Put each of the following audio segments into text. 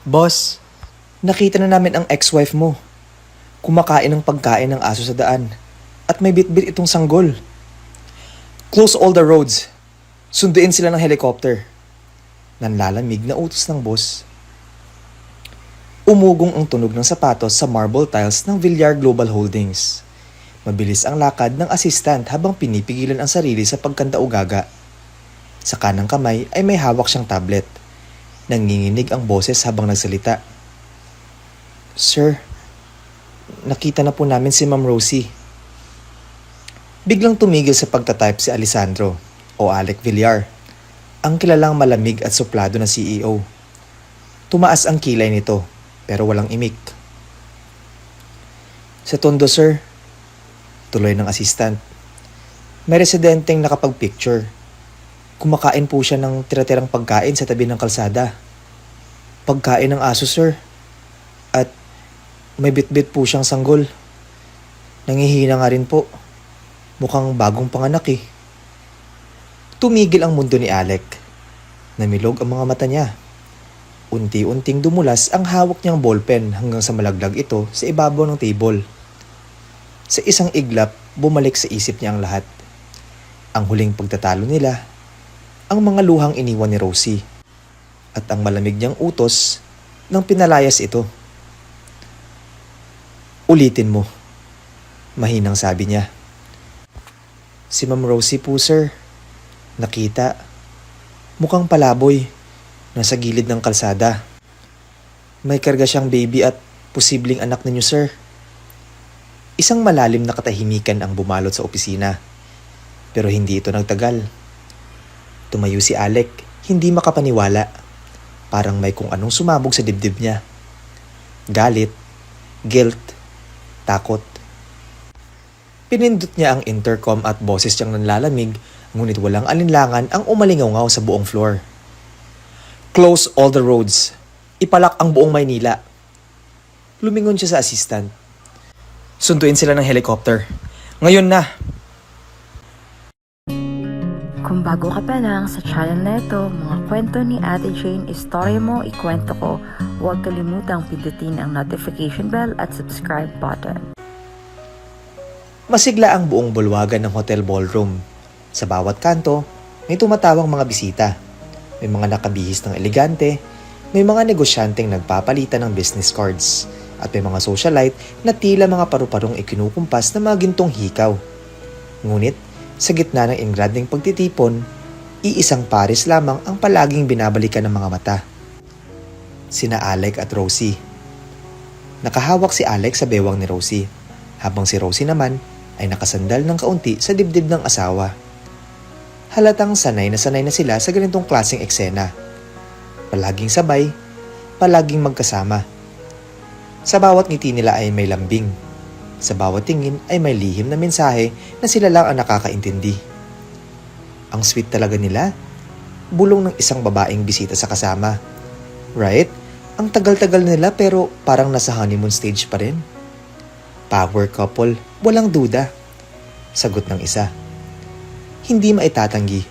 Boss, nakita na namin ang ex-wife mo. Kumakain ng pagkain ng aso sa daan. At may bitbit itong sanggol. Close all the roads. Sunduin sila ng helicopter. Nanlalamig na utos ng boss. Umugong ang tunog ng sapatos sa marble tiles ng Villar Global Holdings. Mabilis ang lakad ng assistant habang pinipigilan ang sarili sa pagkandaugaga. Sa kanang kamay ay may hawak siyang tablet. Nanginginig ang boses habang nagsalita. Sir, nakita na po namin si Ma'am Rosie. Biglang tumigil sa pagtatype si Alessandro o Alec Villar, ang kilalang malamig at suplado na CEO. Tumaas ang kilay nito pero walang imik. Sa tondo sir, tuloy ng assistant. May residenteng nakapag-picture. Kumakain po siya ng tira-tirang pagkain sa tabi ng kalsada. Pagkain ng aso sir. At may bitbit po siyang sanggol. Nangihina nga rin po. Mukhang bagong panganak eh. Tumigil ang mundo ni Alec. Namilog ang mga mata niya. Unti-unting dumulas ang hawak niyang ballpen hanggang sa malaglag ito sa ibabaw ng table. Sa isang iglap, bumalik sa isip niya ang lahat. Ang huling pagtatalo nila, ang mga luhang iniwan ni Rosie, at ang malamig niyang utos nang pinalayas ito. Ulitin mo, mahinang sabi niya. Si Ma'am Rosie po sir, nakita. Mukhang palaboy, nasa gilid ng kalsada. May karga siyang baby at posibleng anak ninyo sir. Isang malalim na katahimikan ang bumalot sa opisina, pero hindi ito nagtagal. Tumayo si Alec, hindi makapaniwala. Parang may kung anong sumabog sa dibdib niya. Galit, guilt, takot. Pinindot niya ang intercom at boses niyang nanlalamig, ngunit walang alinlangan ang umalingaw sa buong floor. Close all the roads. Ipalak ang buong Maynila. Lumingon siya sa assistant. Sunduin sila ng helicopter. Ngayon na! Kung bago ka pa lang sa channel na ito, mga kwento ni Ate Jane, istorya mo, ikwento ko, huwag kalimutang pindutin ang notification bell at subscribe button. Masigla ang buong bulwagan ng hotel ballroom. Sa bawat kanto, may tumatawang mga bisita. May mga nakabihis ng elegante, may mga negosyanteng nagpapalitan ng business cards, at may mga socialite na tila mga paru-parong ikinukumpas na mga gintong hikaw. Ngunit, sa gitna ng ingranding pagtitipon, iisang pares lamang ang palaging binabalikan ng mga mata. Sina Alec at Rosie. Nakahawak si Alec sa bewang ni Rosie, habang si Rosie naman ay nakasandal ng kaunti sa dibdib ng asawa. Halatang sanay na sila sa ganitong klaseng eksena. Palaging sabay, palaging magkasama. Sa bawat ngiti nila ay may lambing. Sa bawat tingin ay may lihim na mensahe na sila lang ang nakakaintindi. Ang sweet talaga nila. Bulong ng isang babaeng bisita sa kasama. Right? Ang tagal-tagal nila pero parang nasa honeymoon stage pa rin. Power couple, walang duda. Sagot ng isa. Hindi maitatanggi.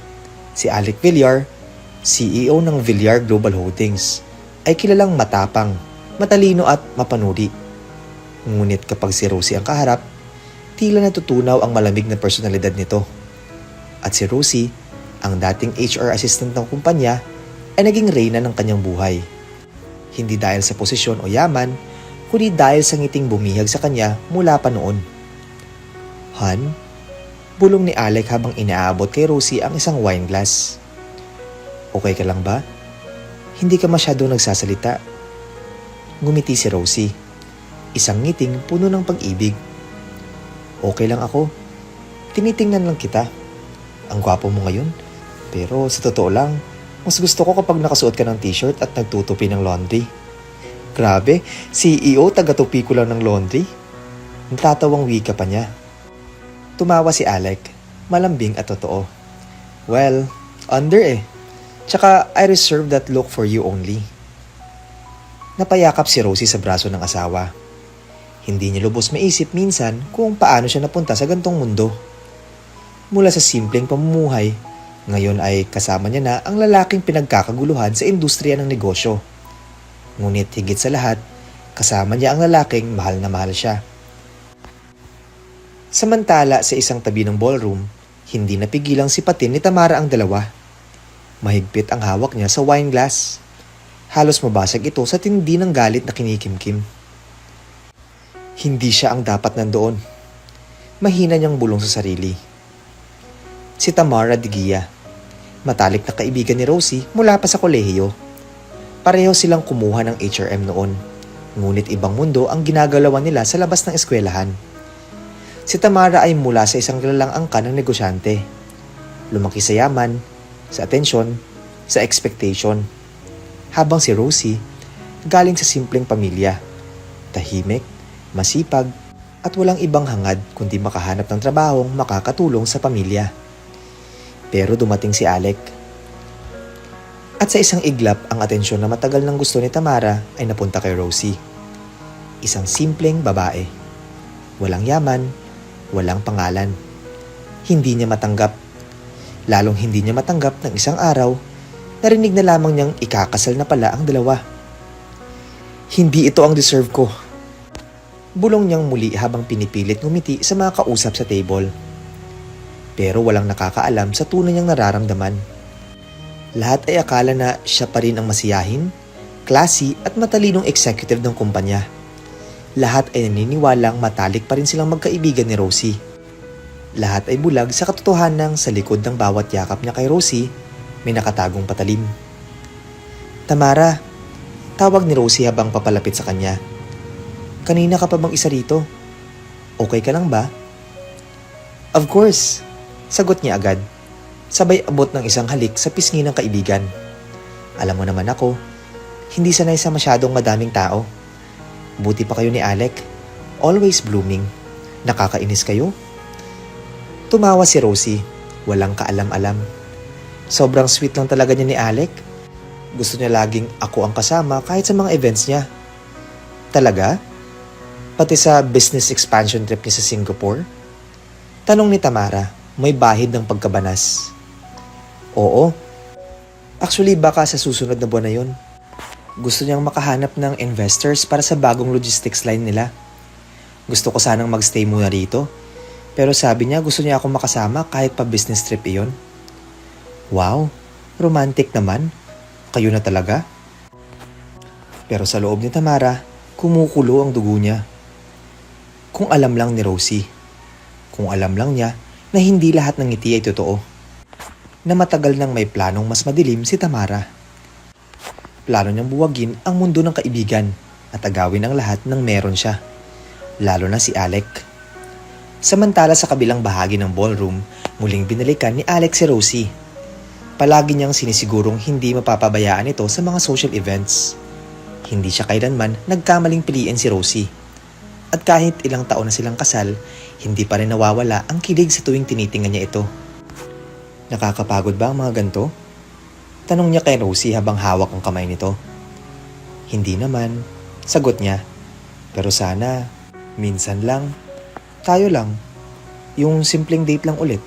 Si Alec Villar, CEO ng Villar Global Holdings, ay kilalang matapang, matalino at mapanuri. Ngunit kapag si Rosie ang kaharap, tila natutunaw ang malamig na personalidad nito. At si Rosie, ang dating HR assistant ng kumpanya, ay naging reyna ng kanyang buhay. Hindi dahil sa posisyon o yaman, kundi dahil sa ngiting bumihag sa kanya mula pa noon. Han, bulong ni Alec habang inaabot kay Rosie ang isang wine glass. Okay ka lang ba? Hindi ka masyadong nagsasalita. Ngumiti si Rosie. Isang ngiting puno ng pag-ibig. Okay lang ako. Tinitingnan lang kita. Ang gwapo mo ngayon. Pero sa totoo lang, mas gusto ko kapag nakasuot ka ng t-shirt at nagtutupi ng laundry. Grabe, CEO taga-tupi ko lang ng laundry. Natatawang wika pa niya. Tumawa si Alec, malambing at totoo. Well, under eh. Tsaka I reserve that look for you only. Napayakap si Rosie sa braso ng asawa. Hindi niya lubos maisip minsan kung paano siya napunta sa gantong mundo. Mula sa simpleng pamumuhay, ngayon ay kasama niya na ang lalaking pinagkakaguluhan sa industriya ng negosyo. Ngunit higit sa lahat, kasama niya ang lalaking mahal na mahal siya. Samantala sa isang tabi ng ballroom, hindi napigilang sipatin ni Tamara ang dalawa. Mahigpit ang hawak niya sa wine glass. Halos mabasag ito sa tindi ng galit na kinikimkim. Hindi siya ang dapat nandoon. Mahina niyang bulong sa sarili. Si Tamara de Guia, matalik na kaibigan ni Rosie mula pa sa kolehiyo. Pareho silang kumuha ng HRM noon, ngunit ibang mundo ang ginagalawan nila sa labas ng eskwelahan. Si Tamara ay mula sa isang kilalang angkan ng negosyante. Lumaki sa yaman, sa atensyon, sa expectation. Habang si Rosie, galing sa simpleng pamilya. Tahimik, masipag, at walang ibang hangad kundi makahanap ng trabahong makakatulong sa pamilya. Pero dumating si Alec. At sa isang iglap, ang atensyon na matagal nang gusto ni Tamara ay napunta kay Rosie. Isang simpleng babae. Walang yaman, walang pangalan. Hindi niya matanggap. Lalong hindi niya matanggap ng isang araw, narinig na lamang niyang ikakasal na pala ang dalawa. Hindi ito ang deserve ko. Bulong niyang muli habang pinipilit ngumiti sa mga kausap sa table. Pero walang nakakaalam sa tunay niyang nararamdaman. Lahat ay akala na siya pa rin ang masiyahin, classy at matalinong executive ng kumpanya. Lahat ay naniniwalang matalik pa rin silang magkaibigan ni Rosie. Lahat ay bulag sa katotohanang sa likod ng bawat yakap niya kay Rosie, may nakatagong patalim. Tamara, tawag ni Rosie habang papalapit sa kanya. Kanina ka pa bang isa rito? Okay ka lang ba? Of course, sagot niya agad. Sabay abot ng isang halik sa pisngi ng kaibigan. Alam mo naman ako, hindi sanay sa masyadong madaming tao. Buti pa kayo ni Alec, always blooming. Nakakainis kayo? Tumawa si Rosie, walang kaalam-alam. Sobrang sweet lang talaga niya ni Alec. Gusto niya laging ako ang kasama kahit sa mga events niya. Talaga? Pati sa business expansion trip niya sa Singapore? Tanong ni Tamara, may bahid ng pagkabanas. Oo. Actually, baka sa susunod na buwan na yun. Gusto niyang makahanap ng investors para sa bagong logistics line nila. Gusto ko sanang magstay muna rito. Pero sabi niya gusto niya akong makasama kahit pa business trip iyon. Wow, romantic naman. Kayo na talaga? Pero sa loob ni Tamara, kumukulo ang dugo niya. Kung alam lang ni Rosie. Kung alam lang niya na hindi lahat ng ngiti ay totoo. Na matagal nang may planong mas madilim si Tamara. Plano niyang buwagin ang mundo ng kaibigan at agawin ang lahat ng meron siya. Lalo na si Alec. Samantala sa kabilang bahagi ng ballroom, muling binalikan ni Alec si Rosie. Palagi niyang sinisigurong hindi mapapabayaan ito sa mga social events. Hindi siya kailanman nagkamaling piliin si Rosie. At kahit ilang taon na silang kasal, hindi pa rin nawawala ang kilig sa tuwing tinitingnan niya ito. Nakakapagod ba ang mga ganito? Tanong niya kay Rosie habang hawak ang kamay nito. Hindi naman, sagot niya. Pero sana, minsan lang, tayo lang. Yung simpleng date lang ulit.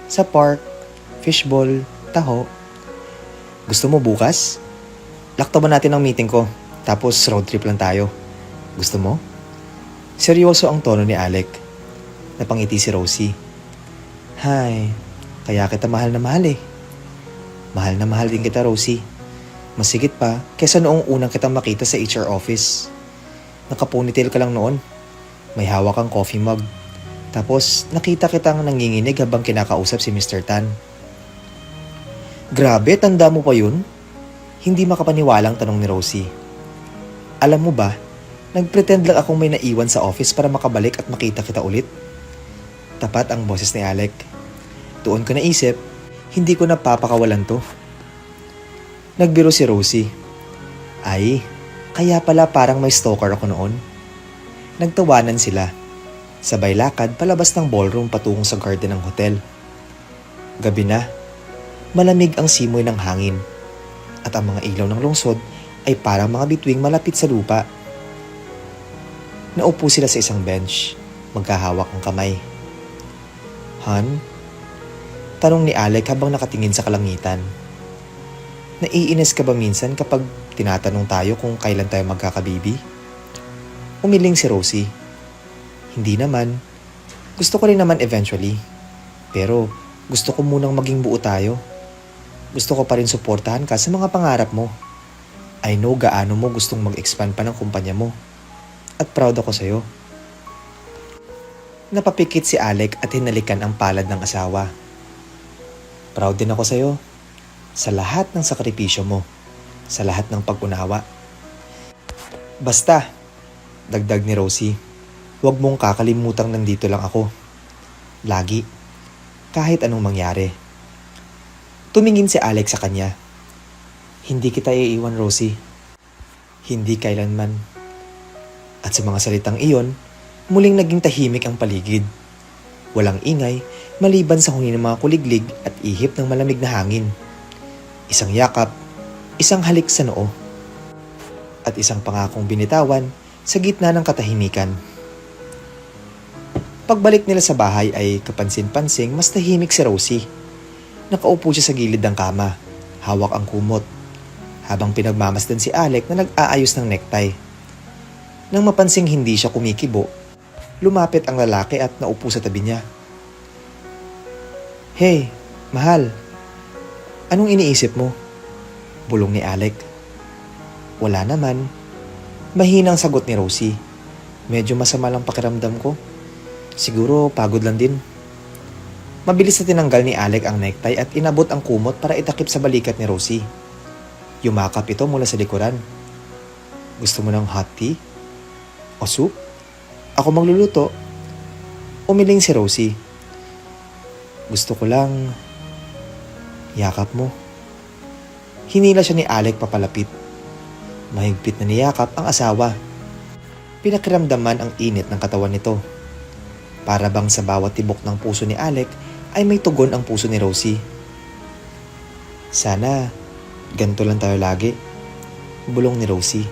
Sa park, fishball, taho. Gusto mo bukas? Laktaban natin ang meeting ko, tapos road trip lang tayo. Gusto mo? Seryoso ang tono ni Alec. Napangiti si Rosie. Hay, kaya kita mahal na mahal eh. Mahal na mahal din kita, Rosie. Mas higit pa kesa noong unang kitang makita sa HR office. Naka-ponytail ka lang noon. May hawak kang coffee mug. Tapos nakita kitang nanginginig habang kinakausap si Mr. Tan. Grabe, tanda mo pa yun? Hindi makapaniwalang tanong ni Rosie. Alam mo ba, nagpretend lang akong may naiwan sa office para makabalik at makita kita ulit. Tapat ang boses ni Alec. Doon ko naisip, hindi ko napapakawalan to. Nagbiro si Rosie. Ay, kaya pala parang may stalker ako noon. Nagtawanan sila. Sabay lakad palabas ng ballroom patungong sa garden ng hotel. Gabi na. Malamig ang simoy ng hangin. At ang mga ilaw ng lungsod ay parang mga bituing malapit sa lupa. Naupo sila sa isang bench, magkahawak ang kamay. Han? Tanong ni Alec habang nakatingin sa kalangitan. Naiinis ka ba minsan kapag tinatanong tayo kung kailan tayo magkakababy? Umiling si Rosie. Hindi naman. Gusto ko rin naman eventually. Pero gusto ko munang maging buo tayo. Gusto ko pa rin suportahan ka sa mga pangarap mo. I know gaano mo gustong mag-expand pa ng kumpanya mo. At proud ako sa'yo. Napapikit si Alec at hinalikan ang palad ng asawa. Proud din ako sa'yo. Sa lahat ng sakripisyo mo. Sa lahat ng pag-unawa. Basta, dagdag ni Rosie, huwag mong kakalimutang nandito lang ako. Lagi. Kahit anong mangyari. Tumingin si Alex sa kanya. Hindi kita iiwan, Rosie. Hindi kailanman. At sa mga salitang iyon, muling naging tahimik ang paligid. Walang ingay, maliban sa huni ng mga kuliglig at ihip ng malamig na hangin. Isang yakap, isang halik sa noo, at isang pangakong binitawan sa gitna ng katahimikan. Pagbalik nila sa bahay ay kapansin-pansing mas tahimik si Rosie. Nakaupo siya sa gilid ng kama, hawak ang kumot, habang pinagmamasdan si Alec na nag-aayos ng necktie. Nang mapansing hindi siya kumikibo, lumapit ang lalaki at naupo sa tabi niya. Hey, mahal. Anong iniisip mo? Bulong ni Alec. Wala naman. Mahinang sagot ni Rosie. Medyo masama lang pakiramdam ko. Siguro pagod lang din. Mabilis na tinanggal ni Alec ang necktie at inabot ang kumot para itakip sa balikat ni Rosie. Yumakap ito mula sa likuran. Gusto mo ng hot tea? O soup? Ako magluluto. Umiling si Rosie. Gusto ko lang yakap mo. Hinila siya ni Alec papalapit. Mahigpit na niyakap ang asawa. Pinakiramdaman ang init ng katawan nito. Para bang sa bawat tibok ng puso ni Alec ay may tugon ang puso ni Rosie. Sana ganito lang tayo lagi. Bulong ni Rosie.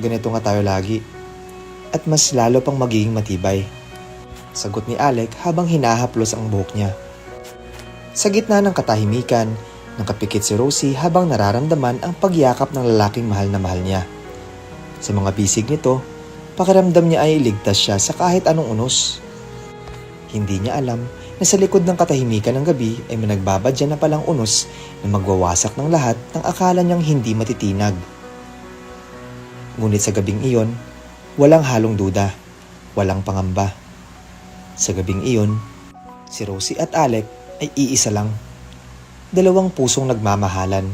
Ganito nga tayo lagi. At mas lalo pang magiging matibay. Sagot ni Alec habang hinahaplos ang buhok niya. Sa gitna ng katahimikan, nakapikit si Rosie habang nararamdaman ang pagyakap ng lalaking mahal na mahal niya. Sa mga bisig nito, pakiramdam niya ay ligtas siya sa kahit anong unos. Hindi niya alam na sa likod ng katahimikan ng gabi ay may nagbabadya na palang unos na magwawasak ng lahat ng akala niyang hindi matitinag. Ngunit sa gabing iyon, walang halong duda, walang pangamba. Sa gabing iyon, si Rosie at Alec ay iisa lang. Dalawang pusong nagmamahalan.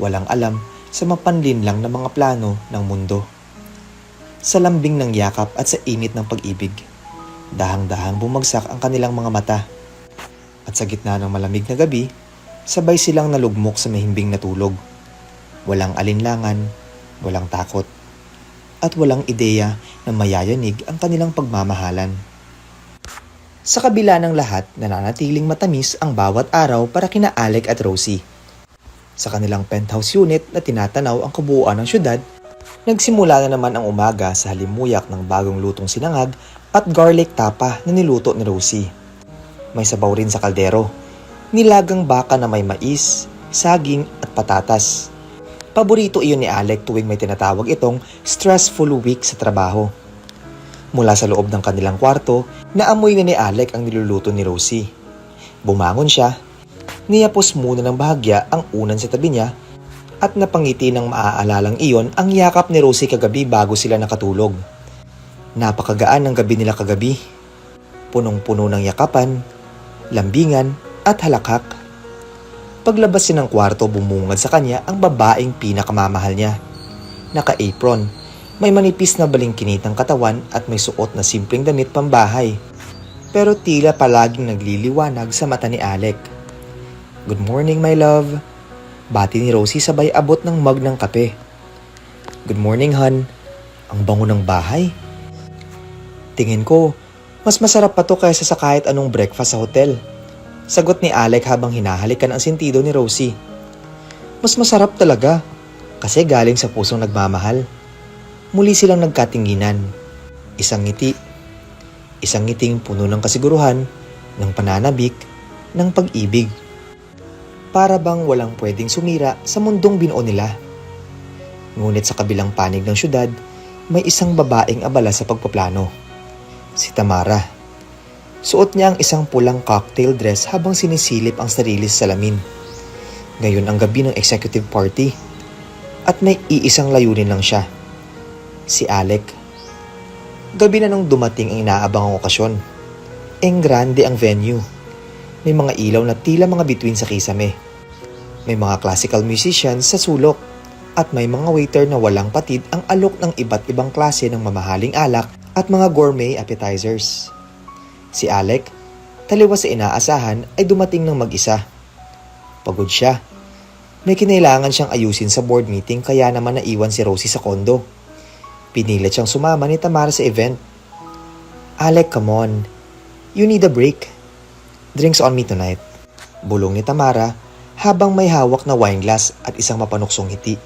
Walang alam sa mapanlinlang na mga plano ng mundo. Sa lambing ng yakap at sa init ng pag-ibig, dahang-dahang bumagsak ang kanilang mga mata. At sa gitna ng malamig na gabi, sabay silang nalugmok sa mahimbing na tulog. Walang alinlangan, walang takot, at walang ideya na mayayanig ang kanilang pagmamahalan. Sa kabila ng lahat, nananatiling matamis ang bawat araw para kina Alec at Rosie. Sa kanilang penthouse unit na tinatanaw ang kabuuan ng syudad, nagsimula na naman ang umaga sa halimuyak ng bagong lutong sinangag at garlic tapa na niluto ni Rosie. May sabaw rin sa kaldero, nilagang baka na may mais, saging at patatas. Paborito iyon ni Alec tuwing may tinatawag itong stressful week sa trabaho. Mula sa loob ng kanilang kwarto, naamoy na ni Alec ang niluluto ni Rosie. Bumangon siya, niyapos muna ng bahagya ang unan sa tabi niya at napangiti ng maaalalang iyon ang yakap ni Rosie kagabi bago sila nakatulog. Napakagaan ng gabi nila kagabi. Punong-puno ng yakapan, lambingan at halakhak. Paglabas niya ng kwarto, bumungad sa kanya ang babaeng pinakamamahal niya. Naka-apron. May manipis na balingkinit ng katawan at may suot na simpleng damit pambahay. Pero tila palaging nagliliwanag sa mata ni Alec. Good morning, my love. Bati ni Rosie sabay abot ng mug ng kape. Good morning, hon. Ang bango ng bahay. Tingin ko, mas masarap pa to kaysa sa kahit anong breakfast sa hotel. Sagot ni Alec habang hinahalikan ang sentido ni Rosie. Mas masarap talaga kasi galing sa pusong nagmamahal. Muli silang nagkatinginan. Isang ngiti. Isang ngiting puno ng kasiguruhan, ng pananabik, ng pag-ibig. Para bang walang pwedeng sumira sa mundong binuo nila. Ngunit sa kabilang panig ng syudad, may isang babaeng abala sa pagpaplano. Si Tamara. Suot niya ang isang pulang cocktail dress habang sinisilip ang sarili sa salamin. Ngayon ang gabi ng executive party at may iisang layunin lang siya. Si Alec. Gabi na nung dumating ang inaabangang okasyon. Grande ang venue. May mga ilaw na tila mga bituin sa kisame. May mga classical musicians sa sulok at may mga waiter na walang patid ang alok ng iba't ibang klase ng mamahaling alak at mga gourmet appetizers. Si Alec, taliwas sa inaasahan, ay dumating ng mag-isa. Pagod siya. May kinailangan siyang ayusin sa board meeting kaya naman naiwan si Rosie sa kondo. Pinilit siyang sumama ni Tamara sa event. Alec, come on. You need a break. Drinks on me tonight. Bulong ni Tamara habang may hawak na wine glass at isang mapanuksong ngiti.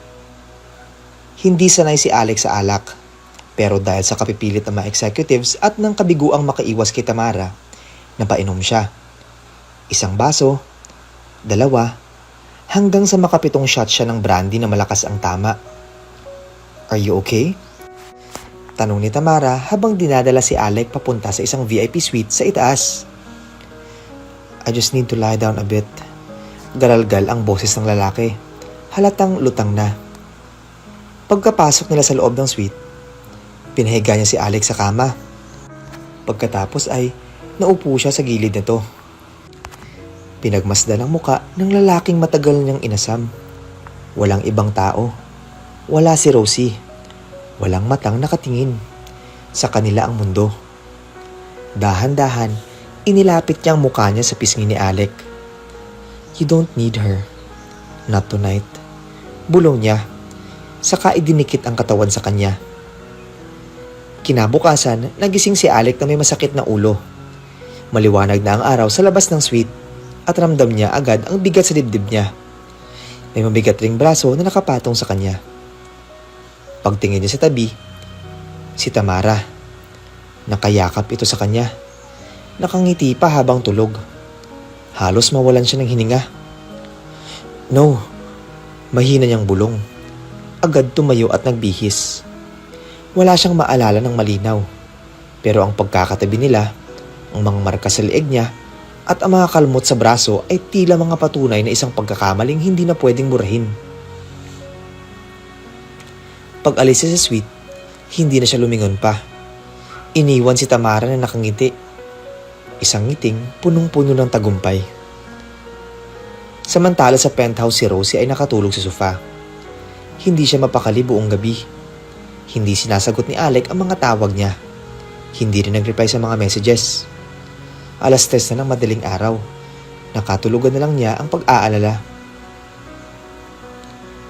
Hindi sanay si Alec sa alak. Pero dahil sa kapipilit ng mga executives at ng kabiguang makaiwas kay Tamara, napainom siya. Isang baso, 2, hanggang sa makapitong shot siya ng brandy na malakas ang tama. Are you okay? Tanong ni Tamara habang dinadala si Alec papunta sa isang VIP suite sa itaas. I just need to lie down a bit. Garalgal ang boses ng lalaki. Halatang lutang na. Pagkapasok nila sa loob ng suite, pinahiga niya si Alex sa kama. Pagkatapos ay naupo siya sa gilid nito. Pinagmasdan ang muka ng lalaking matagal niyang inasam. Walang ibang tao. Wala si Rosie. Walang matang nakatingin. Sa kanila ang mundo. Dahan-dahan, inilapit niya ang mukha niya sa pisngi ni Alec. You don't need her. Not tonight. Bulong niya. Saka idinikit ang katawan sa kanya. Kinabukasan, nagising si Alec na may masakit na ulo. Maliwanag na ang araw sa labas ng suite at ramdam niya agad ang bigat sa dibdib niya. May mabigat ring braso na nakapatong sa kanya. Pagtingin niya sa tabi, si Tamara. Nakayakap ito sa kanya. Nakangiti pa habang tulog. Halos mawalan siya ng hininga. No, mahina niyang bulong. Agad tumayo at nagbihis. Wala siyang maalala ng malinaw. Pero ang pagkakatabi nila, ang mga marka sa leeg niya, at ang mga kalmot sa braso ay tila mga patunay na isang pagkakamaling hindi na pwedeng burahin. Pag-alis siya sa suite, hindi na siya lumingon pa. Iniwan si Tamara na nakangiti. Isang ngiting punong-puno ng tagumpay. Samantala sa penthouse si Rosie ay nakatulog sa sofa. Hindi siya mapakali buong gabi. Hindi sinasagot ni Alec ang mga tawag niya. Hindi rin nag-reply sa mga messages. 3:00 na ng madaling araw. Nakatulugan na lang niya ang pag-aalala.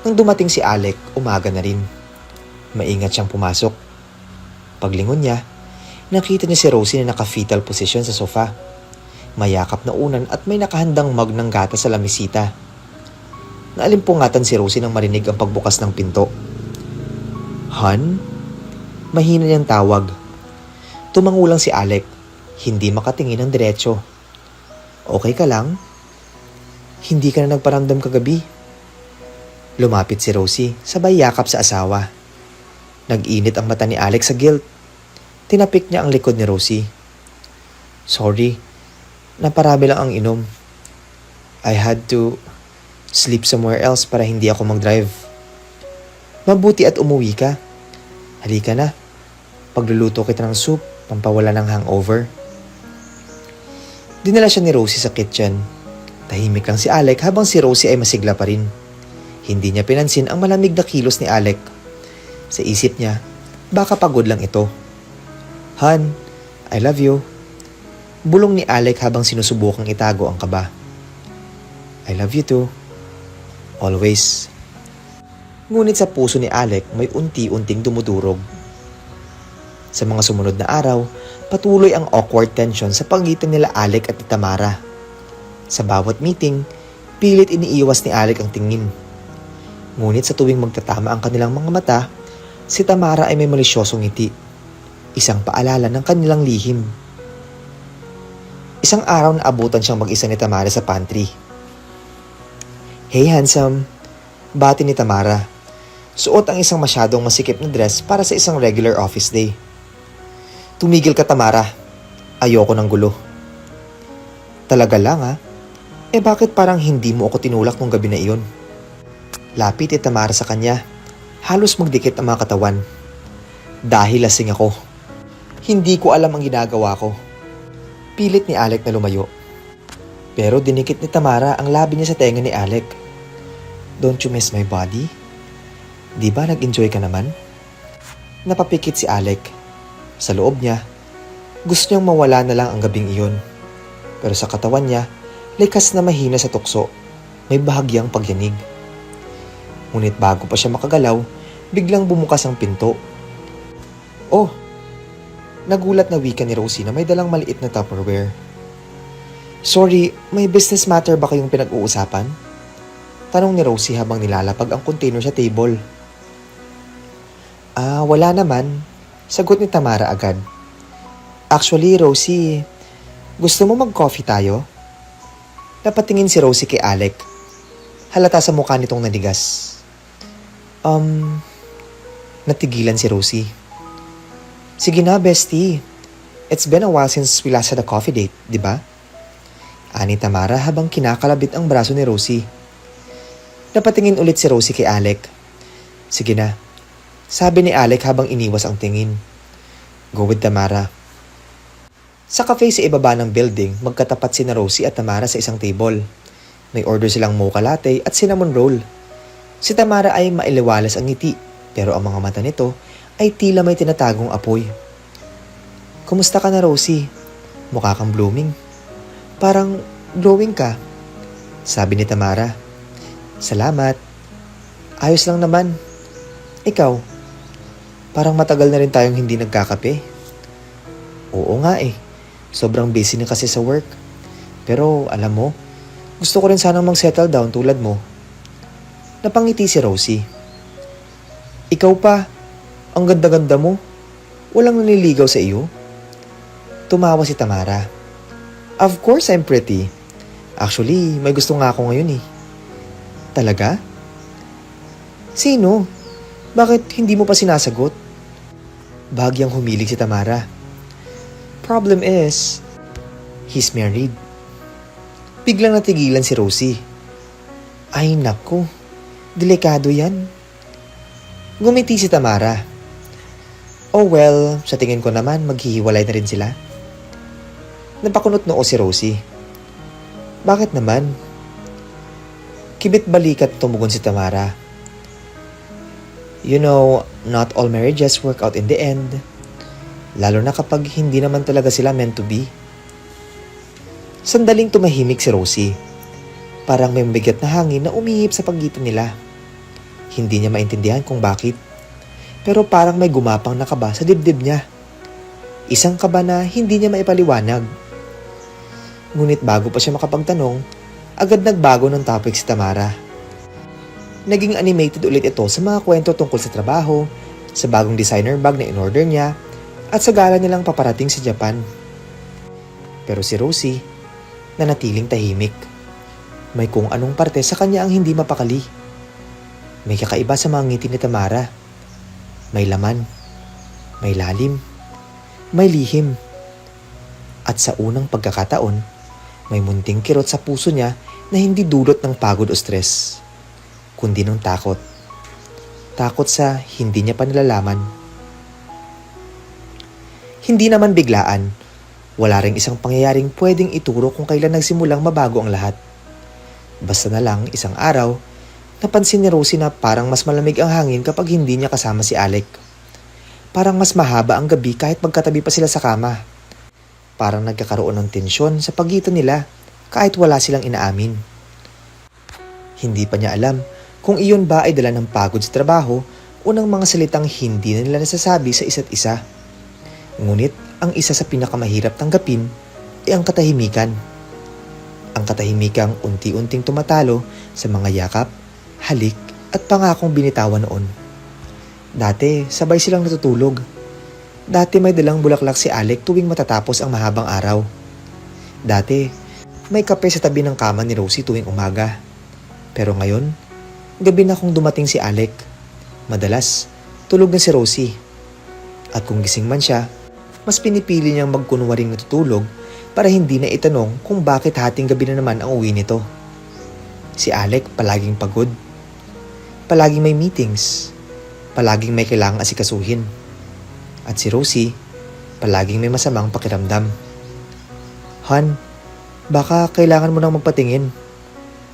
Nang dumating si Alec, umaga na rin. Maingat siyang pumasok. Paglingon niya, nakita niya si Rosie na naka-fetal position sa sofa. Mayakap na unan at may nakahandang mug ng gatas sa lamisita. Naalimpungatan si Rosie nang marinig ang pagbukas ng pinto. Han? Mahina niyang tawag. Tumangulang si Alec. Hindi makatingin ng diretso. Okay ka lang? Hindi ka na nagparamdam kagabi? Lumapit si Rosie, sabay yakap sa asawa. Nag-init ang mata ni Alec sa guilt. Tinapik niya ang likod ni Rosie. Sorry, naparami lang ang inom. I had to sleep somewhere else para hindi ako mag-drive. Mabuti at umuwi ka. Halika na. Pagluluto kita ng soup, pampawala ng hangover. Dinala siya ni Rosie sa kitchen. Tahimik lang si Alec habang si Rosie ay masigla pa rin. Hindi niya pinansin ang malamig na kilos ni Alec. Sa isip niya, baka pagod lang ito. Han, I love you. Bulong ni Alec habang sinusubukang itago ang kaba. I love you too. Always. Ngunit sa puso ni Alec may unti-unting dumudurog. Sa mga sumunod na araw, patuloy ang awkward tension sa pagitan nila Alec at Tamara. Sa bawat meeting, pilit iniiwas ni Alec ang tingin. Ngunit sa tuwing magtatama ang kanilang mga mata, si Tamara ay may malisyosong ngiti. Isang paalala ng kanilang lihim. Isang araw na abutan siyang mag-isa ni Tamara sa pantry. Hey handsome, bati ni Tamara. Suot ang isang masyadong masikip na dress para sa isang regular office day. Tumigil ka Tamara, ayoko ng gulo. Talaga lang ha? Bakit parang hindi mo ako tinulak nung gabi na iyon? Lapit ni Tamara sa kanya, halos magdikit ang mga katawan. Dahil lasing ako. Hindi ko alam ang ginagawa ko. Pilit ni Alec na lumayo. Pero dinikit ni Tamara ang labi niya sa tenga ni Alec. Don't you miss my body? Di ba nag-enjoy ka naman? Napapikit si Alec. Sa loob niya, gusto niyang mawala na lang ang gabing iyon. Pero sa katawan niya, likas na mahina sa tukso. May bahagyang pagyanig. Ngunit bago pa siya makagalaw, biglang bumukas ang pinto. Oh! Nagulat na wika ni Rosie na may dalang maliit na Tupperware. Sorry, may business matter ba kayong pinag-uusapan? Tanong ni Rosie habang nilalapag ang container sa table. Wala naman. Sagot ni Tamara agad. Actually, Rosie, gusto mo mag-coffee tayo? Napatingin si Rosie kay Alec. Halata sa mukha nitong nanigas. Natigilan si Rosie. Sige na, bestie. It's been a while since we last had a coffee date, di ba? Ani Tamara habang kinakalabit ang braso ni Rosie. Napatingin ulit si Rosie kay Alec. Sige na. Sabi ni Alec habang iniwas ang tingin. Go with Tamara. Sa cafe sa ibaba ng building, magkatapat si Rosie at Tamara sa isang table. May order silang mocha latte at cinnamon roll. Si Tamara ay mailiwalas ang ngiti, pero ang mga mata nito ay tila may tinatagong apoy. Kumusta ka na, Rosie? Mukha kang blooming. Parang glowing ka. Sabi ni Tamara. Salamat. Ayos lang naman. Ikaw? Parang matagal na rin tayong hindi nagkakape. Oo nga eh. Sobrang busy na kasi sa work. Pero alam mo, gusto ko rin sanang mag-settle down tulad mo. Napangiti si Rosie. Ikaw pa, ang ganda-ganda mo. Walang naniligaw sa iyo. Tumawa si Tamara. Of course I'm pretty. Actually, may gusto nga ako ngayon eh. Talaga? Sino? Bakit hindi mo pa sinasagot? Bahagyang humilig si Tamara. Problem is, he's married. Biglang natigilan si Rosie. Ay naku, delikado yan. Gumiti si Tamara. Oh well, sa tingin ko naman maghihiwalay na rin sila. Napakunot noo si Rosie. Bakit naman? Kibit balikat tumugon si Tamara. You know, not all marriages work out in the end. Lalo na kapag hindi naman talaga sila meant to be. Sandaling tumahimik si Rosie. Parang may mabigat na hangin na umihip sa pagitan nila. Hindi niya maintindihan kung bakit. Pero parang may gumapang na kaba sa dibdib niya. Isang kaba na hindi niya maipaliwanag. Ngunit bago pa siya makapagtanong, agad nagbago ng topic si Tamara. Naging animated ulit ito sa mga kwento tungkol sa trabaho, sa bagong designer bag na in-order niya, at sa gala nilang paparating sa Japan. Pero si Rosie, nanatiling tahimik. May kung anong parte sa kanya ang hindi mapakali. May kakaiba sa mga ngiti ni Tamara. May laman, may lalim, may lihim. At sa unang pagkakataon, may munting kirot sa puso niya na hindi dulot ng pagod o stress, kundi ng takot. Takot sa hindi niya pa nalalaman. Hindi naman biglaan. Wala ring isang pangyayaring pwedeng ituro kung kailan nagsimulang mabago ang lahat. Basta na lang isang araw, napansin ni Rosie na parang mas malamig ang hangin kapag hindi niya kasama si Alec. Parang mas mahaba ang gabi kahit magkatabi pa sila sa kama. Parang nagkakaroon ng tensyon sa pagitan nila kahit wala silang inaamin. Hindi pa niya alam kung iyon ba ay dala ng pagod sa trabaho o ng mga salitang hindi na nila nasasabi sa isa't isa. Ngunit ang isa sa pinakamahirap tanggapin ay ang katahimikan. Ang katahimikang unti-unting tumatalo sa mga yakap, halik at pangakong binitawan noon. Dati sabay silang natutulog. Dati may dalang bulaklak si Alec tuwing matatapos ang mahabang araw. Dati may kape sa tabi ng kama ni Rosie tuwing umaga. Pero ngayon, gabi na kung dumating si Alec. Madalas, tulog na si Rosie. At kung gising man siya, mas pinipili niyang magkunwaring natutulog para hindi na itanong kung bakit hating gabi na naman ang uwi nito. Si Alec palaging pagod. Palaging may meetings. Palaging may kailangang asikasuhin. At si Rosie, palaging may masamang pakiramdam. Han, baka kailangan mo nang magpatingin.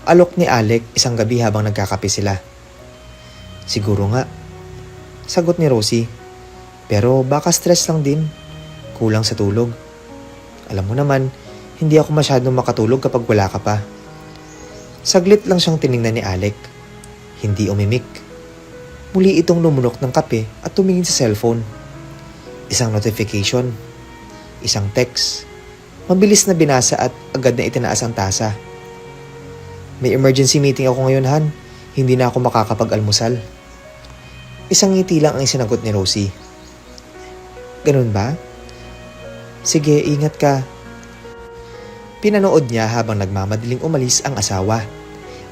Alok ni Alec isang gabi habang nagkakape sila. Siguro nga, sagot ni Rosie. Pero baka stress lang din. Kulang sa tulog. Alam mo naman, hindi ako masyadong makatulog kapag wala ka pa. Saglit lang siyang tiningnan ni Alec. Hindi umimik. Muli itong lumunok ng kape at tumingin sa cellphone. Isang notification. Isang text. Mabilis na binasa at agad na itinaas ang tasa. May emergency meeting ako ngayon, Han. Hindi na ako makakapag-almusal. Isang ngiti lang ang sinagot ni Rosie. Ganun ba? Sige, ingat ka. Pinanood niya habang nagmamadaling umalis ang asawa.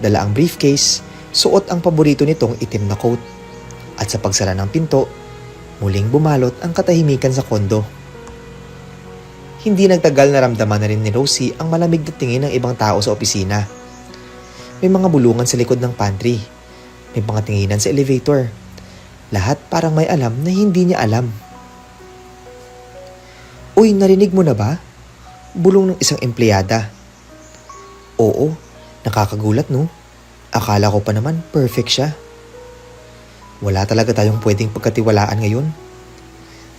Dala ang briefcase, suot ang paborito nitong itim na coat. At sa pagsara ng pinto, muling bumalot ang katahimikan sa kondo. Hindi nagtagal na ramdaman na rin ni Rosie ang malamig na tingin ng ibang tao sa opisina. May mga bulungan sa likod ng pantry. May mga tinginan sa elevator. Lahat parang may alam na hindi niya alam. Uy, narinig mo na ba? Bulong ng isang empleyada. Oo, nakakagulat no? Akala ko pa naman perfect siya. Wala talaga tayong pwedeng pagkatiwalaan ngayon.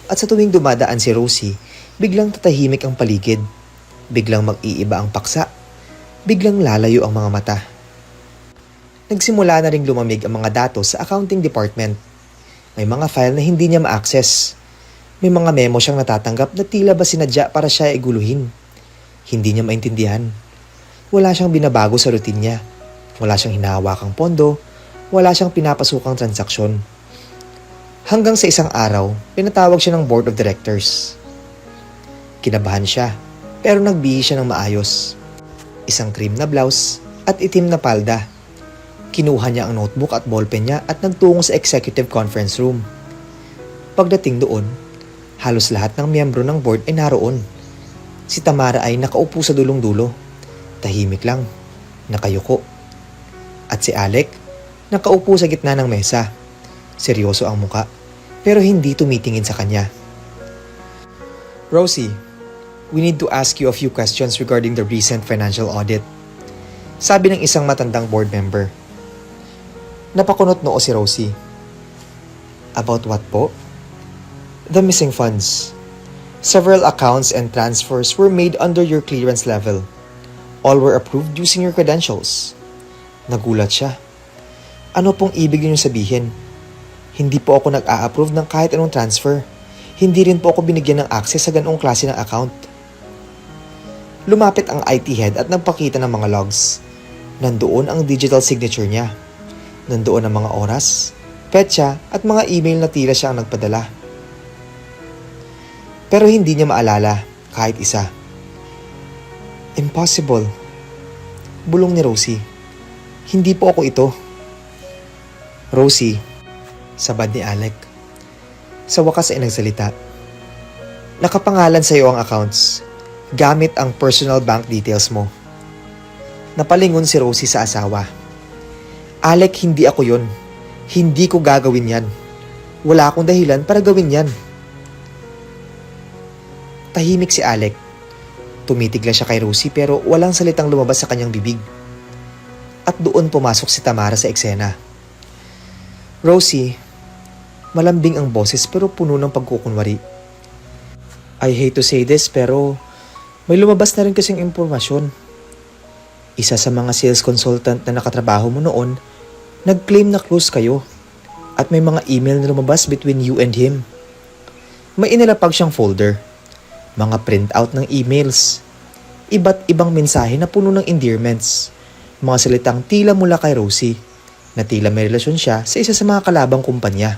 At sa tuwing dumadaan si Rosie, biglang tatahimik ang paligid. Biglang mag-iiba ang paksa. Biglang lalayo ang mga mata. Nagsimula na ring lumamig ang mga datos sa accounting department. May mga file na hindi niya ma-access. May mga memo siyang natatanggap na tila ba sinadya para siya ay guluhin. Hindi niya maintindihan. Wala siyang binabago sa routine niya. Wala siyang hinahawakang pondo. Wala siyang pinapasukang transaksyon. Hanggang sa isang araw, pinatawag siya ng board of directors. Kinabahan siya, pero nagbihis siya ng maayos. Isang cream na blouse at itim na palda. Kinuha niya ang notebook at ballpen niya at nagtungo sa executive conference room. Pagdating doon, halos lahat ng miyembro ng board ay naroon. Si Tamara ay nakaupo sa dulong-dulo. Tahimik lang, nakayuko. At si Alec, nakaupo sa gitna ng mesa. Seryoso ang muka, pero hindi tumitingin sa kanya. Rosie, we need to ask you a few questions regarding the recent financial audit. Sabi ng isang matandang board member. Napakunot noo si Rosie. About what po? The missing funds. Several accounts and transfers were made under your clearance level. All were approved using your credentials. Nagulat siya. Ano pong ibig niyo sabihin? Hindi po ako nag-a-approve ng kahit anong transfer. Hindi rin po ako binigyan ng access sa ganoong klase ng account. Lumapit ang IT head at nagpakita ng mga logs. Nandoon ang digital signature niya. Nandoon ang mga oras, petsa at mga email na tila siya ang nagpadala. Pero hindi niya maalala kahit isa. Impossible. Bulong ni Rosie. Hindi po ako ito. Rosie, sabad ni Alec. Sa wakas ay nagsalita. Nakapangalan sa iyo ang accounts gamit ang personal bank details mo. Napalingon si Rosie sa asawa. Alec, hindi ako yon. Hindi ko gagawin yan. Wala akong dahilan para gawin yan. Tahimik si Alec. Tumitig lang siya kay Rosie pero walang salitang lumabas sa kanyang bibig. At doon pumasok si Tamara sa eksena. Rosie, malambing ang boses pero puno ng pagkukunwari. I hate to say this pero may lumabas na rin kasing impormasyon. Isa sa mga sales consultant na nakatrabaho mo noon, nag-claim na close kayo at may mga email na lumabas between you and him. May inilapag siyang folder. Mga printout ng emails, iba't ibang mensahe na puno ng endearments, mga salitang tila mula kay Rosie, na tila may relasyon siya sa isa sa mga kalabang kumpanya.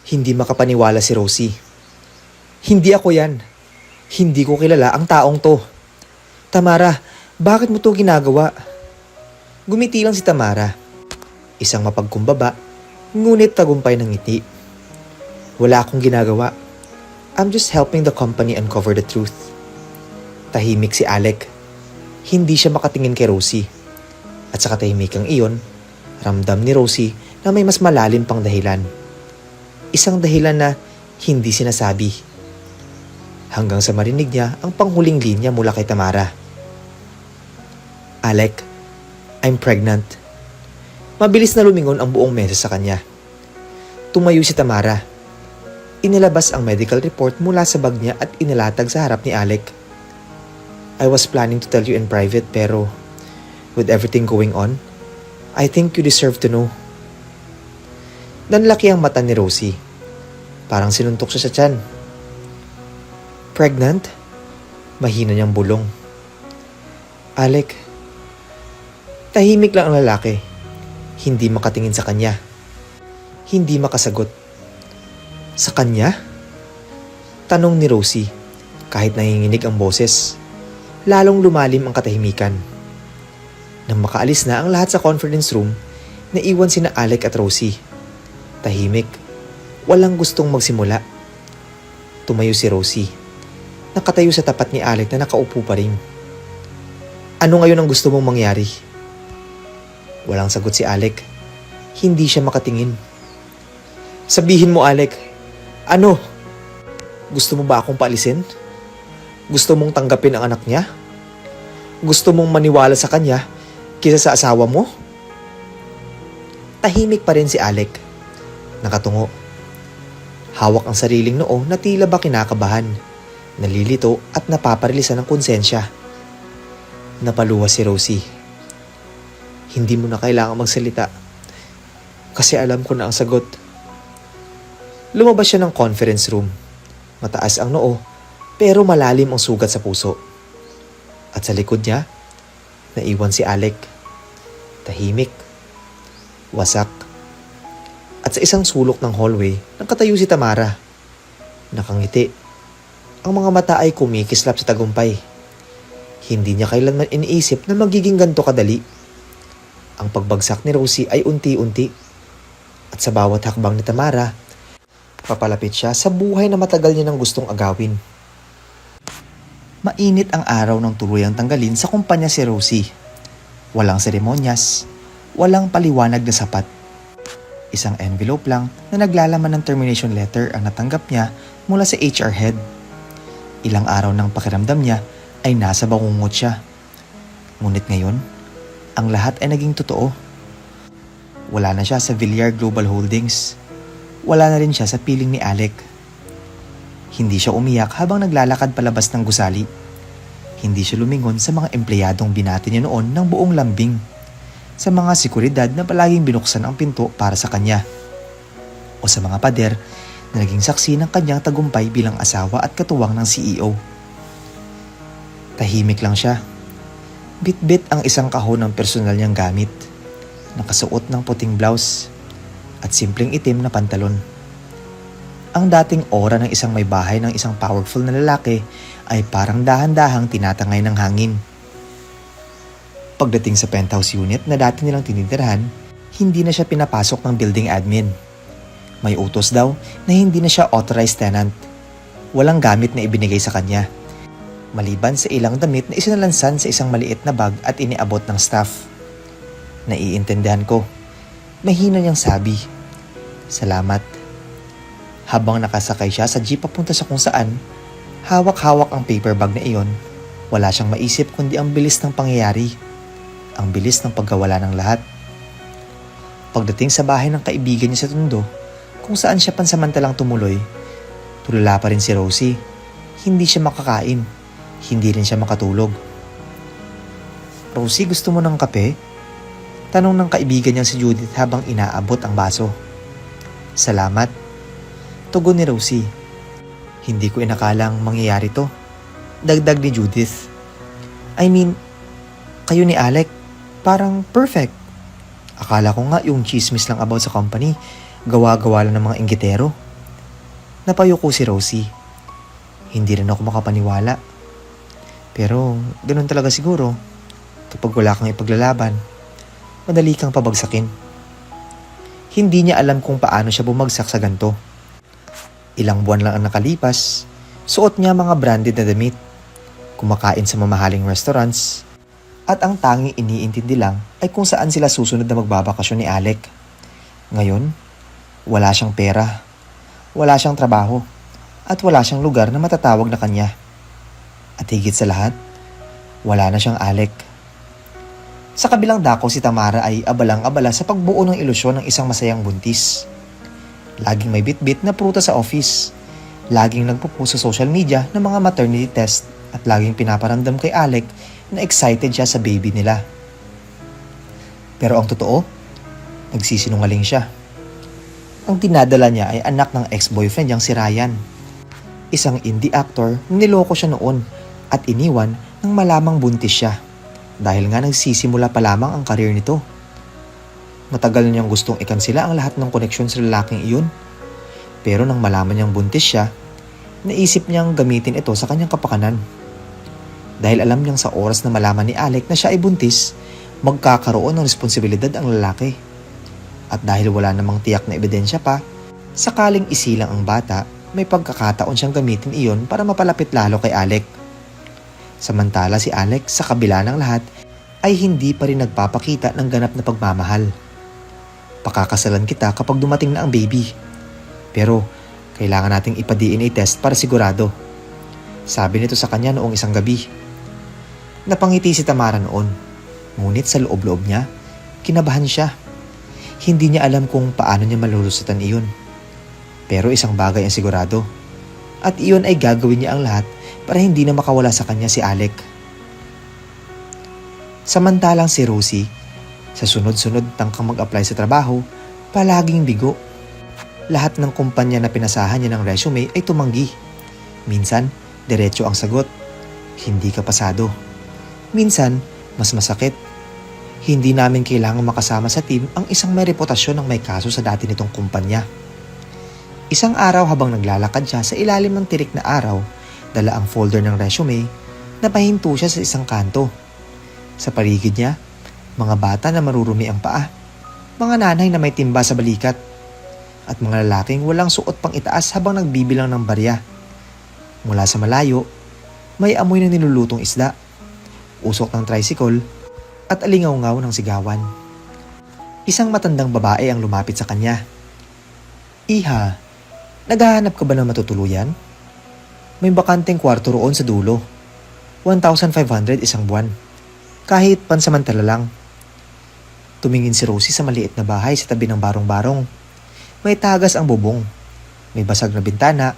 Hindi makapaniwala si Rosie. Hindi ako yan. Hindi ko kilala ang taong to. Tamara, bakit mo to ginagawa? Gumiti lang si Tamara. Isang mapagkumbaba, ngunit tagumpay ng ngiti. Wala akong ginagawa. I'm just helping the company uncover the truth. Tahimik si Alec. Hindi siya makatingin kay Rosie. At sa katahimikang iyon, ramdam ni Rosie na may mas malalim pang dahilan. Isang dahilan na hindi sinasabi. Hanggang sa marinig niya ang panghuling linya mula kay Tamara. Alec, I'm pregnant. Mabilis na lumingon ang buong mesa sa kanya. Tumayo si Tamara. Inilabas ang medical report mula sa bag niya at inilatag sa harap ni Alec. I was planning to tell you in private pero with everything going on, I think you deserve to know. Nanlaki ang mata ni Rosie. Parang sinuntok siya sa tiyan. Pregnant? Mahina niyang bulong. Alec, tahimik lang ang lalaki. Hindi makatingin sa kanya. Hindi makasagot. Sa kanya? Tanong ni Rosie, kahit nanginginig ang boses. Lalong lumalim ang katahimikan. Nang makaalis na ang lahat sa conference room, naiwan sina Alec at Rosie. Tahimik. Walang gustong magsimula. Tumayo si Rosie. Nakatayo sa tapat ni Alec na nakaupo pa rin. Ano ngayon ang gusto mong mangyari? Walang sagot si Alec. Hindi siya makatingin. Sabihin mo, Alec. Ano? Gusto mo ba akong paalisin? Gusto mong tanggapin ang anak niya? Gusto mong maniwala sa kanya kaysa sa asawa mo? Tahimik pa rin si Alec. Nakatungo. Hawak ang sariling noo na tila ba kinakabahan, nalilito at napaparilisan ng konsensya. Napaluha si Rosie. Hindi mo na kailangang magsalita kasi alam ko na ang sagot. Lumabas siya ng conference room. Mataas ang noo pero malalim ang sugat sa puso. At sa likod niya, naiwan si Alec. Tahimik. Wasak. At sa isang sulok ng hallway, nakatayo si Tamara. Nakangiti. Ang mga mata ay kumikislap sa tagumpay. Hindi niya kailanman iniisip na magiging ganito kadali. Ang pagbagsak ni Rosie ay unti-unti. At sa bawat hakbang ni Tamara, papalapit siya sa buhay na matagal niya nang gustong agawin. Mainit ang araw ng tuluyang tanggalin sa kumpanya si Rosie. Walang seremonyas, walang paliwanag na sapat. Isang envelope lang na naglalaman ng termination letter ang natanggap niya mula sa HR head. Ilang araw ng pakiramdam niya ay nasa bangungot siya. Ngunit ngayon, ang lahat ay naging totoo. Wala na siya sa Villar Global Holdings. Wala na rin siya sa piling ni Alec. Hindi siya umiyak habang naglalakad palabas ng gusali. Hindi siya lumingon sa mga empleyadong binati niya noon ng buong lambing. Sa mga seguridad na palaging binuksan ang pinto para sa kanya. O sa mga pader na naging saksi ng kanyang tagumpay bilang asawa at katuwang ng CEO. Tahimik lang siya. Bit-bit ang isang kahon ng personal niyang gamit. Nakasuot ng puting blouse at simpleng itim na pantalon. Ang dating aura ng isang may bahay ng isang powerful na lalaki ay parang dahan-dahang tinatangay ng hangin. Pagdating sa penthouse unit na dati nilang tinitirahan, hindi na siya pinapasok ng building admin. May utos daw na hindi na siya authorized tenant. Walang gamit na ibinigay sa kanya. Maliban sa ilang damit na isinalansan sa isang maliit na bag at iniabot ng staff. Naiintindihan ko. Mahina niyang sabi. Salamat. Habang nakasakay siya sa jeep papunta sa kung saan, hawak-hawak ang paper bag na iyon, wala siyang maisip kundi ang bilis ng pangyayari. Ang bilis ng pagkawala ng lahat. Pagdating sa bahay ng kaibigan niya sa Tondo, kung saan siya pansamantalang tumuloy, tulala pa rin si Rosie. Hindi siya makakain. Hindi rin siya makatulog. Rosie, gusto mo ng kape? Tanong ng kaibigan niyang si Judith habang inaabot ang baso. Salamat. Tugon ni Rosie. Hindi ko inakalang mangyayari to. Dagdag ni Judith. I mean, kayo ni Alec, parang perfect. Akala ko nga yung chismis lang about sa company, gawa-gawa lang ng mga inggitero. Napayuko si Rosie. Hindi rin ako makapaniwala. Pero ganun talaga siguro kapag wala kang ipaglalaban. madali kang pabagsakin. Hindi niya alam kung paano siya bumagsak sa ganito. Ilang buwan lang ang nakalipas, suot niya mga branded na damit, kumakain sa mamahaling restaurants, at ang tanging iniintindi lang ay kung saan sila susunod na magbabakasyon ni Alec. Ngayon, wala siyang pera, wala siyang trabaho, at wala siyang lugar na matatawag na kanya. At higit sa lahat, wala na siyang Alec. Sa kabilang dako, si Tamara ay abalang-abala sa pagbuo ng ilusyon ng isang masayang buntis. Laging may bitbit na prutas sa office. Laging nagpo-post sa social media ng mga maternity test at laging pinaparamdam kay Alec na excited siya sa baby nila. Pero ang totoo, nagsisinungaling siya. Ang dinadala niya ay anak ng ex-boyfriend niyang si Ryan. Isang indie actor na niloko siya noon at iniwan nang malamang buntis siya. Dahil nga nagsisimula pa lamang ang karir nito. Matagal niyang gustong ikansila ang lahat ng koneksyon sa lalaking iyon. Pero nang malaman niyang buntis siya, naisip niyang gamitin ito sa kanyang kapakanan. Dahil alam niyang sa oras na malaman ni Alec na siya ay buntis, magkakaroon ng responsibilidad ang lalaki. At dahil wala namang tiyak na ebidensya pa, sakaling isilang ang bata, may pagkakataon siyang gamitin iyon para mapalapit lalo kay Alec. Samantala si Alec sa kabila ng lahat ay hindi pa rin nagpapakita ng ganap na pagmamahal. Pakakasalan kita kapag dumating na ang baby. Pero kailangan nating ipa-DNA test para sigurado. Sabi nito sa kanya noong isang gabi. Napangiti si Tamara noon. Ngunit sa loob-loob niya, kinabahan siya. Hindi niya alam kung paano niya malulusutan iyon. Pero isang bagay ang sigurado. At iyon ay gagawin niya ang lahat para hindi na makawala sa kanya si Alec. Samantalang si Rosie, sa sunod-sunod tangkang mag-apply sa trabaho, palaging bigo. Lahat ng kumpanya na pinasahan niya ng resume ay tumanggi. Minsan, diretso ang sagot, hindi ka pasado. Minsan, mas masakit. Hindi namin kailangang makasama sa team ang isang may reputasyon ng may kaso sa dati nitong kumpanya. Isang araw habang naglalakad siya sa ilalim ng tirik na araw, dala ang folder ng resume, napahinto siya sa isang kanto. Sa paligid niya, mga bata na marurumi ang paa, mga nanay na may timba sa balikat, at mga lalaking walang suot pang itaas habang nagbibilang ng barya. Mula sa malayo, may amoy ng nilulutong isda, usok ng tricycle, at alingaw-ngaw ng sigawan. Isang matandang babae ang lumapit sa kanya. Iha, naghahanap ka ba ng matutuluyan? May bakanteng kwarto roon sa dulo. 1,500 isang buwan. Kahit pansamantala lang. Tumingin si Rosie sa maliit na bahay sa tabi ng barong-barong. May tagas ang bubong. May basag na bintana,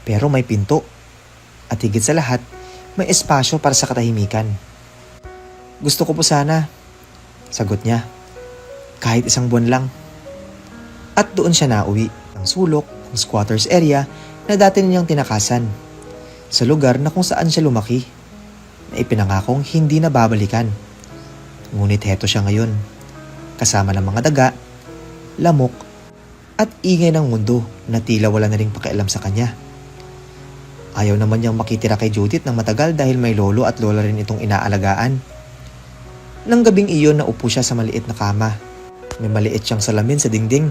pero may pinto. At higit sa lahat, may espasyo para sa katahimikan. Gusto ko po sana, sagot niya. Kahit isang buwan lang. At doon siya nauwi, ng sulok, ng squatters area na dati niyang tinakasan. Sa lugar na kung saan siya lumaki, na ipinangakong hindi na babalikan. Ngunit heto siya ngayon, kasama ng mga daga, lamok, at ingay ng mundo na tila wala na ring pakialam sa kanya. Ayaw naman niyang makitira kay Judith ng matagal dahil may lolo at lola rin itong inaalagaan. Nang gabing iyon, naupo siya sa maliit na kama. May maliit siyang salamin sa dingding.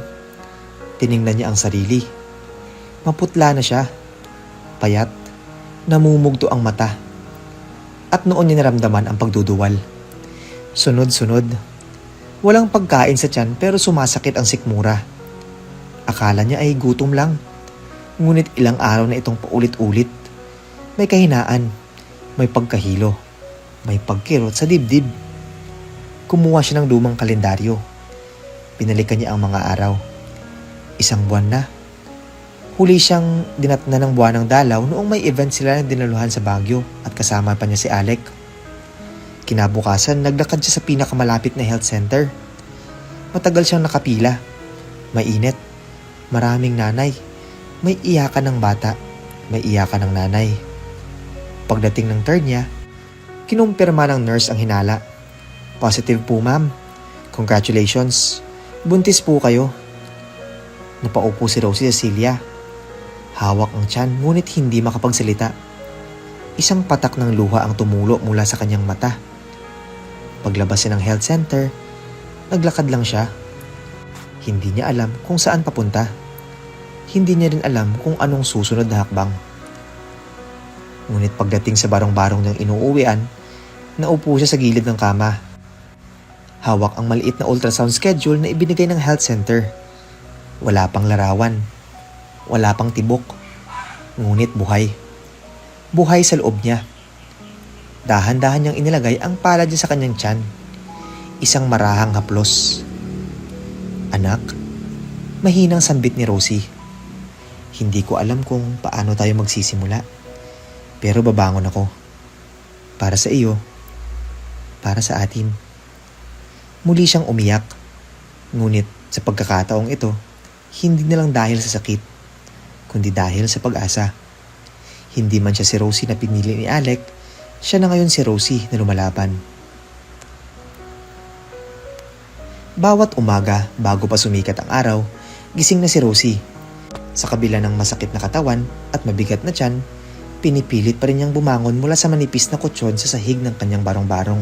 Tiningnan niya ang sarili. Maputla na siya. Payat. Namumugto ang mata. At noon niya naramdaman ang pagduduwal. Sunod-sunod. Walang pagkain sa tiyan pero sumasakit ang sikmura. Akala niya ay gutom lang. Ngunit ilang araw na itong paulit-ulit. May kahinaan. May pagkahilo. May pagkirot sa dibdib. Kumuha siya ng lumang kalendaryo. Pinalikan niya ang mga araw. Isang buwan na. Huli siyang dinatna ng buwanang dalaw noong may event sila na dinaluhan sa Baguio at kasama pa niya si Alec. Kinabukasan, naglakad siya sa pinakamalapit na health center. Matagal siyang nakapila. Mainit. Maraming nanay. May iyakan ng bata. May iyakan ng nanay. Pagdating ng turn niya, kinumpirma ng nurse ang hinala. Positive po, ma'am. Congratulations. Buntis po kayo. Napaupo si Rosie Cecilia. Hawak ang tiyan ngunit hindi makapagsalita. Isang patak ng luha ang tumulo mula sa kanyang mata. Paglabas niya ng health center, Naglakad lang siya. Hindi niya alam kung saan papunta. Hindi niya rin alam kung anong susunod na hakbang. Ngunit pagdating sa barong-barong ng inuuwian, naupo siya sa gilid ng kama. Hawak ang maliit na ultrasound schedule na ibinigay ng health center. Wala pang larawan. Wala pang tibok. Ngunit buhay. Buhay sa loob niya. Dahan-dahan niyang inilagay ang palad niya sa kanyang tiyan. Isang marahang haplos. Anak, mahinang sambit ni Rosie. Hindi ko alam kung paano tayo magsisimula. Pero babangon ako. Para sa iyo. Para sa atin. Muli siyang umiyak. Ngunit sa pagkakataong ito, hindi na lang dahil sa sakit, kundi dahil sa pag-asa. Hindi man siya si Rosie na pinili ni Alec, siya na ngayon si Rosie na lumalaban. Bawat umaga bago pa sumikat ang araw, gising na si Rosie. Sa kabila ng masakit na katawan at mabigat na tiyan, pinipilit pa rin niyang bumangon mula sa manipis na kutsyon sa sahig ng kanyang barong-barong.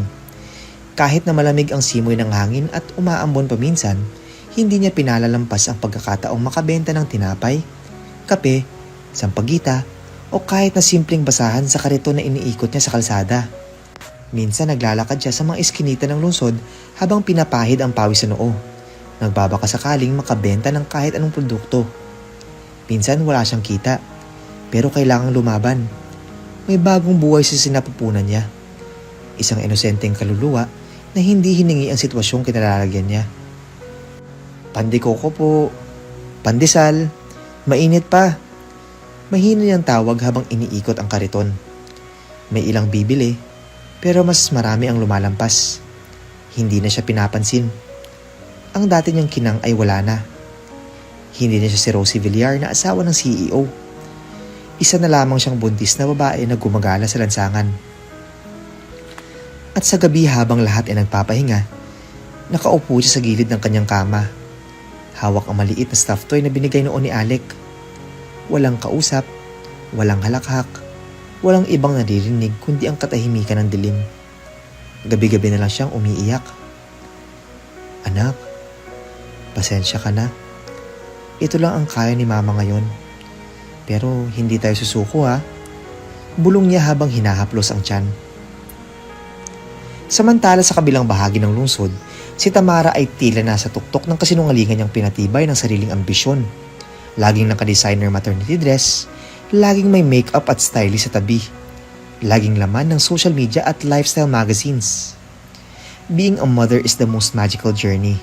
Kahit na malamig ang simoy ng hangin at umaambon paminsan, hindi niya pinalalampas ang pagkakataong makabenta ng tinapay, kape, sampagita, o kahit na simpleng basahan sa kariton na iniikot niya sa kalsada. Minsan naglalakad siya sa mga iskinita ng lungsod habang pinapahid ang pawis sa noo. Nagbabaka sakaling makabenta ng kahit anong produkto. Minsan wala siyang kita, pero kailangang lumaban. May bagong buhay sa sinapupunan niya. Isang inosenteng kaluluwa na hindi hiningi ang sitwasyong kinalalagyan niya. Pandikoko po, pandesal, mainit pa. Mahina niyang tawag habang iniikot ang kariton. May ilang bibili, pero mas marami ang lumalampas. Hindi na siya pinapansin. Ang dati niyang kinang ay wala na. Hindi na siya si Rosie Villar na asawa ng CEO. Isa na lamang siyang buntis na babae na gumagala sa lansangan. At sa gabi habang lahat ay nagpapahinga, nakaupo siya sa gilid ng kanyang kama. Hawak ang maliit na stuffed toy na binigay noon ni Alec. Walang kausap, walang halakhak, walang ibang naririnig kundi ang katahimikan ng dilim. Gabi-gabi na lang siyang umiiyak. Anak, pasensya ka na. Ito lang ang kaya ni mama ngayon. Pero hindi tayo susuko ha. Bulong niya habang hinahaplos ang tiyan. Samantala sa kabilang bahagi ng lungsod, si Tamara ay tila nasa tuktok ng kasinungalingan niyang pinatibay ng sariling ambisyon. Laging naka-designer maternity dress, laging may makeup at stylist sa tabi. Laging laman ng social media at lifestyle magazines. Being a mother is the most magical journey.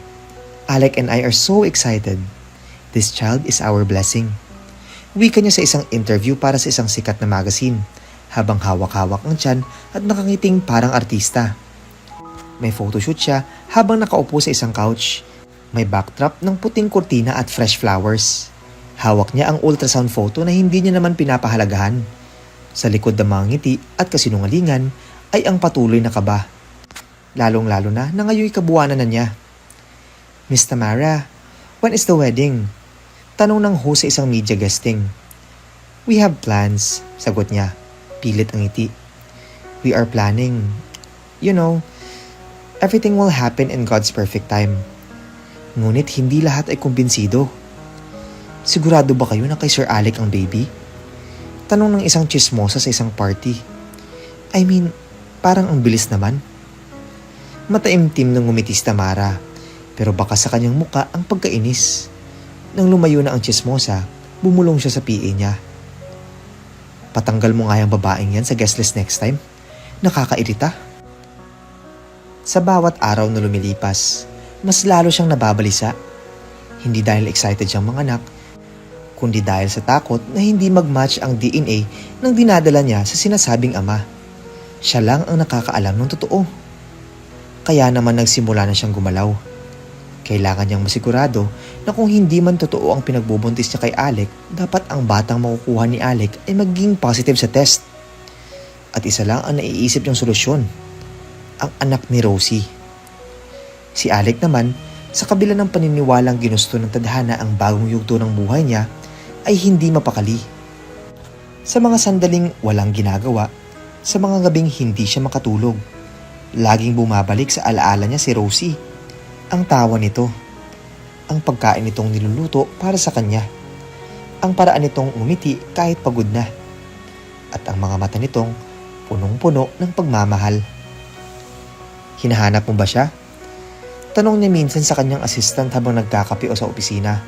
Alec and I are so excited. This child is our blessing. Wika niya sa isang interview para sa isang sikat na magazine, habang hawak-hawak ang tiyan at nakangiting parang artista. May photoshoot siya habang nakaupo sa isang couch. May backdrop ng puting kurtina at fresh flowers. Hawak niya ang ultrasound photo na hindi niya naman pinapahalagahan. Sa likod ng mga ngiti at kasinungalingan ay ang patuloy na kaba. Lalong-lalo na ngayon kabuwanan na niya. Miss Tamara, when is the wedding? Tanong ng host sa isang media guesting. We have plans, sagot niya. Pilit ang ngiti. We are planning. You know, everything will happen in God's perfect time. Ngunit hindi lahat ay kumbinsido. Sigurado ba kayo na kay Sir Alec ang baby? Tanong ng isang chismosa sa isang party. I mean, parang ang bilis naman. Mataimtim ng ngumiti si Tamara, pero baka sa kanyang muka ang pagkainis. Nang lumayo na ang chismosa, bumulong siya sa PA niya. Patanggal mo nga yung babaeng yan sa guest list next time. Nakakairita. Sa bawat araw na lumilipas, mas lalo siyang nababalisa. Hindi dahil excited siyang manganak, kundi dahil sa takot na hindi mag-match ang DNA ng dinadala niya sa sinasabing ama. Siya lang ang nakakaalam ng totoo. Kaya naman nagsimula na siyang gumalaw. Kailangan niyang masigurado na kung hindi man totoo ang pinagbubuntis niya kay Alec, dapat ang batang makukuha ni Alec ay maging positive sa test. At isa lang ang naiisip niyang solusyon, ang anak ni Rosie. Si Alec naman, sa kabila ng paniniwalang ginusto ng tadhana ang bagong yugto ng buhay niya, ay hindi mapakali. Sa mga sandaling walang ginagawa, sa mga gabing hindi siya makatulog, laging bumabalik sa alaala niya si Rosie. Ang tawa nito, ang pagkain nitong niluluto para sa kanya, ang paraan nitong umiti kahit pagod na, at ang mga mata nitong punong-puno ng pagmamahal. Hinahanap mo ba siya? Tanong niya minsan sa kanyang assistant habang nagkakape o sa opisina.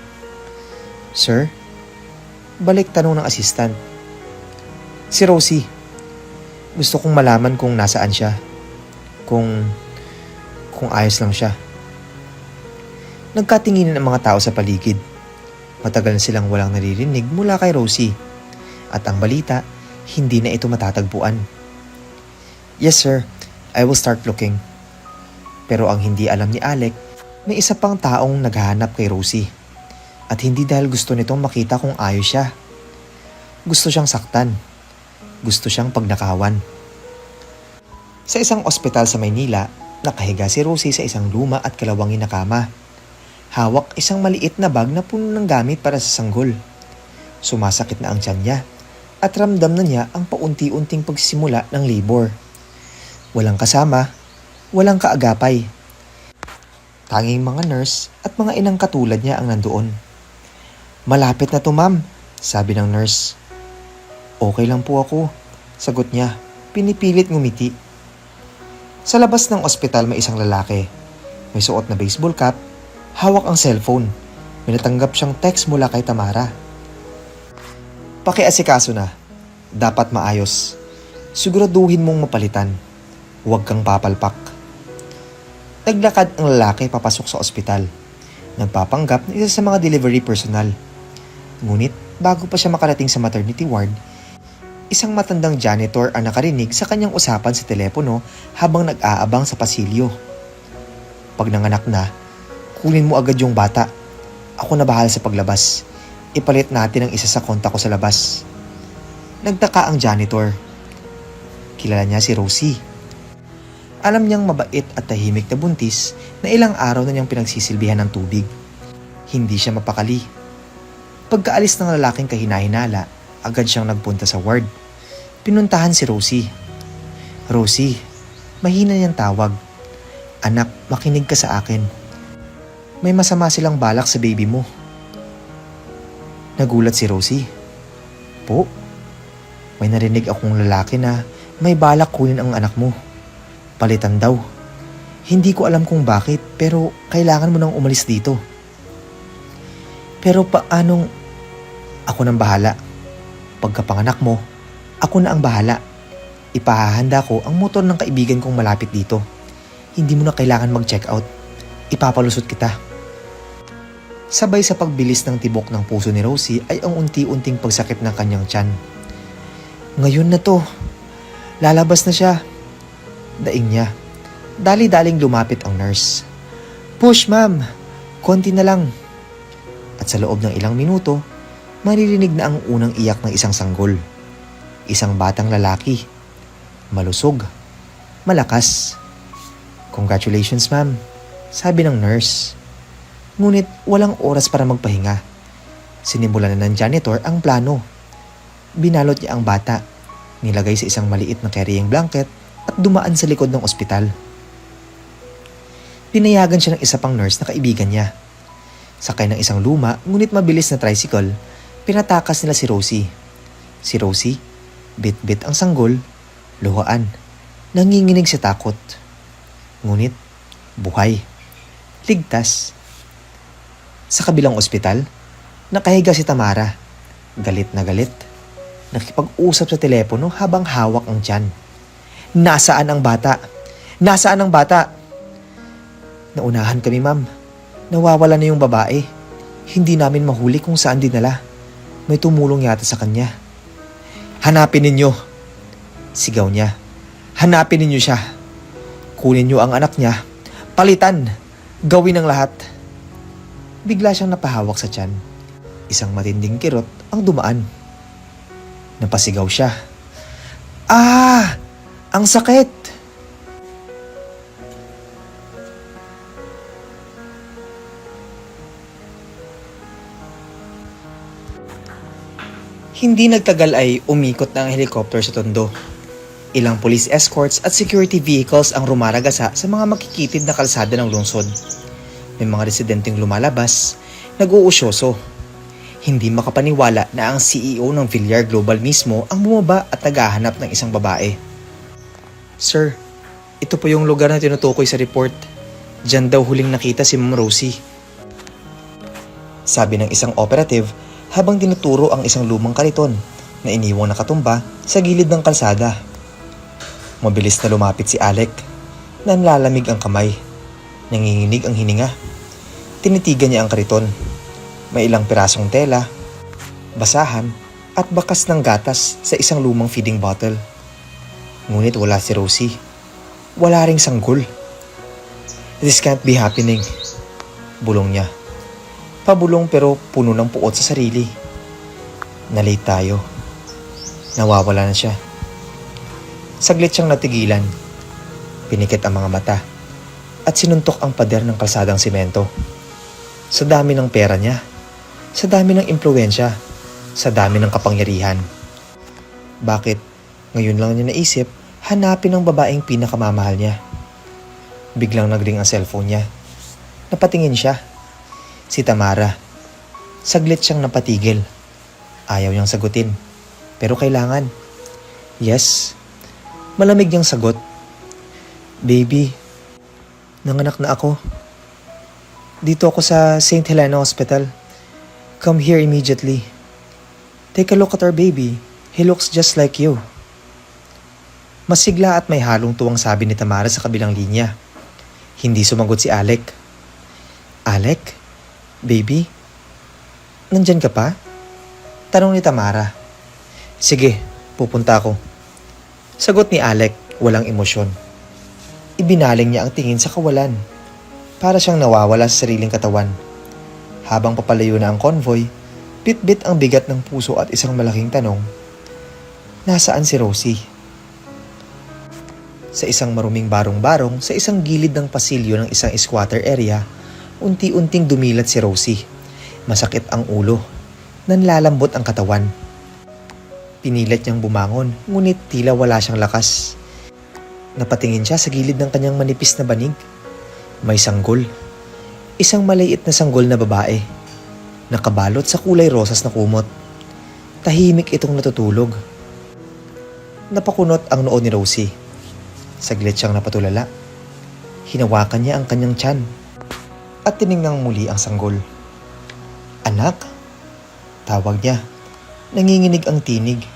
Sir? Balik tanong ng assistant. Si Rosie. Gusto kong malaman kung nasaan siya. Kung ayos lang siya. Nagkatinginan ang mga tao sa paligid. Matagal na silang walang naririnig mula kay Rosie. At ang balita, hindi na ito matatagpuan. Yes sir, I will start looking. Pero ang hindi alam ni Alec, may isa pang taong naghahanap kay Rosie. At hindi dahil gusto nitong makita kung ayos siya. Gusto siyang saktan. Gusto siyang pagnakawan. Sa isang ospital sa Maynila, nakahiga si Rosie sa isang luma at kalawangin na kama. Hawak isang maliit na bag na puno ng gamit para sa sanggol. Sumasakit na ang tiyan niya at ramdam na niya ang paunti-unting pagsisimula ng labor. Walang kasama, walang kaagapay. Tanging mga nurse at mga inang katulad niya ang nandoon. Malapit na to ma'am, sabi ng nurse. Okay lang po ako, sagot niya, pinipilit ngumiti. Sa labas ng ospital may isang lalaki. May suot na baseball cap, hawak ang cellphone. May natanggap siyang text mula kay Tamara. Pakiasikaso na, dapat maayos. Siguraduhin mong mapalitan. Huwag kang papalpak. Naglakad ang lalaki papasok sa ospital. Nagpapanggap na isa sa mga delivery personnel. Ngunit bago pa siya makarating sa maternity ward, isang matandang janitor ang nakarinig sa kanyang usapan sa telepono habang nag-aabang sa pasilyo. Pag nanganak na, kunin mo agad yung bata. Ako na bahala sa paglabas. Ipalit natin ang isa sa kontak ko sa labas. Nagtaka ang janitor. Kilala niya si Rosie. Alam niyang mabait at tahimik na buntis na ilang araw na niyang pinagsisilbihan ng tubig. Hindi siya mapakali. Pagkaalis ng lalaking kahinahinala, agad siyang nagpunta sa ward. Pinuntahan si Rosie. Rosie, mahina niyang tawag. Anak, makinig ka sa akin. May masama silang balak sa baby mo. Nagulat si Rosie. Po, may narinig akong lalaki na may balak kunin ang anak mo. Palitan daw. Hindi ko alam kung bakit pero kailangan mo nang umalis dito. Pero paanong ako nang bahala? Pagkapanganak mo, ako na ang bahala. Ipahahanda ko ang motor ng kaibigan kong malapit dito. Hindi mo na kailangan mag-check out. Ipapalusot kita. Sabay sa pagbilis ng tibok ng puso ni Rosie ay ang unti-unting pagsakit ng kanyang tiyan. Ngayon na to. Lalabas na siya. Daing niya. Dali-daling lumapit ang nurse. Push ma'am. Konti na lang. At sa loob ng ilang minuto, maririnig na ang unang iyak ng isang sanggol. Isang batang lalaki. Malusog. Malakas. Congratulations ma'am, sabi ng nurse. Ngunit walang oras para magpahinga. Sinimulan na ng janitor ang plano. Binalot niya ang bata, nilagay sa isang maliit na carrying blanket at dumaan sa likod ng ospital. Pinayagan siya ng isa pang nurse na kaibigan niya. Sakay ng isang luma ngunit mabilis na tricycle, pinatakas nila si Rosie. Si Rosie, bit-bit ang sanggol, luhaan, nanginginig sa takot. Ngunit, buhay. Ligtas. Sa kabilang ospital, nakahiga si Tamara. Galit na galit. Nakipag-usap sa telepono habang hawak ang tiyan. Nasaan ang bata? Nasaan ang bata? Naunahan kami ma'am. Nawawala na yung babae. Hindi namin mahuli kung saan dinala. May tumulong yata sa kanya. Hanapin ninyo. Sigaw niya. Hanapin ninyo siya. Kunin niyo ang anak niya. Palitan. Gawin ang lahat. Bigla siyang napahawak sa tiyan. Isang matinding kirot ang dumaan. Napasigaw siya. Ah! Ang sakit! Hindi nagtagal ay umikot na ang helicopter sa Tondo. Ilang police escorts at security vehicles ang rumaragasa sa mga makikitid na kalsada ng lungsod. May mga residenteng lumalabas, nag-uusyoso. Hindi makapaniwala na ang CEO ng Villar Global mismo ang bumaba at naghahanap ng isang babae. Sir, ito po yung lugar na tinutukoy sa report. Diyan daw huling nakita si Ma'am Rosie. Sabi ng isang operative habang tinuturo ang isang lumang kariton na iniwang nakatumba sa gilid ng kalsada. Mabilis na lumapit si Alec. Nanlalamig ang kamay. Nanginginig ang hininga. Tinitigan niya ang kariton. May ilang pirasong tela, basahan at bakas ng gatas sa isang lumang feeding bottle. Ngunit wala si Rosie. Wala ring sanggol. This can't be happening. Bulong niya. Pabulong pero puno ng puot sa sarili. Na-late tayo. Nawawala na siya. Saglit siyang natigilan. Pinikit ang mga mata at sinuntok ang pader ng kalsadang simento. Sa dami ng pera niya, sa dami ng impluwensya, sa dami ng kapangyarihan. Bakit ngayon lang niya naisip hanapin ang babaeng pinakamamahal niya? Biglang nagring ang cellphone niya. Napatingin siya. Si Tamara. Saglit siyang napatigil. Ayaw niyang sagutin. Pero kailangan. Yes. Malamig niyang sagot. Baby, nanganak na ako. Dito ako sa St. Helena Hospital. Come here immediately. Take a look at our baby. He looks just like you. Masigla at may halong tuwang sabi ni Tamara sa kabilang linya. Hindi sumagot si Alec. Alec? Baby? Nandyan ka pa? Tanong ni Tamara. Sige, pupunta ako. Sagot ni Alec, walang emosyon. Ibinaling niya ang tingin sa kawalan. Para siyang nawawala sa sariling katawan. Habang papalayo na ang convoy, bit-bit ang bigat ng puso at isang malaking tanong. Nasaan si Rosie? Sa isang maruming barong-barong sa isang gilid ng pasilyo ng isang squatter area, unti-unting dumilat si Rosie. Masakit ang ulo. Nanlalambot ang katawan. Pinilit niyang bumangon, ngunit tila wala siyang lakas. Napatingin siya sa gilid ng kanyang manipis na banig. May sanggol. Isang maliit na sanggol na babae. Nakabalot sa kulay rosas na kumot. Tahimik itong natutulog. Napakunot ang noo ni Rosie. Saglit siyang napatulala. Hinawakan niya ang kanyang tiyan. At tiningnang muli ang sanggol. Anak? Tawag niya. Nanginginig ang tinig.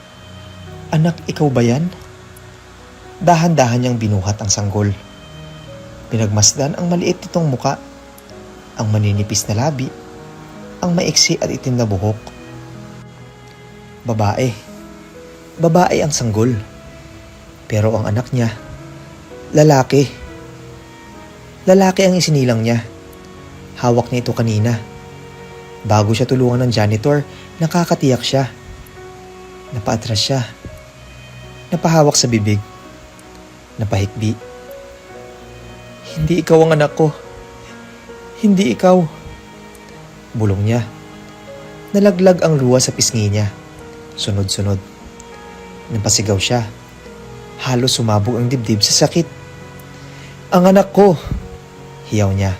Anak, ikaw ba yan? Dahan-dahan niyang binuhat ang sanggol. Pinagmasdan ang maliit nitong muka, ang maninipis na labi, ang maiksi at itim na buhok. Babae. Babae ang sanggol. Pero ang anak niya, lalaki. Lalaki ang isinilang niya. Hawak niya ito kanina. Bago siya tulungan ng janitor, nakakatiyak siya. Napaatras siya. Napahawak sa bibig. Napahikbi. Hindi ikaw ang anak ko. Hindi ikaw. Bulong niya. Nalaglag ang luha sa pisngi niya. Sunod-sunod. Napasigaw siya. Halos sumabog ang dibdib sa sakit. Ang anak ko! Hiyaw niya.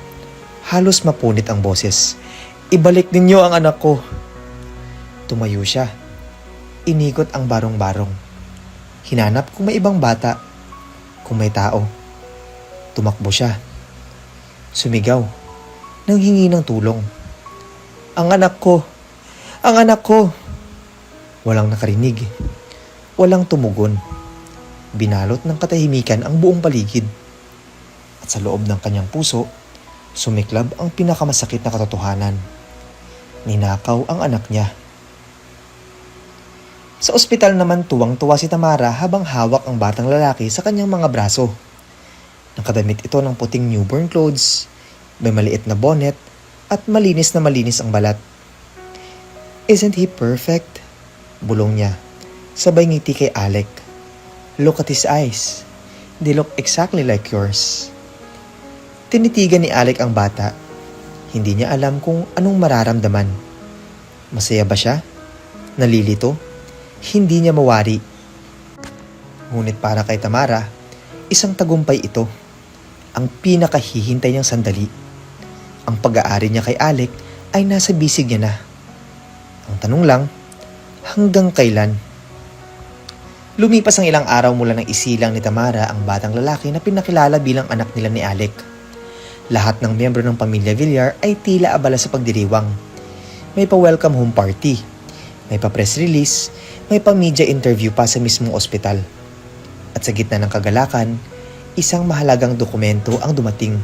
Halos mapunit ang boses. Ibalik ninyo ang anak ko! Tumayo siya. Inikot ang barong-barong. Hinanap kung may ibang bata. Kung may tao. Tumakbo siya. Sumigaw. Nanghingi ng tulong. Ang anak ko! Ang anak ko! Walang nakarinig. Walang tumugon. Binalot ng katahimikan ang buong paligid. At sa loob ng kanyang puso, sumiklab ang pinakamasakit na katotohanan. Ninakaw ang anak niya. Sa ospital naman tuwang-tuwa si Tamara habang hawak ang batang lalaki sa kanyang mga braso. Nakadamit ito ng puting newborn clothes, may maliit na bonnet, at malinis ang balat. Isn't he perfect? Bulong niya, sabay ngiti kay Alec. Look at his eyes. They look exactly like yours. Tinitigan ni Alec ang bata. Hindi niya alam kung anong mararamdaman. Masaya ba siya? Nalilito? Hindi niya mawari. Ngunit para kay Tamara, isang tagumpay ito. Ang pinakahihintay niyang sandali. Ang pag-aari niya kay Alec ay nasa bisig niya na. Ang tanong lang, hanggang kailan? Lumipas ang ilang araw mula nang isilang ni Tamara ang batang lalaki na pinakilala bilang anak nila ni Alec. Lahat ng miyembro ng pamilya Villar ay tila abala sa pagdiriwang. May pa-welcome home party, may pa-press release, may pa-media interview pa sa mismong ospital. At sa gitna ng kagalakan, isang mahalagang dokumento ang dumating.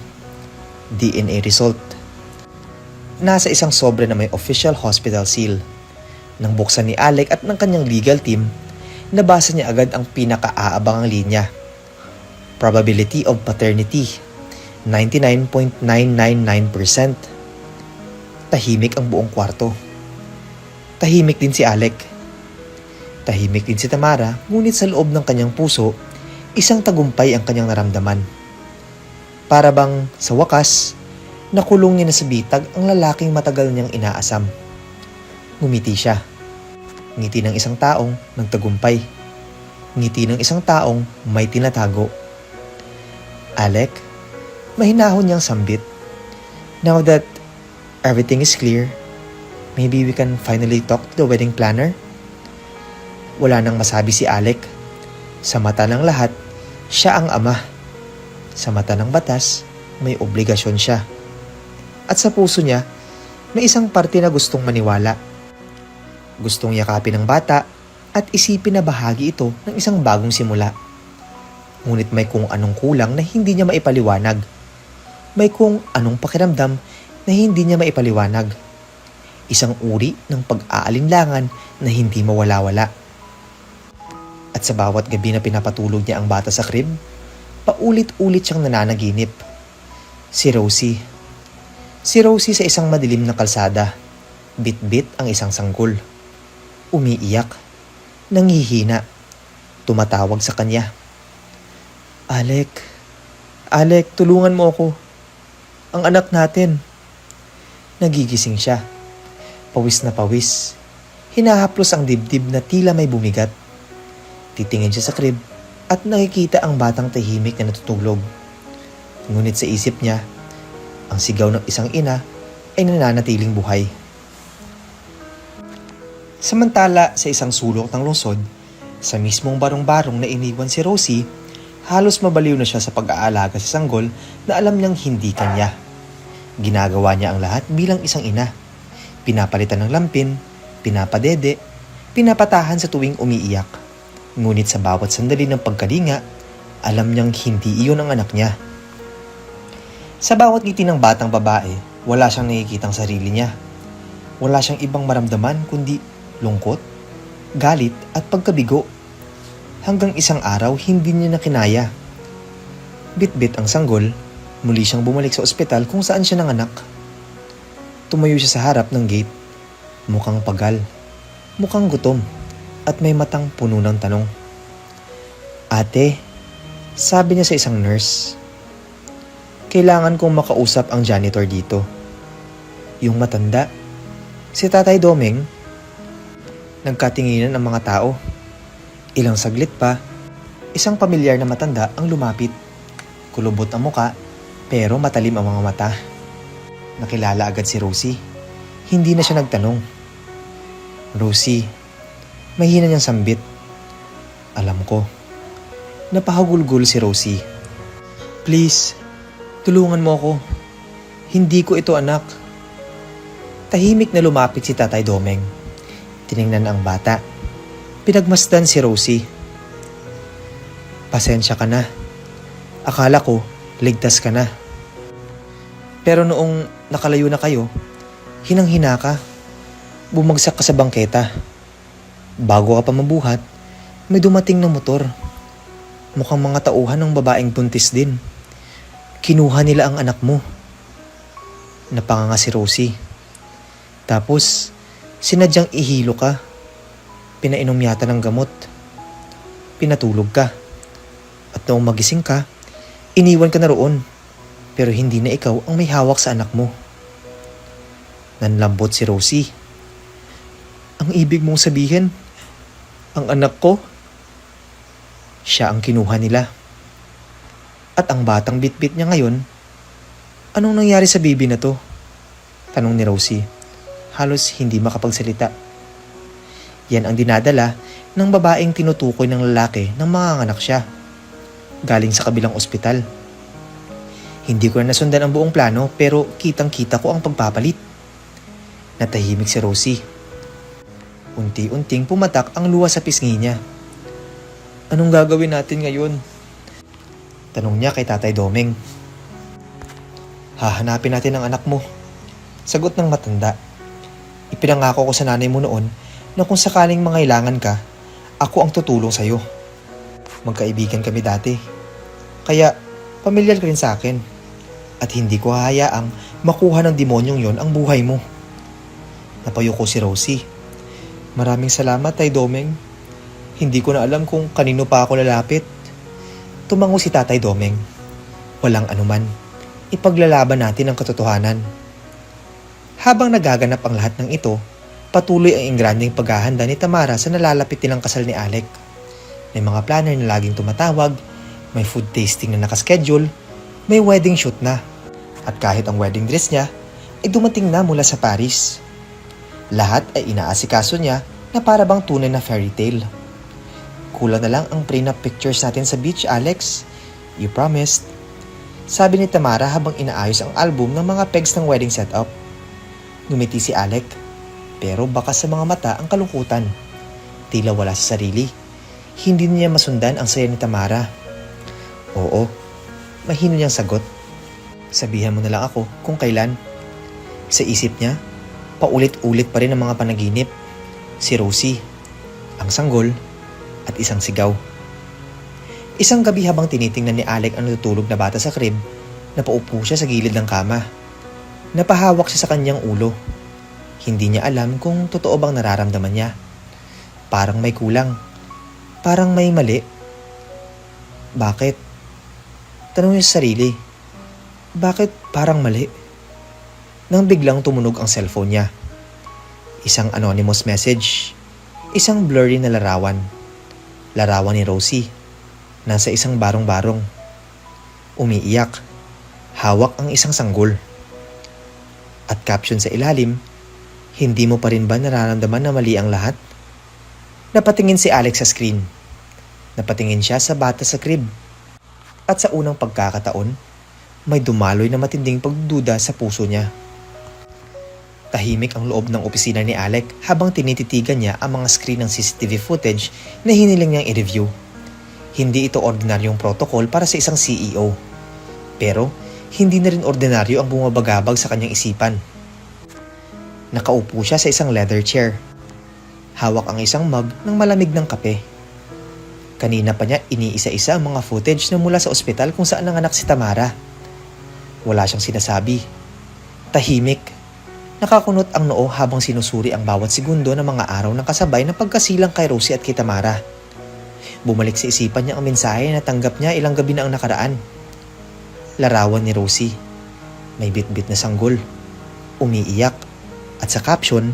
DNA result. Nasa isang sobre na may official hospital seal. Nang buksan ni Alec at ng kanyang legal team, nabasa niya agad ang pinaka-aabangang linya. Probability of paternity, 99.999%. Tahimik ang buong kwarto. Tahimik din si Alec. Tahimik din si Tamara, ngunit sa loob ng kanyang puso, isang tagumpay ang kanyang naramdaman. Para bang, sa wakas, nakulong niya na sa bitag ang lalaking matagal niyang inaasam. Ngumiti siya. Ngiti ng isang taong nagtagumpay. Ngiti ng isang taong may tinatago. Alec, mahinahon niyang sambit. Now that everything is clear, maybe we can finally talk to the wedding planner? Wala nang masabi si Alec. Sa mata ng lahat, siya ang ama. Sa mata ng batas, may obligasyon siya. At sa puso niya, may isang parte na gustong maniwala. Gustong yakapin ng bata at isipin na bahagi ito ng isang bagong simula. Ngunit may kung anong kulang na hindi niya maipaliwanag. May kung anong pakiramdam na hindi niya maipaliwanag. Isang uri ng pag-aalinlangan na hindi mawala-wala. At sa bawat gabi na pinapatulog niya ang bata sa crib, paulit-ulit siyang nananaginip. Si Rosie. Si Rosie sa isang madilim na kalsada. Bit-bit ang isang sanggol. Umiiyak. Nanghihina. Tumatawag sa kanya. Alec. Alec, tulungan mo ako. Ang anak natin. Nagigising siya. Pawis na pawis. Hinahaplos ang dibdib na tila may bumigat. Titingin siya sa crib at nakikita ang batang tahimik na natutulog. Ngunit sa isip niya, ang sigaw ng isang ina ay nananatiling buhay. Samantala sa isang sulok ng lungsod, sa mismong barong-barong na iniwan si Rosie, halos mabaliw na siya sa pag-aalaga sa sanggol na alam niyang hindi kanya. Ginagawa niya ang lahat bilang isang ina. Pinapalitan ng lampin, pinapadede, pinapatahan sa tuwing umiiyak. Ngunit sa bawat sandali ng pagkalinga, alam niyang hindi iyon ang anak niya. Sa bawat ngiti ng batang babae, wala siyang nakikitang sarili niya. Wala siyang ibang maramdaman kundi lungkot, galit at pagkabigo. Hanggang isang araw, hindi niya na kinaya. Bit-bit ang sanggol, muli siyang bumalik sa ospital kung saan siya nanganak. Tumayo siya sa harap ng gate. Mukhang pagal, mukhang gutom, at may matang puno ng tanong. Ate, sabi niya sa isang nurse, kailangan kong makausap ang janitor dito. Yung matanda, si Tatay Domeng. Nagkatinginan ang mga tao. Ilang saglit pa, isang pamilyar na matanda ang lumapit. Kulubot ang muka, pero matalim ang mga mata. Nakilala agad si Rosie. Hindi na siya nagtanong. Rosie, mahina niyang sambit. Alam ko. Napahagulgol si Rosie. Please, tulungan mo ako. Hindi ko ito anak. Tahimik na lumapit si Tatay Domeng. Tiningnan ang bata. Pinagmasdan si Rosie. Pasensya ka na. Akala ko, ligtas ka na. Pero noong nakalayo na kayo, hinang-hina ka. Bumagsak ka sa bangketa. Bago ka pa mabuhat, may dumating na motor. Mukhang mga tauhan ng babaeng buntis din. Kinuha nila ang anak mo. Napanganga si Rosie. Tapos, sinadyang ihilo ka. Pinainom yata ng gamot. Pinatulog ka. At noong magising ka, iniwan ka na roon. Pero hindi na ikaw ang may hawak sa anak mo. Nanlambot si Rosie. Ang ibig mong sabihin, ang anak ko, siya ang kinuha nila. At ang batang bitbit niya ngayon, anong nangyari sa baby na to? Tanong ni Rosie. Halos hindi makapagsalita. Yan ang dinadala ng babaeng tinutukoy ng lalaki nang manganganak siya. Galing sa kabilang ospital. Hindi ko na nasundan ang buong plano pero kitang-kita ko ang pagpapalit. Natahimik si Rosie. Unti-unting pumatak ang luha sa pisngi niya. Anong gagawin natin ngayon? Tanong niya kay Tatay Domeng. Hahanapin natin ang anak mo. Sagot ng matanda. Ipinangako ko sa nanay mo noon na kung sakaling mangailangan ka, ako ang tutulong sa'yo. Magkaibigan kami dati. Kaya pamilyar ka rin sa akin. At hindi ko hahayaang makuha ng demonyong yon ang buhay mo. Napayo ko si Rosie. Maraming salamat, Tay Domeng. Hindi ko na alam kung kanino pa ako lalapit. Tumango si Tatay Domeng. Walang anuman. Ipaglalaban natin ang katotohanan. Habang nagaganap ang lahat ng ito, patuloy ang ingranding paghahanda ni Tamara sa nalalapit nilang kasal ni Alec. May mga planner na laging tumatawag, may food tasting na nakaschedule, may wedding shoot na. At kahit ang wedding dress niya ay dumating na mula sa Paris. Lahat ay inaasikaso niya na para bang tunay na fairy tale. Kulang na lang ang prenup pictures natin sa beach, Alex. You promised. Sabi ni Tamara habang inaayos ang album ng mga pegs ng wedding setup. Ngumiti si Alec, pero baka sa mga mata ang kalungkutan. Tila wala sa sarili. Hindi niya masundan ang saya ni Tamara. Oo, mahino niyang sagot. Sabihan mo na lang ako kung kailan. Sa isip niya, paulit-ulit pa rin ang mga panaginip. Si Rosie, ang sanggol, at isang sigaw. Isang gabi habang tinitingnan ni Alec ang natutulog na bata sa crib, napaupo siya sa gilid ng kama. Napahawak siya sa kanyang ulo. Hindi niya alam kung totoo bang nararamdaman niya. Parang may kulang. Parang may mali. Bakit? Tanong niya sa sarili. Bakit parang mali? Nang biglang tumunog ang cellphone niya. Isang anonymous message. Isang blurry na larawan. Larawan ni Rosie. Nasa isang barong-barong. Umiiyak. Hawak ang isang sanggol. At caption sa ilalim, hindi mo pa rin ba nararamdaman na mali ang lahat? Napatingin si Alex sa screen. Napatingin siya sa bata sa crib. At sa unang pagkakataon, may dumaloy na matinding pagduda sa puso niya. Tahimik ang loob ng opisina ni Alec habang tinititigan niya ang mga screen ng CCTV footage na hiniling niyang i-review. Hindi ito ordinaryong protocol para sa isang CEO. Pero, hindi na rin ordinaryo ang bumabagabag sa kanyang isipan. Nakaupo siya sa isang leather chair. Hawak ang isang mug ng malamig ng kape. Kanina pa niya iniisa-isa ang mga footage na mula sa ospital kung saan nanganak si Tamara. Wala siyang sinasabi. Tahimik. Nakakunot ang noo habang sinusuri ang bawat segundo ng mga araw ng kasabay na pagkasilang kay Rosie at kay Tamara. Bumalik sa isipan niya ang mensahe na tanggap niya ilang gabi na ang nakaraan. Larawan ni Rosie. May bit-bit na sanggol. Umiiyak. At sa caption,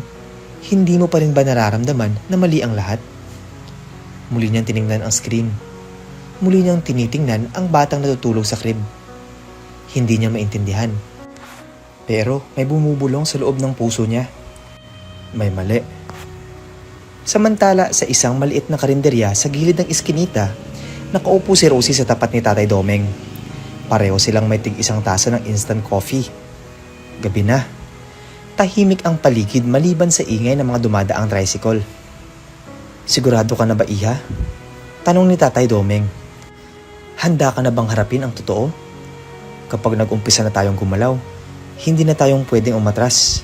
hindi mo pa rin ba nararamdaman na mali ang lahat? Muli niyang tiningnan ang screen. Muli niyang tinitingnan ang batang natutulog sa crib. Hindi niya maintindihan. Pero may bumubulong sa loob ng puso niya. May mali. Samantala sa isang maliit na karinderya sa gilid ng iskinita, nakaupo si Rosie sa tapat ni Tatay Domeng. Pareho silang may tig-isang tasa ng instant coffee. Gabi na. Tahimik ang paligid maliban sa ingay ng mga dumadaang tricycle. Sigurado ka na ba, Iha? Tanong ni Tatay Domeng. Handa ka na bang harapin ang totoo? Kapag nag-umpisa na tayong gumalaw, hindi na tayong pwedeng umatras.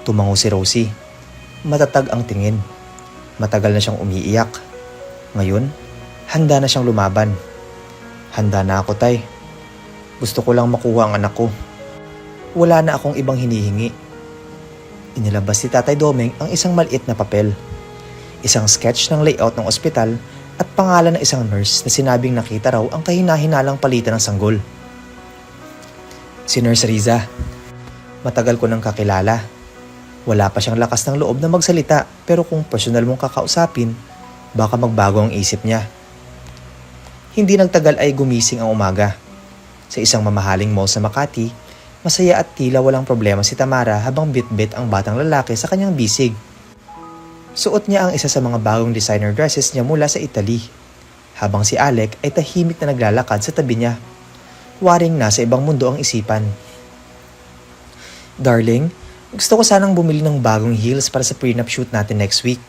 Tumango si Rosie. Matatag ang tingin. Matagal na siyang umiiyak. Ngayon, handa na siyang lumaban. Handa na ako, Tay. Gusto ko lang makuha ang anak ko. Wala na akong ibang hinihingi. Inilabas ni Tatay Domeng ang isang maliit na papel. Isang sketch ng layout ng ospital at pangalan ng isang nurse na sinabing nakita raw ang kahina-hinalang palitan ng sanggol. Si Nurse Riza. Matagal ko nang kakilala. Wala pa siyang lakas ng loob na magsalita pero kung personal mong kakausapin, baka magbago ang isip niya. Hindi nagtagal ay gumising ang umaga. Sa isang mamahaling mall sa Makati, Masaya at tila walang problema si Tamara habang bitbit ang batang lalaki sa kanyang bisig. Suot niya ang isa sa mga bagong designer dresses niya mula sa Italy, habang si Alec ay tahimik na naglalakad sa tabi niya. Waring nasa ibang mundo ang isipan. "Darling, gusto ko sanang bumili ng bagong heels para sa prenup shoot natin next week,"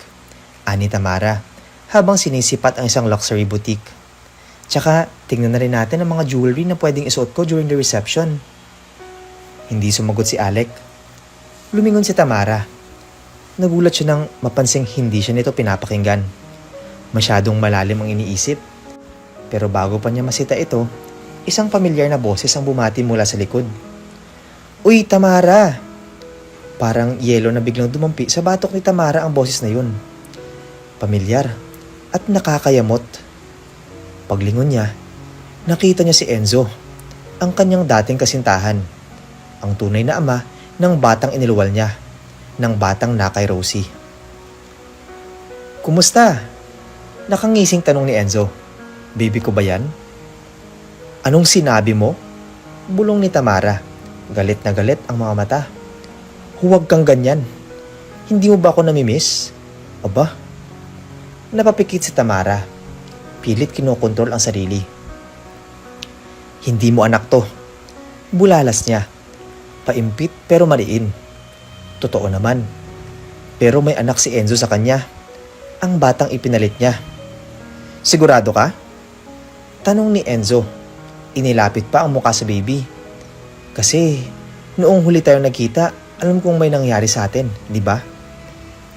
ani Tamara, habang sinisipat ang isang luxury boutique. "Tsaka, tingnan na rin natin ang mga jewelry na pwedeng isuot ko during the reception." Hindi sumagot si Alec. Lumingon si Tamara. Nagulat siya nang mapansing hindi siya nito pinapakinggan. Masyadong malalim ang iniisip. Pero bago pa niya masita ito, isang pamilyar na boses ang bumati mula sa likod. "Uy, Tamara!" Parang yelo na biglang dumampi sa batok ni Tamara ang boses na yun. Pamilyar at nakakayamot. Paglingon niya, nakita niya si Enzo, ang kanyang dating kasintahan, ang tunay na ama ng batang iniluwal niya, ng batang na kay Rosie. "Kumusta?" Nakangising tanong ni Enzo. "Baby ko ba yan?" "Anong sinabi mo?" Bulong ni Tamara. Galit na galit ang mga mata. "Huwag kang ganyan. Hindi mo ba ako namimiss?" "Aba?" Napapikit si Tamara. Pilit kinokontrol ang sarili. "Hindi mo anak to." Bulalas niya. Paimpit pero maliin. Totoo naman. Pero may anak si Enzo sa kanya. Ang batang ipinalit niya. "Sigurado ka?" Tanong ni Enzo. Inilapit pa ang mukha sa baby. "Kasi noong huli tayo nagkita, alam kong may nangyari sa atin, di ba?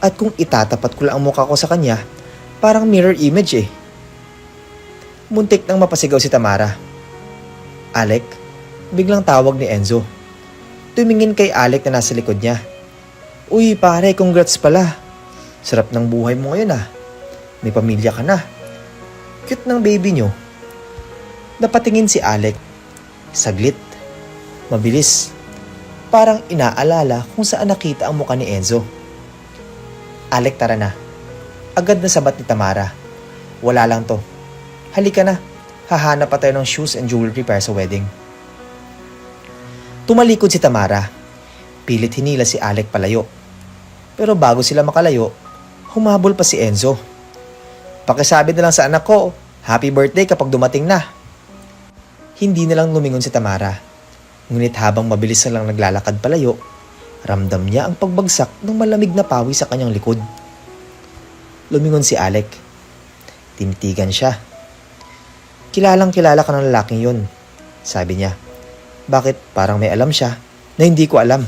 At kung itatapat ko lang ang mukha ko sa kanya, parang mirror image eh." Muntik nang mapasigaw si Tamara. "Alec?" Biglang tawag ni Enzo. Tumingin kay Alec na nasa likod niya. "Uy pare, congrats pala. Sarap ng buhay mo ngayon ah. May pamilya ka na. Cute ng baby nyo." Napatingin si Alec. Saglit. Mabilis. Parang inaalala kung saan nakita ang mukha ni Enzo. "Alec, tara na." Agad na sabat ni Tamara. "Wala lang to. Halika na. Hahanap pa tayo ng shoes and jewelry para sa wedding." Tumalikod si Tamara. Pilit hinila si Alec palayo. Pero bago sila makalayo, humabol pa si Enzo. "Pakisabi na lang sa anak ko, happy birthday kapag dumating na." Hindi na lang lumingon si Tamara. Ngunit habang mabilis na lang naglalakad palayo, ramdam niya ang pagbagsak ng malamig na pawi sa kanyang likod. Lumingon si Alec. Tinitigan siya. "Kilalang kilala ka ng lalaking yun," sabi niya. Bakit parang may alam siya na hindi ko alam?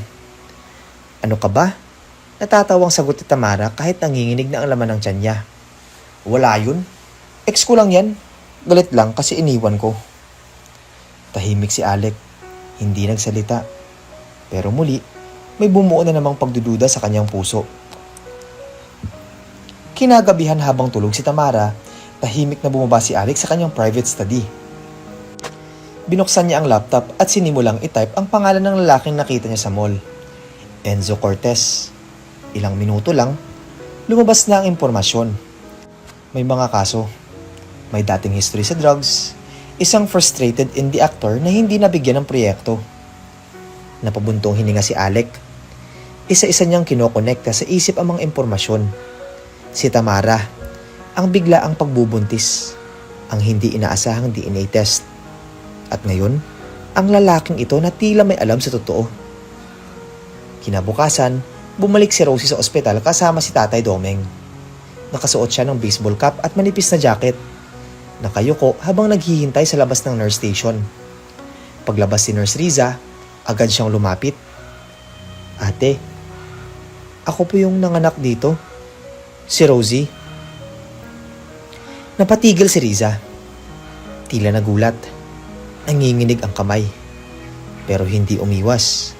"Ano ka ba?" Natatawang sagot ni Tamara kahit nanginginig na ang laman ng tiyan niya. "Wala yun. Ex ko lang yan. Galit lang kasi iniwan ko." Tahimik si Alec. Hindi nagsalita. Pero muli, may bumuo na namang pagdududa sa kanyang puso. Kinagabihan habang tulog si Tamara, tahimik na bumaba si Alec sa kanyang private study. Binuksan niya ang laptop at sinimulang itype ang pangalan ng lalaking nakita niya sa mall. Enzo Cortez. Ilang minuto lang, lumabas na ang impormasyon. May mga kaso. May dating history sa drugs. Isang frustrated indie actor na hindi nabigyan ng proyekto. Napabuntong hininga si Alec. Isa-isa niyang kinokonekta sa isip ang mga impormasyon. Si Tamara, ang bigla ang pagbubuntis, ang hindi inaasahang DNA test. At ngayon, ang lalaking ito na tila may alam sa totoo. Kinabukasan, bumalik si Rosie sa ospital kasama si Tatay Domeng. Nakasuot siya ng baseball cap at manipis na jacket. Nakayuko habang naghihintay sa labas ng nurse station. Paglabas si Nurse Riza, agad siyang lumapit. "Ate, ako po yung nanganak dito. Si Rosie." Napatigil si Riza. Tila nagulat. Nanginginig ang kamay. Pero hindi umiwas.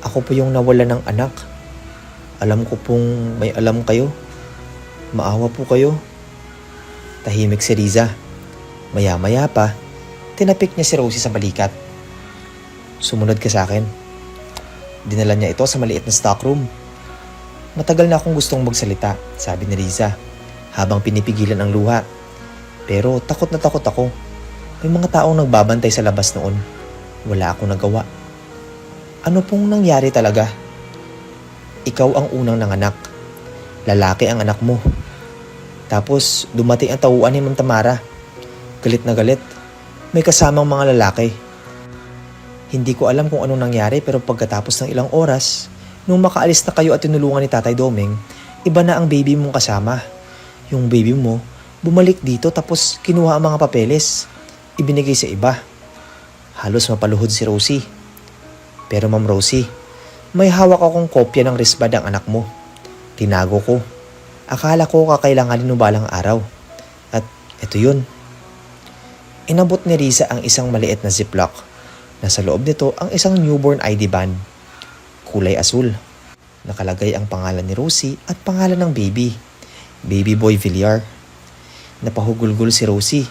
"Ako po yung nawala ng anak. Alam ko pong may alam kayo. Maawa po kayo." Tahimik si Riza. Maya-maya pa, tinapik niya si Rosie sa balikat. "Sumunod ka sa akin." Dinala niya ito sa maliit na stockroom. "Matagal na akong gustong magsalita," sabi ni Riza, habang pinipigilan ang luha. "Pero takot na takot ako. May mga taong nagbabantay sa labas noon. Wala akong nagawa." Ano pong nangyari talaga? Ikaw ang unang nanganak. Lalaki ang anak mo. Tapos dumating ang tauhan ni Ma'am Tamara. Galit na galit. May kasamang mga lalaki. Hindi ko alam kung anong nangyari pero pagkatapos ng ilang oras, nung makaalis na kayo at tinulungan ni Tatay Doming, iba na ang baby mong kasama. Yung baby mo, bumalik dito tapos kinuha ang mga papeles. Ibinigay sa iba. Halos mapaluhod si Rosie. Pero Ma'am Rosie, may hawak akong kopya ng wristband ang anak mo. Tinago ko. Akala ko kakailanganin mo balang araw. At eto yun. Inabot ni Riza ang isang maliit na ziplock. Nasa loob nito ang isang newborn ID band. Kulay asul. Nakalagay ang pangalan ni Rosie at pangalan ng baby. Baby Boy Villar. Napahugulgol si Rosie.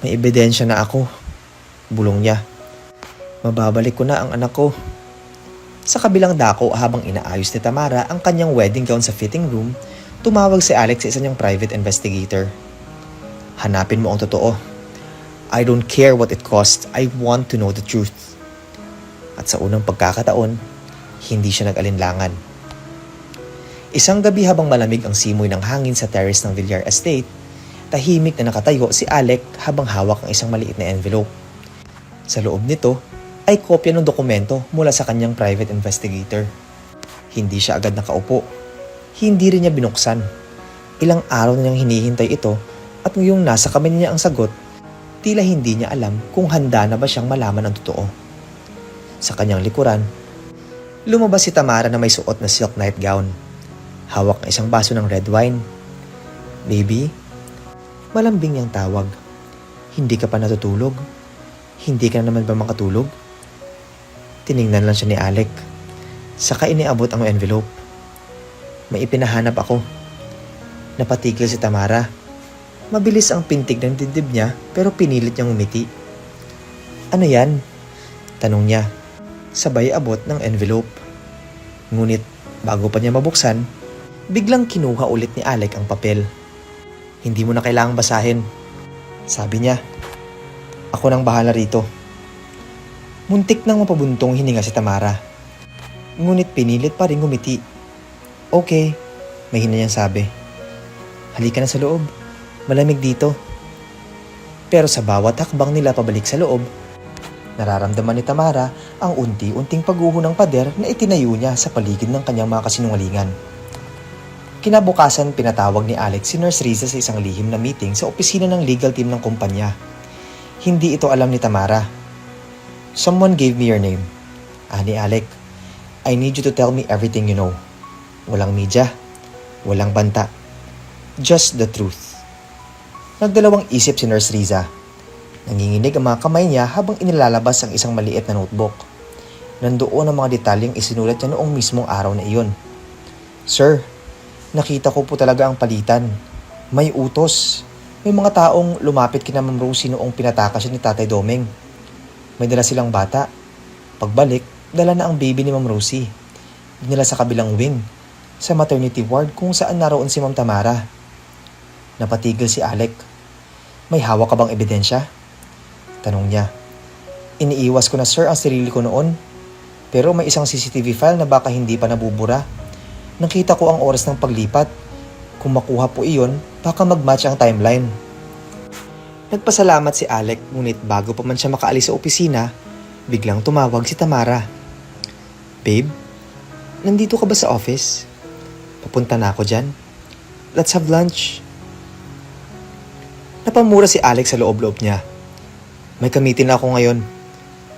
May ebidensya na ako. Bulong niya. Mababalik ko na ang anak ko. Sa kabilang dako habang inaayos ni Tamara ang kanyang wedding gown sa fitting room, tumawag si Alex sa isa niyang private investigator. Hanapin mo ang totoo. I don't care what it costs. I want to know the truth. At sa unang pagkakataon, hindi siya nag-alinlangan. Isang gabi habang malamig ang simoy ng hangin sa terrace ng Villar Estate, tahimik na nakatayo si Alec habang hawak ang isang maliit na envelope. Sa loob nito ay kopya ng dokumento mula sa kanyang private investigator. Hindi siya agad nakaupo. Hindi rin niya binuksan. Ilang araw na niyang hinihintay ito at ngayong nasa kamay niya ang sagot, tila hindi niya alam kung handa na ba siyang malaman ang totoo. Sa kanyang likuran, lumabas si Tamara na may suot na silk nightgown. Hawak ang isang baso ng red wine. Baby, malambing niyang tawag. Hindi ka pa natutulog? Hindi ka na naman ba makatulog? Tiningnan lang siya ni Alec. Saka iniabot ang envelope. May ipinahanap ako. Napatigil si Tamara. Mabilis ang pintig ng dibdib niya pero pinilit niyang umiti. Ano yan? Tanong niya. Sabay abot ng envelope. Ngunit bago pa niya mabuksan, biglang kinuha ulit ni Alec ang papel. Hindi mo na kailangang basahin. Sabi niya. Ako nang bahala rito. Muntik nang mapabuntong hininga si Tamara. Ngunit pinilit pa rin umiti. Okay, mahina niyang sabi. Halika na sa loob. Malamig dito. Pero sa bawat hakbang nila pabalik sa loob, nararamdaman ni Tamara ang unti-unting pagguho ng pader na itinayo niya sa paligid ng kanyang mga kasinungalingan. Kinabukasan pinatawag ni Alex si Nurse Riza sa isang lihim na meeting sa opisina ng legal team ng kumpanya. Hindi ito alam ni Tamara. Someone gave me your name. Ani Alec, I need you to tell me everything you know. Walang media, walang banta. Just the truth. Nagdalawang isip si Nurse Riza. Nanginginig ang mga kamay niya habang inilalabas ang isang maliit na notebook. Nandoon ang mga detalyeng isinulat niya noong mismong araw na iyon. Sir, nakita ko po talaga ang palitan. May utos. May mga taong lumapit kina Ma'am Rosie noong pinatakas siya ni Tatay Doming. May dala silang bata. Pagbalik, dala na ang baby ni Ma'am Rosie. Dinala sa kabilang wing, sa maternity ward kung saan naroon si Ma'am Tamara. Napatigil si Alec. May hawak ka bang ebidensya? Tanong niya. Iniiwas ko na sir ang sarili ko noon. Pero may isang CCTV file na baka hindi pa nabubura. Nakita ko ang oras ng paglipat. Kung makuha po iyon, baka mag-match ang timeline. Nagpasalamat si Alec ngunit bago pa man siya makaalis sa opisina, biglang tumawag si Tamara. Babe, nandito ka ba sa office? Papunta na ako dyan. Let's have lunch. Napamura si Alex sa loob-loob niya. May kamitin na ako ngayon.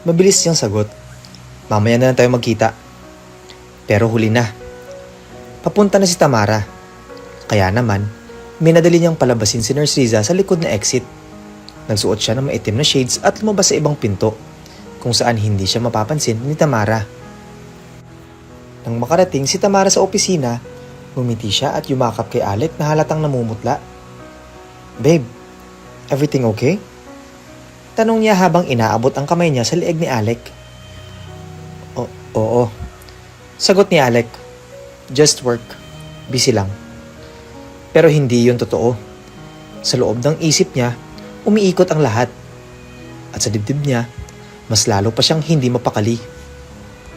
Mabilis siyang sagot. Mamaya na lang tayo magkita. Pero huli na. Papunta na si Tamara. Kaya naman, minadali niyang palabasin si Nurse Riza sa likod na exit. Nagsuot siya ng maitim na shades at lumabas sa ibang pinto, kung saan hindi siya mapapansin ni Tamara. Nang makarating si Tamara sa opisina, ngumiti siya at yumakap kay Alec na halatang namumutla. Babe, everything okay? Tanong niya habang inaabot ang kamay niya sa leeg ni Alec. Oo. Sagot ni Alec. Just work. Busy lang. Pero hindi yun totoo. Sa loob ng isip niya, umiikot ang lahat. At sa dibdib niya, mas lalo pa siyang hindi mapakali.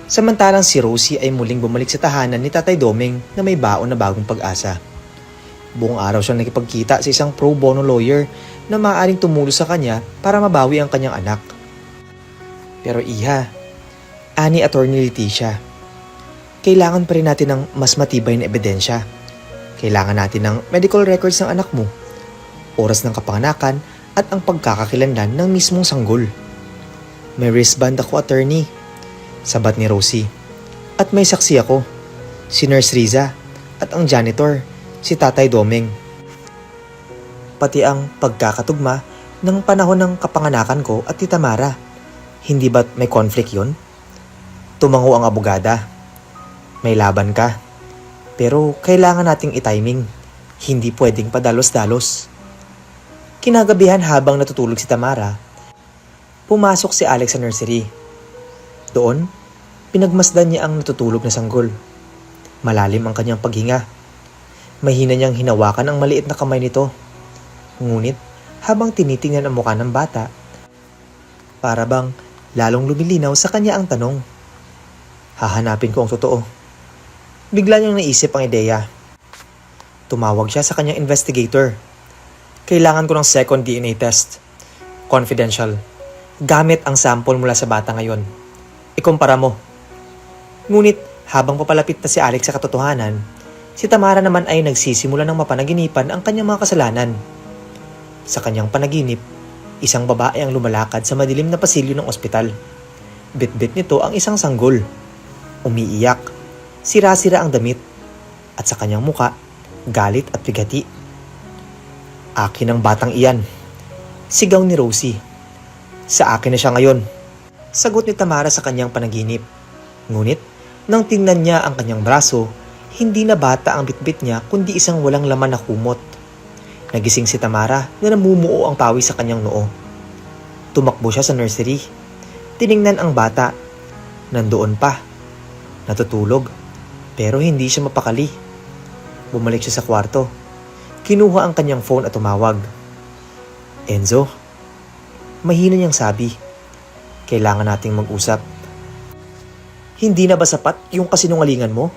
Samantalang si Rosie ay muling bumalik sa tahanan ni Tatay Doming na may baon na bagong pag-asa. Buong araw siyang nakipagkita sa isang pro bono lawyer na maaaring tumulong sa kanya para mabawi ang kanyang anak. Pero iha, ani Attorney Leticia, kailangan pa rin natin ng mas matibay na ebidensya. Kailangan natin ng medical records ng anak mo, oras ng kapanganakan at ang pagkakakilanlan ng mismong sanggol. May wristband ako, attorney, sabat ni Rosie. At may saksi ako, si Nurse Riza at ang janitor, si Tatay Doming. Pati ang pagkakatugma ng panahon ng kapanganakan ko at Tita Mara. Hindi ba't may conflict yun? Tumango ang abogada. May laban ka. Pero kailangan nating i-timing. Hindi pwedeng padalos-dalos. Kinagabihan habang natutulog si Tamara, pumasok si Alex sa nursery. Doon, pinagmasdan niya ang natutulog na sanggol. Malalim ang kanyang paghinga. Mahina niyang hinawakan ang maliit na kamay nito. Ngunit, habang tinitingnan ang mukha ng bata, para bang lalong lumilinaw sa kanya ang tanong. Hahanapin ko ang totoo. Bigla niyang naisip ang ideya. Tumawag siya sa kanyang investigator. Kailangan ko ng second DNA test. Confidential. Gamit ang sample mula sa bata ngayon. Ikumpara mo. Ngunit habang papalapit na si Alex sa katotohanan, si Tamara naman ay nagsisimula ng mapanaginipan ang kanyang mga kasalanan. Sa kanyang panaginip, isang babae ang lumalakad sa madilim na pasilyo ng ospital. Bit-bit nito ang isang sanggol. Umiiyak. Sira-sira ang damit. At sa kanyang muka, galit at bigati. Akin ang batang iyan. Sigaw ni Rosie. Sa akin na siya ngayon. Sagot ni Tamara sa kanyang panaginip. Ngunit, nang tingnan niya ang kanyang braso, hindi na bata ang bitbit niya kundi isang walang laman na kumot. Nagising si Tamara na namumuo ang pawis sa kanyang noo. Tumakbo siya sa nursery. Tiningnan ang bata. Nandoon pa. Natutulog. Pero hindi siya mapakali. Bumalik siya sa kwarto. Kinuha ang kanyang phone at tumawag. Enzo, mahina niyang sabi. Kailangan nating mag-usap. Hindi na ba sapat yung kasinungalingan mo?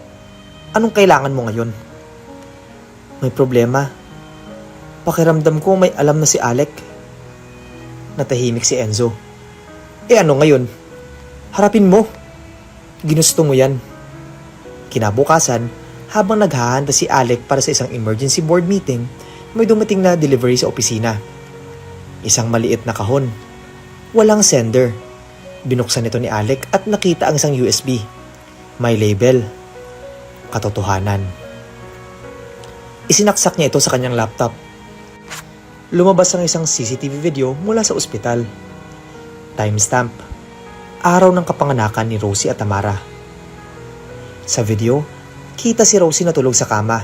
Anong kailangan mo ngayon? May problema. Pakiramdam ko may alam na si Alec. Natahimik si Enzo. Ano ngayon? Harapin mo. Ginusto mo yan. Kinabukasan, habang naghahanda si Alec para sa isang emergency board meeting, may dumating na delivery sa opisina. Isang maliit na kahon. Walang sender. Binuksan ito ni Alec at nakita ang isang USB. May label. Katotohanan. Isinaksak niya ito sa kanyang laptop. Lumabas ang isang CCTV video mula sa ospital. Timestamp. Araw ng kapanganakan ni Rosie at Tamara. Sa video, kita si Rosie na tulog sa kama.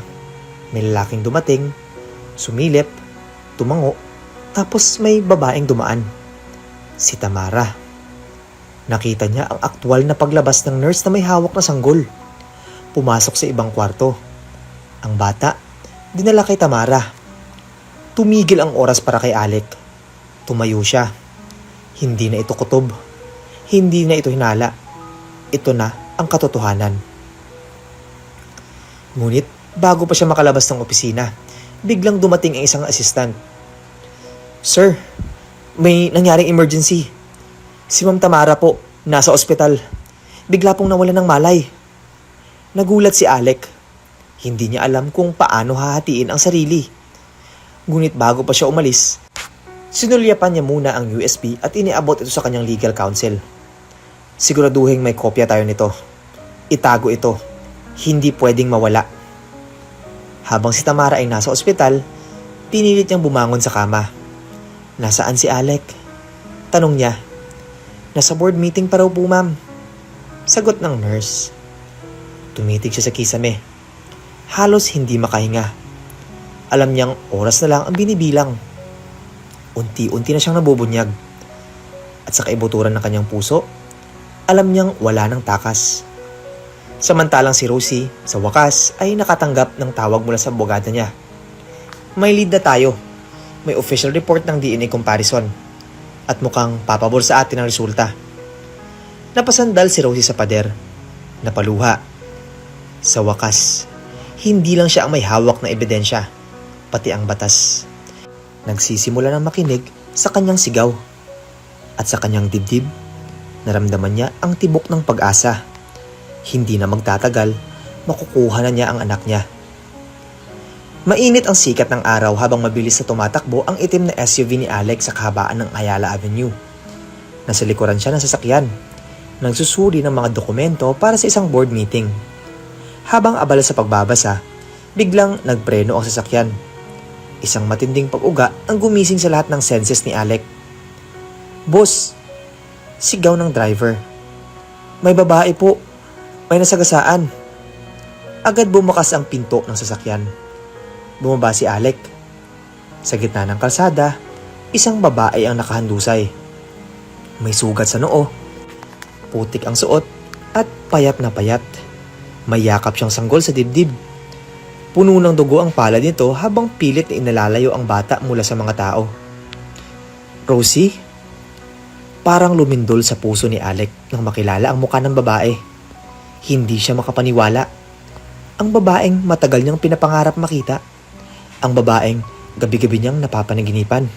May lalaking dumating, sumilip, tumango, tapos may babaeng dumaan. Si Tamara. Nakita niya ang aktwal na paglabas ng nurse na may hawak na sanggol. Pumasok sa ibang kwarto. Ang bata, dinala kay Tamara. Tumigil ang oras para kay Alec. Tumayo siya. Hindi na ito kutob. Hindi na ito hinala. Ito na ang katotohanan. Ngunit, bago pa siya makalabas ng opisina, biglang dumating ang isang assistant. Sir, may nangyaring emergency. Si Ma'am Tamara po, nasa ospital. Bigla pong nawalan ng malay. Nagulat si Alec. Hindi niya alam kung paano hahatiin ang sarili. Ngunit bago pa siya umalis, sinulyapan niya muna ang USB at iniabot ito sa kanyang legal counsel. Siguraduhin may kopya tayo nito. Itago ito. Hindi pwedeng mawala. Habang si Tamara ay nasa ospital, pinilit niyang bumangon sa kama. Nasaan si Alec? Tanong niya. Nasa board meeting pa raw po, ma'am. Sagot ng nurse. Tumitig siya sa kisame. Halos hindi makahinga. Alam niyang oras na lang ang binibilang. Unti-unti na siyang nabubunyag. At sa kaibuturan ng kanyang puso, alam niyang wala ng takas. Samantalang si Rosie, sa wakas, ay nakatanggap ng tawag mula sa abogada niya. May lead na tayo. May official report ng DNA comparison. At mukhang papabor sa atin ang resulta. Napasandal si Rosie sa pader. Napaluha. Sa wakas, hindi lang siya ang may hawak na ebidensya, pati ang batas. Nagsisimula ng makinig sa kanyang sigaw. At sa kanyang dibdib, naramdaman niya ang tibok ng pag-asa. Hindi na magtatagal, makukuha na niya ang anak niya. Mainit ang sikat ng araw habang mabilis na tumatakbo ang itim na SUV ni Alex sa kahabaan ng Ayala Avenue. Nasa likuran siya ng sasakyan, nagsusuri ng mga dokumento para sa isang board meeting. Habang abala sa pagbabasa, biglang nagpreno ang sasakyan. Isang matinding pag-uga ang gumising sa lahat ng senses ni Alex. "Boss!" Sigaw ng driver. "May babae po. May nasagasaan." Agad bumakas ang pinto ng sasakyan. Bumaba si Alex. Sa gitna ng kalsada, isang babae ang nakahandusay. May sugat sa noo, putik ang suot, at payat na payat. May yakap siyang sanggol sa dibdib. Puno ng dugo ang palad nito habang pilit na inalalayo ang bata mula sa mga tao. "Rosie?" Parang lumindol sa puso ni Alex nang makilala ang mukha ng babae. Hindi siya makapaniwala. Ang babaeng matagal niyang pinapangarap makita. Ang babaeng gabi-gabi niyang napapanaginipan.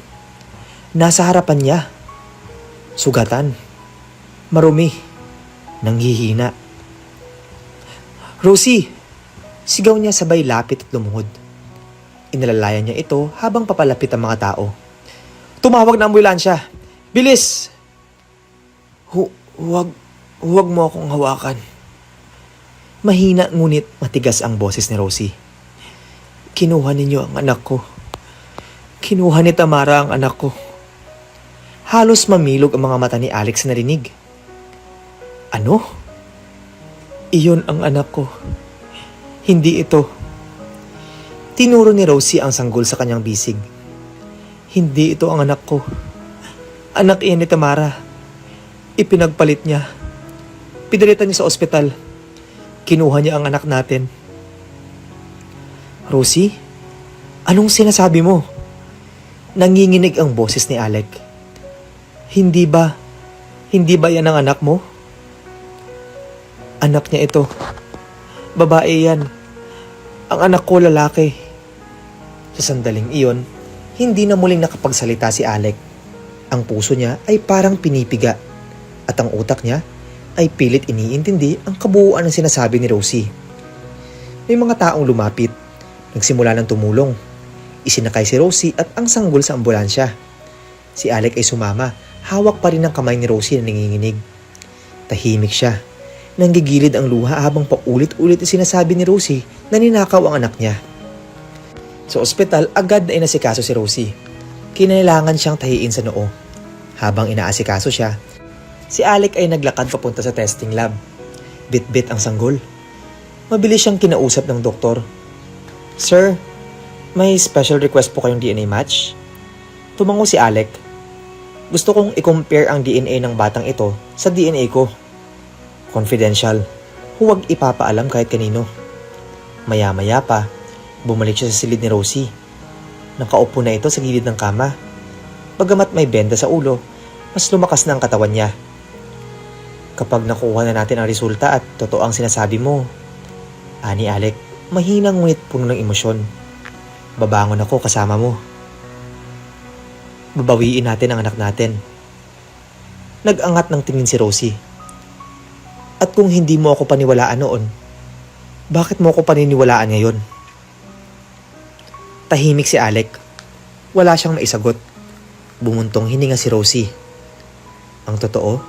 Nasa harapan niya. Sugatan. Marumi. Nanghihina. "Rosie!" Sigaw niya sabay lapit at lumuhod. Inalalayan niya ito habang papalapit ang mga tao. "Tumawag na ambulansya! Bilis!" Huwag mo akong hawakan." Mahina ngunit matigas ang boses ni Rosie. "Kinuha ninyo ang anak ko. Kinuha ni Tamara ang anak ko." Halos mamilog ang mga mata ni Alex na narinig. "Ano?" "Iyon ang anak ko. Hindi ito." Tinuro ni Rosie ang sanggol sa kanyang bisig. "Hindi ito ang anak ko. Anak iyan ni Tamara. Ipinagpalit niya. Pinalitan niya sa ospital. Kinuha niya ang anak natin." "Rosie, anong sinasabi mo?" Nanginginig ang boses ni Alex. Hindi ba yan ang anak mo?" "Anak niya ito. Babae yan. Ang anak ko lalaki." Sa sandaling iyon, hindi na muling nakapagsalita si Alex. Ang puso niya ay parang pinipiga at ang utak niya ay pilit iniintindi ang kabuuan ng sinasabi ni Rosie. May mga taong lumapit, nagsimula ng tumulong. Isinakay si Rosie at ang sanggol sa ambulansya. Si Alex ay sumama, hawak pa rin ang kamay ni Rosie na nanginginig. Tahimik siya. Nanggigilid ang luha habang paulit-ulit sinasabi ni Rosie na ninakaw ang anak niya. Sa ospital, agad na inasikaso si Rosie. Kinailangan siyang tahiin sa noo. Habang inaasikaso siya, si Alex ay naglakad papunta sa testing lab. Bit-bit ang sanggol. Mabilis siyang kinausap ng doktor. "Sir, may special request po kayong DNA match?" Tumango si Alex. "Gusto kong i-compare ang DNA ng batang ito sa DNA ko. Confidential. Huwag ipapaalam kahit kanino." Maya-maya pa, bumalik siya sa silid ni Rosie. Nakaupo na ito sa gilid ng kama. Bagamat may benda sa ulo, mas lumakas na ang katawan niya. "Kapag nakuha na natin ang resulta at totoo ang sinasabi mo," ani Alex, mahina ngunit puno ng emosyon, "babangon ako kasama mo. Babawiin natin ang anak natin." Nag-angat ng tingin si Rosie. "At kung hindi mo ako paniwalaan noon, bakit mo ako paniniwalaan ngayon?" Tahimik si Alex. Wala siyang maisagot. Bumuntong hininga si Rosie. "Ang totoo,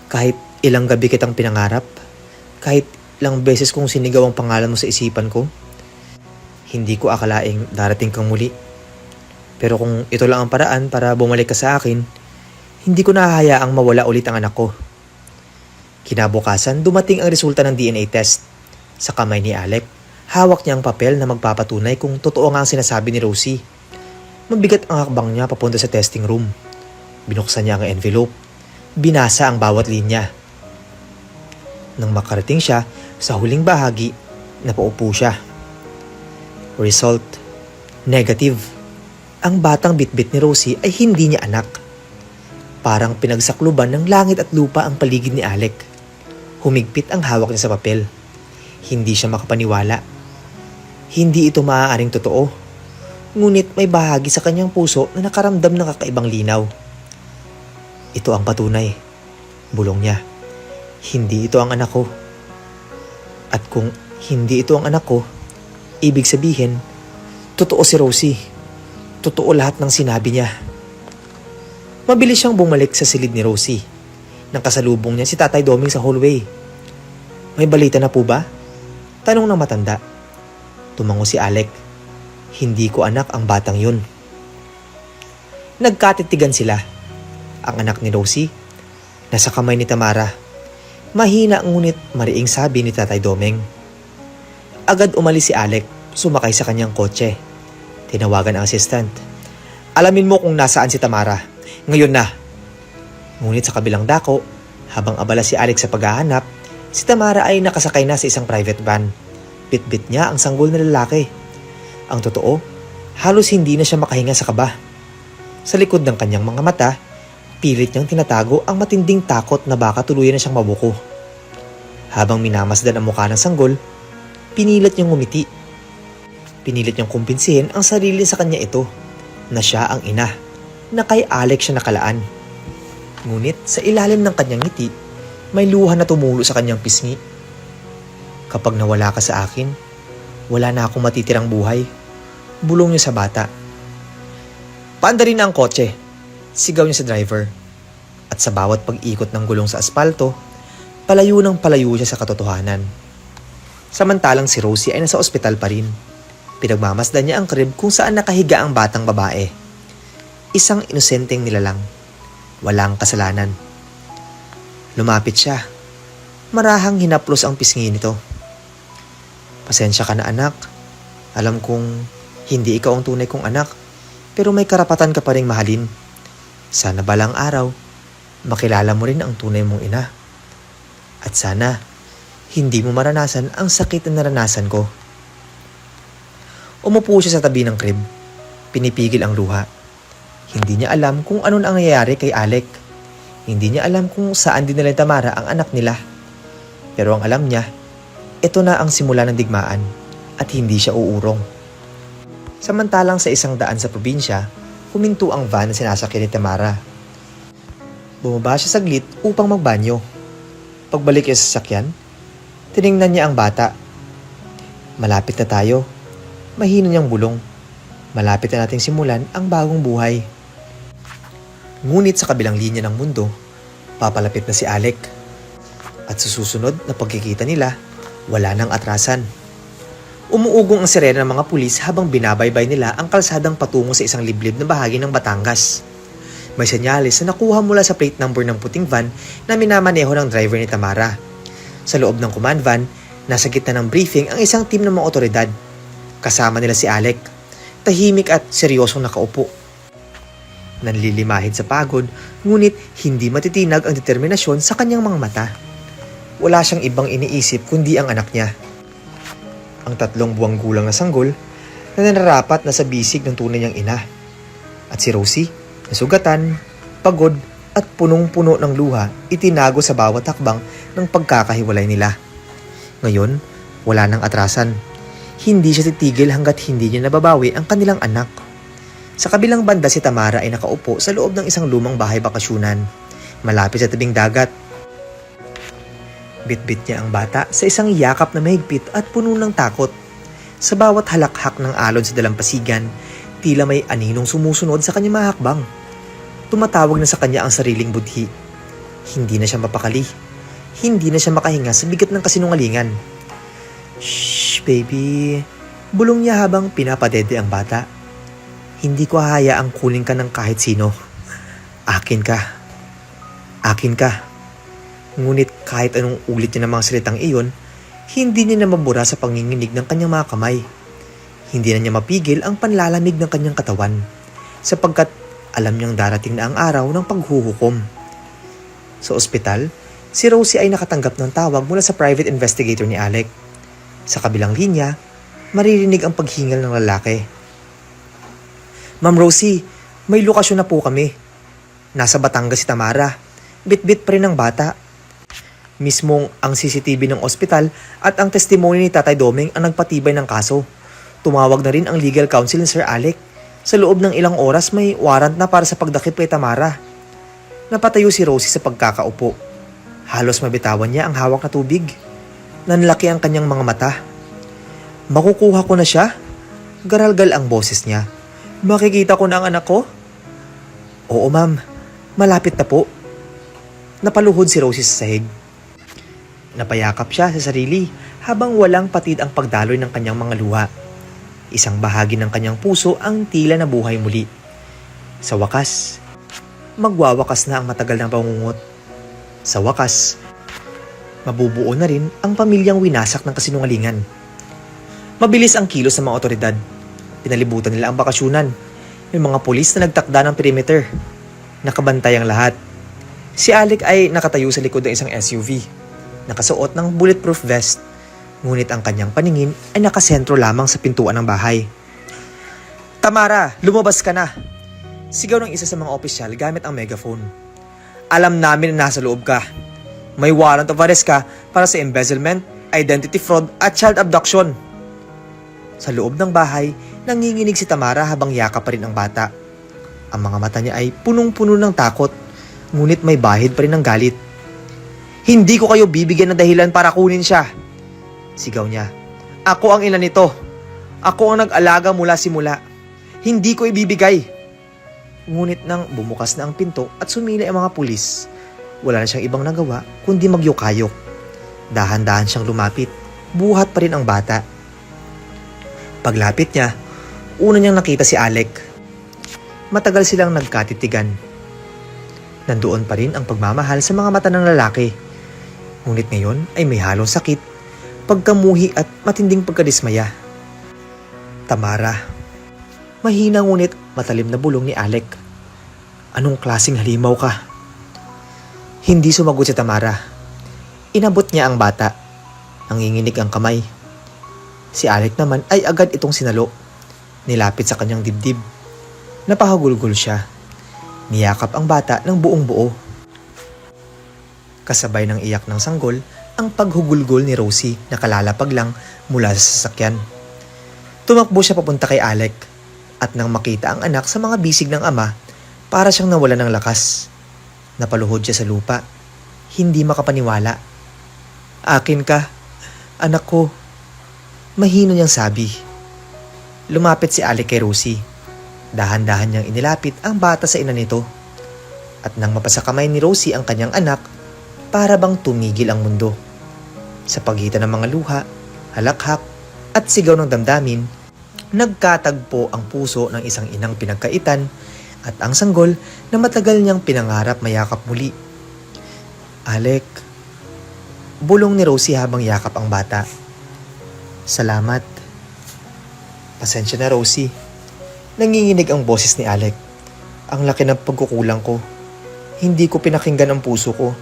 kahit ilang gabi kitang pinangarap, kahit ilang beses kong sinigaw ang pangalan mo sa isipan ko, hindi ko akalaing darating kang muli. Pero kung ito lang ang paraan para bumalik ka sa akin, hindi ko nahahayaang mawala ulit ang anak ko." Kinabukasan, dumating ang resulta ng DNA test. Sa kamay ni Alex, hawak niya ang papel na magpapatunay kung totoo nga ang sinasabi ni Rosie. Mabigat ang hakbang niya papunta sa testing room. Binuksan niya ang envelope. Binasa ang bawat linya. Nang makarating siya sa huling bahagi, napaupo siya. Result: negative. Ang batang bitbit ni Rosie ay hindi niya anak. Parang pinagsakluban ng langit at lupa ang paligid ni Alex. Humigpit ang hawak niya sa papel. Hindi siya makapaniwala. Hindi ito maaaring totoo. Ngunit may bahagi sa kanyang puso na nakaramdam ng kakaibang linaw. Ito ang patunay. Bulong niya. Hindi ito ang anak ko. At kung hindi ito ang anak ko, ibig sabihin, totoo si Rosie. Totoo lahat ng sinabi niya. Mabilis siyang bumalik sa silid ni Rosie. Nang kasalubong niya si Tatay Doming sa hallway. May balita na po ba? Tanong ng matanda. Tumango si Alec. Hindi ko anak ang batang yun. Nagkatitigan sila. Ang anak ni Rosie, nasa kamay ni Tamara. Mahina ngunit mariing sabi ni Tatay Doming. Agad umalis si Alec, sumakay sa kanyang kotse. Tinawagan ang assistant. Alamin mo kung nasaan si Tamara. Ngayon na. Ngunit sa kabilang dako, habang abala si Alex sa paghahanap, si Tamara ay nakasakay na sa isang private van. Bitbit niya ang sanggol na lalaki. Ang totoo, halos hindi na siya makahinga sa kaba. Sa likod ng kanyang mga mata, pilit niyang tinatago ang matinding takot na baka tuluyan na siyang mabuko. Habang minamasdan ang mukha ng sanggol, pinilit niyang ngumiti. Pinilit niyang kumbinsihin ang sarili sa kanya ito, na siya ang ina, na kay Alex siya nakalaan. Ngunit sa ilalim ng kanyang ngiti, may luha na tumulo sa kanyang pisngi. Kapag nawala ka sa akin, wala na akong matitirang buhay. Bulong niya sa bata. Paandarin na ang kotse. Sigaw niya sa driver. At sa bawat pag-ikot ng gulong sa aspalto, palayo ng palayo siya sa katotohanan. Samantalang si Rosie ay nasa ospital pa rin. Pinagmamasdan niya ang crib kung saan nakahiga ang batang babae. Isang inosenteng nilalang. Walang kasalanan. Lumapit siya. Marahang hinaplos ang pisngi nito. Pasensya ka na anak. Alam kong hindi ikaw ang tunay kong anak, pero may karapatan ka pa ring mahalin. Sana balang araw, makilala mo rin ang tunay mong ina. At sana, hindi mo maranasan ang sakit na naranasan ko. Umupo siya sa tabi ng crib. Pinipigil ang luha. Hindi niya alam kung ano ang nangyayari kay Alec. Hindi niya alam kung saan dinala ni Tamara ang anak nila. Pero ang alam niya, ito na ang simula ng digmaan at hindi siya uurong. Samantalang sa isang daan sa probinsya, huminto ang van na sinasakyan ni Tamara. Bumaba siya saglit upang magbanyo. Pagbalik niya sa sasakyan, tiningnan niya ang bata. Malapit na tayo. Mahina niyang bulong. Malapit na nating simulan ang bagong buhay. Ngunit sa kabilang linya ng mundo, papalapit na si Alec. At sa susunod na pagkikita nila, wala nang atrasan. Umuugong ang sirena ng mga pulis habang binabaybay nila ang kalsadang patungo sa isang liblib na bahagi ng Batangas. May senyales na nakuha mula sa plate number ng puting van na minamaneho ng driver ni Tamara. Sa loob ng command van, nasa gitna ng briefing ang isang team ng mga otoridad. Kasama nila si Alec, tahimik at seryosong nakaupo. Nanlilimahid sa pagod, ngunit hindi matitinag ang determinasyon sa kanyang mga mata. Wala siyang ibang iniisip kundi ang anak niya. Ang 3 buwang gulang na sanggol na nararapat na sa bisig ng tunay niyang ina. At si Rosie, nasugatan, pagod at punong-puno ng luha, itinago sa bawat hakbang ng pagkakahiwalay nila. Ngayon, wala nang atrasan. Hindi siya titigil hanggat hindi niya nababawi ang kanilang anak. Sa kabilang banda si Tamara ay nakaupo sa loob ng isang lumang bahay bakasyunan, malapit sa tabing dagat. Bitbit niya ang bata sa isang yakap na mahigpit at puno ng takot. Sa bawat halakhak ng alon sa dalampasigan, tila may aninong sumusunod sa kanyang mga hakbang. Tumatawag na sa kanya ang sariling budhi. Hindi na siya mapakali. Hindi na siya makahinga sa bigat ng kasinungalingan. Shh, baby. Bulong niya habang pinapadede ang bata. Hindi ko hahayaang kunin ka ng kahit sino. Akin ka. Akin ka. Ngunit kahit anong ulit niya ng mga salitang iyon, hindi niya na mabura sa panginginig ng kanyang mga kamay. Hindi na niya mapigil ang panlalamig ng kanyang katawan, sapagkat alam niyang darating na ang araw ng paghuhukom. Sa ospital, si Rosie ay nakatanggap ng tawag mula sa private investigator ni Alec. Sa kabilang linya, maririnig ang paghingal ng lalaki. Ma'am Rosie, may lokasyon na po kami. Nasa Batangas si Tamara. Bit-bit pa rin ang bata. Mismong ang CCTV ng ospital at ang testimony ni Tatay Doming ang nagpatibay ng kaso. Tumawag na rin ang legal counsel ni Sir Alec. Sa loob ng ilang oras may warrant na para sa pagdakip kay Tamara. Napatayo si Rosie sa pagkakaupo. Halos mabitawan niya ang hawak na tubig. Nanlaki ang kanyang mga mata. Makukuha ko na siya? Garalgal ang boses niya. Makikita ko na ang anak ko? Oo ma'am, malapit na po. Napaluhod si Rosie sa sahig. Napayakap siya sa sarili habang walang patid ang pagdaloy ng kanyang mga luha. Isang bahagi ng kanyang puso ang tila na buhay muli. Sa wakas, magwawakas na ang matagal na pangungot. Sa wakas, mabubuo na rin ang pamilyang winasak ng kasinungalingan. Mabilis ang kilos ng mga otoridad. Pinalibutan nila ang bakasyunan. May mga pulis na nagtakda ng perimeter. Nakabantay ang lahat. Si Alec ay nakatayo sa likod ng isang SUV. Nakasuot ng bulletproof vest. Ngunit ang kanyang paningin ay nakasentro lamang sa pintuan ng bahay. Tamara, lumabas ka na! Sigaw ng isa sa mga opisyal gamit ang megaphone. Alam namin na nasa loob ka. May warrant of arrest ka para sa embezzlement, identity fraud at child abduction. Sa loob ng bahay, nanginginig si Tamara habang yakap pa rin ang bata. Ang mga mata niya ay punong-puno ng takot, ngunit may bahid pa rin ng galit. Hindi ko kayo bibigyan ng dahilan para kunin siya. Sigaw niya. Ako ang ina nito. Ako ang nag-alaga mula simula. Hindi ko ibibigay. Ngunit nang bumukas na ang pinto at sumilay ang mga pulis, wala na siyang ibang nagawa kundi magyukayok. Dahan-dahan siyang lumapit. Buhat pa rin ang bata. Paglapit niya, una niyang nakita si Alec. Matagal silang nagkatitigan. Nandoon pa rin ang pagmamahal sa mga mata ng lalaki. Ngunit ngayon ay may halong sakit, pagkamuhi at matinding pagkadismaya. Tamara. Mahina ngunit matalim na bulong ni Alec. Anong klaseng halimaw ka? Hindi sumagot si Tamara. Inabot niya ang bata. Nanginginig ang kamay. Si Alec naman ay agad itong sinalo. Nilapit sa kanyang dibdib. Napahagulgol siya. Niyakap ang bata ng buong buo. Kasabay ng iyak ng sanggol, ang paghugulgol ni Rosie na kalalapag lang mula sa sasakyan. Tumakbo siya papunta kay Alec at nang makita ang anak sa mga bisig ng ama, para siyang nawala ng lakas. Napaluhod siya sa lupa. Hindi makapaniwala. Akin ka, anak ko. Mahino niyang sabi. Lumapit si Alec kay Rosie. Dahan-dahan niyang inilapit ang bata sa ina nito. At nang mapasa kamay ni Rosie ang kanyang anak, para bang tumigil ang mundo. Sa pagitan ng mga luha, halakhak, at sigaw ng damdamin, nagkatagpo ang puso ng isang inang pinagkaitan at ang sanggol na matagal niyang pinangarap mayakap muli. Alec, bulong ni Rosie habang yakap ang bata. Salamat. Pasensya na, Rosie. Nanginginig ang boses ni Alec. Ang laki ng pagkukulang ko. Hindi ko pinakinggan ang puso ko.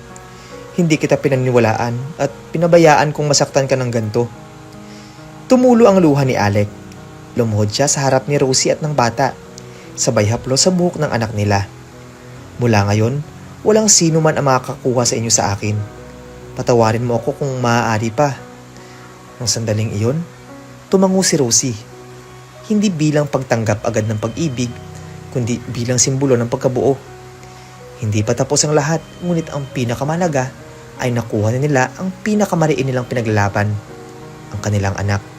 Hindi kita pinaniwalaan at pinabayaan kong masaktan ka ng ganito. Tumulo ang luha ni Alec. Lumuhod siya sa harap ni Rosie at ng bata. Sabay haplo sa buhok ng anak nila. Mula ngayon, walang sino man ang makakakuha sa inyo sa akin. Patawarin mo ako kung maaari pa. Nang sandaling iyon, tumango si Rosie. Hindi bilang pagtanggap agad ng pag-ibig, kundi bilang simbolo ng pagkabuo. Hindi pa tapos ang lahat, ngunit ang pinakamalaga ay nakuha na nila ang pinakamariin nilang pinaglalaban, ang kanilang anak.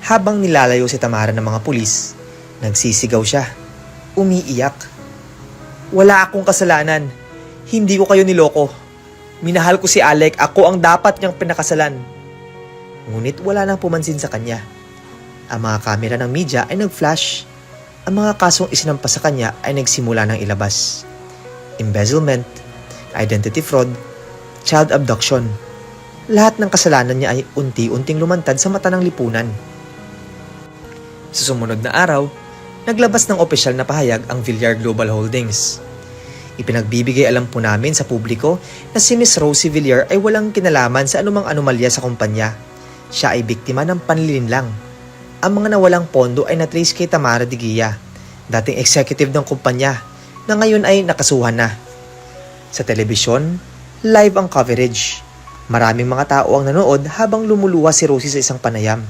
Habang nilalayo si Tamara ng mga pulis, nagsisigaw siya, umiiyak. Wala akong kasalanan. Hindi ko kayo niloko. Minahal ko si Alec, ako ang dapat niyang pinakasalan. Ngunit wala nang pumansin sa kanya. Ang mga kamera ng media ay nag-flash. Ang mga kasong isinampa sa kanya ay nagsimula ng ilabas. Embezzlement, identity fraud, child abduction. Lahat ng kasalanan niya ay unti-unting lumantad sa mata ng lipunan. Sa sumunod na araw, naglabas ng opisyal na pahayag ang Villar Global Holdings. Ipinagbibigay alam po namin sa publiko na si Miss Rosie Villar ay walang kinalaman sa anumang anomalya sa kumpanya. Siya ay biktima ng panlilinlang. Ang mga nawalang pondo ay natrace kay Tamara de Guia, dating executive ng kumpanya, na ngayon ay nakasuhan na. Sa telebisyon, Live ang coverage. Maraming mga tao ang nanood habang lumuluha si Rosie sa isang panayam.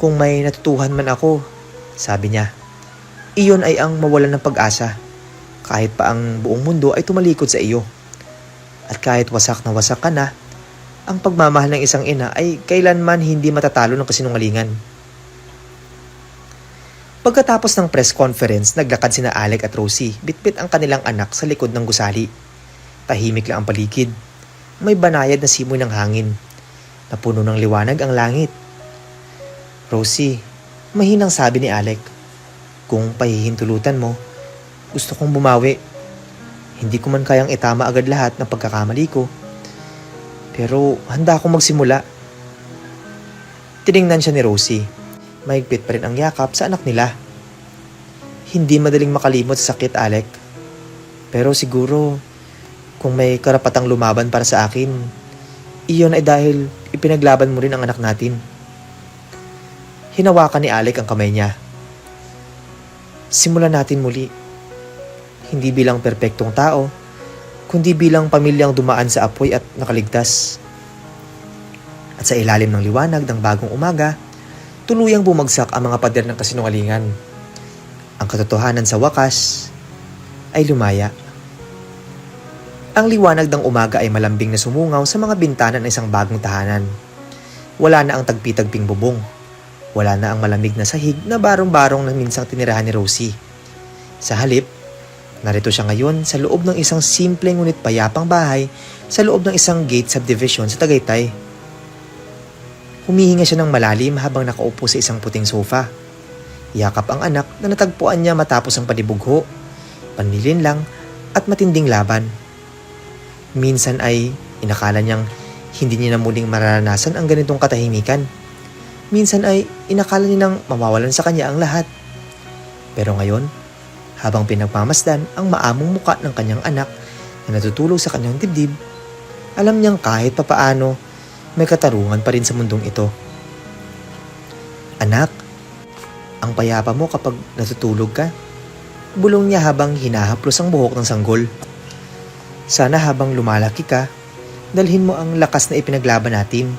Kung may natutuhan man ako, sabi niya, iyon ay ang mawalan ng pag-asa. Kahit pa ang buong mundo ay tumalikod sa iyo. At kahit wasak na wasak ka na, ang pagmamahal ng isang ina ay kailanman hindi matatalo ng kasinungalingan. Pagkatapos ng press conference, naglakad sina Alec at Rosie, bitbit ang kanilang anak sa likod ng gusali. Tahimik lang ang paligid. May banayad na simoy ng hangin. Napuno ng liwanag ang langit. Rosie, mahinang sabi ni Alec, kung pahihintulutan mo, gusto kong bumawi. Hindi ko man kayang itama agad lahat ng pagkakamali ko. Pero handa akong magsimula. Tiningnan siya ni Rosie. Mahigpit pa rin ang yakap sa anak nila. Hindi madaling makalimot sa sakit, Alec. Pero siguro, kung may karapatang lumaban para sa akin, iyon ay dahil ipinaglaban mo rin ang anak natin. Hinawakan ni Alec ang kamay niya. Simulan natin muli. Hindi bilang perpektong tao, kundi bilang pamilyang dumaan sa apoy at nakaligtas. At sa ilalim ng liwanag ng bagong umaga, tuluyang bumagsak ang mga pader ng kasinungalingan. Ang katotohanan sa wakas ay lumaya. Ang liwanag ng umaga ay malambing na sumungaw sa mga bintana ng isang bagong tahanan. Wala na ang tagpi-tagping bubong. Wala na ang malamig na sahig na barong-barong na minsang tinirahan ni Rosie. Sa halip, narito siya ngayon sa loob ng isang simpleng ngunit payapang bahay sa loob ng isang gate subdivision sa Tagaytay. Humihinga siya ng malalim habang nakaupo sa isang puting sofa. Yakap ang anak na natagpuan niya matapos ang panibugho, panlilinlang at matinding laban. Minsan ay inakala niyang hindi niya na muling mararanasan ang ganitong katahimikan. Minsan ay inakala niyang mawawalan sa kanya ang lahat. Pero ngayon, habang pinagmamasdan ang maamong muka ng kanyang anak na natutulog sa kanyang dibdib, alam niyang kahit papaano, may katarungan pa rin sa mundong ito. Anak, ang payapa mo kapag natutulog ka. Bulong niya habang hinahaplos ang buhok ng sanggol. Sana habang lumalaki ka, dalhin mo ang lakas na ipinaglaban natin.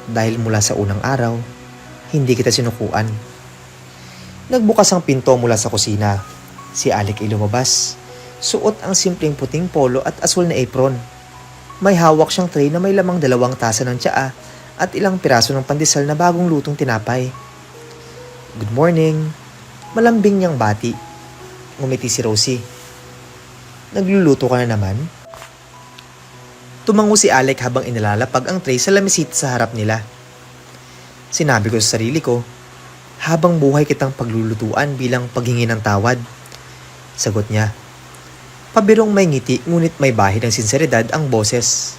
Dahil mula sa unang araw, hindi kita sinukuan. Nagbukas ang pinto mula sa kusina. Si Alec ay lumabas. Suot ang simpleng puting polo at asul na apron. May hawak siyang tray na may lamang 2 tasa ng tsaa at ilang piraso ng pandesal na bagong lutong tinapay. Good morning. Malambing niyang bati. Ngumiti si Rosie. Nagluluto ka na naman? Tumango si Alec habang inilalapag ang tray sa lamisita sa harap nila. Sinabi ko sa sarili ko, habang buhay kitang paglulutuan bilang paghingi ng tawad. Sagot niya. Pabirong may ngiti ngunit may bahid ng sinseridad ang boses.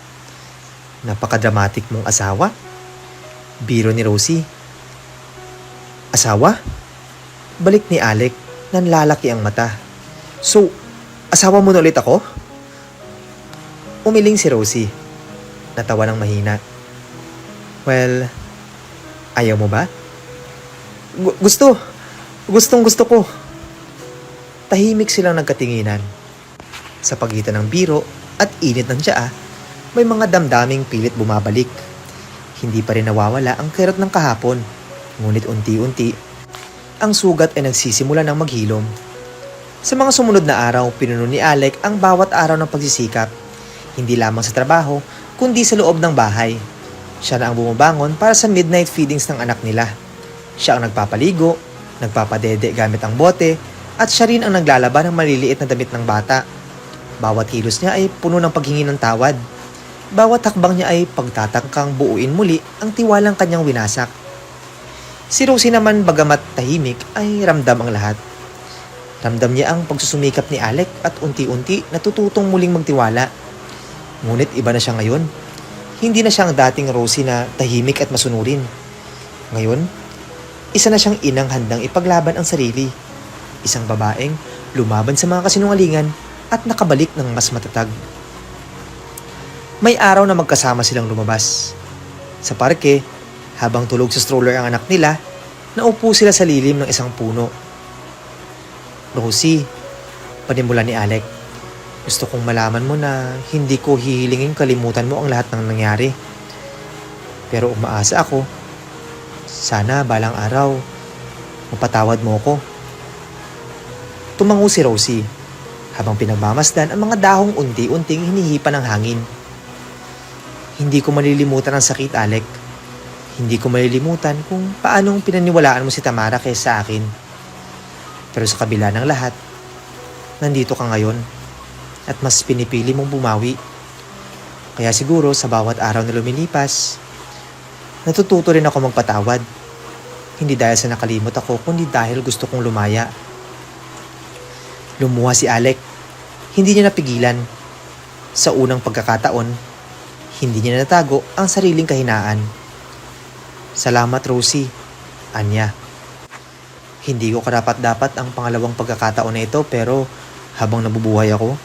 Napakadramatic mong asawa? Biro ni Rosie. Asawa? Balik ni Alec, nanlalaki ang mata. So, asawa mo na ulit ako? Umiling si Rosie. Natawa ng mahina. Well, ayaw mo ba? Gustong gusto ko. Tahimik silang nagkatinginan. Sa pagitan ng biro at init ng tsaa, may mga damdaming pilit bumabalik. Hindi pa rin nawawala ang kirot ng kahapon, ngunit unti-unti, ang sugat ay nagsisimula ng maghilom. Sa mga sumunod na araw, pinuno ni Alec ang bawat araw ng pagsisikap, hindi lamang sa trabaho, kundi sa loob ng bahay. Siya na ang bumabangon para sa midnight feedings ng anak nila. Siya ang nagpapaligo, nagpapadede gamit ang bote, at siya rin ang naglalaba ng maliliit na damit ng bata. Bawat kilos niya ay puno ng paghingi ng tawad. Bawat hakbang niya ay pagtatangkang buuin muli ang tiwalang kanyang winasak. Si Rosie naman bagamat tahimik ay ramdam ang lahat. Ramdam niya ang pagsusumikap ni Alec at unti-unti natututong muling magtiwala. Ngunit iba na siya ngayon. Hindi na siya ang dating Rosie na tahimik at masunurin. Ngayon, isa na siyang inang handang ipaglaban ang sarili. Isang babaeng lumaban sa mga kasinungalingan at nakabalik ng mas matatag. May araw na magkasama silang lumabas. Sa parke, habang tulog sa stroller ang anak nila, naupo sila sa lilim ng isang puno. Rosie, panimula ni Alec, Gusto kong malaman mo na hindi ko hihilingin kalimutan mo ang lahat ng nangyari. Pero umaasa ako, sana balang araw, mapatawad mo ko. Tumango si Rosie habang pinagmamasdan ang mga dahong unti-unting hinihipa ng hangin. Hindi ko malilimutan ang sakit, Alec. Hindi ko malilimutan kung paanong pinaniwalaan mo si Tamara kaysa akin. Pero sa kabila ng lahat, nandito ka ngayon at mas pinipili mong bumawi. Kaya siguro sa bawat araw na lumilipas, natututo rin ako magpatawad. Hindi dahil sa nakalimot ako, kundi dahil gusto kong lumaya. Lumuha si Alec. Hindi niya napigilan. Sa unang pagkakataon, hindi niya natago ang sariling kahinaan. Salamat, Rosie. Anya. Hindi ko karapat-dapat ang pangalawang pagkakataon na ito, pero habang nabubuhay ako,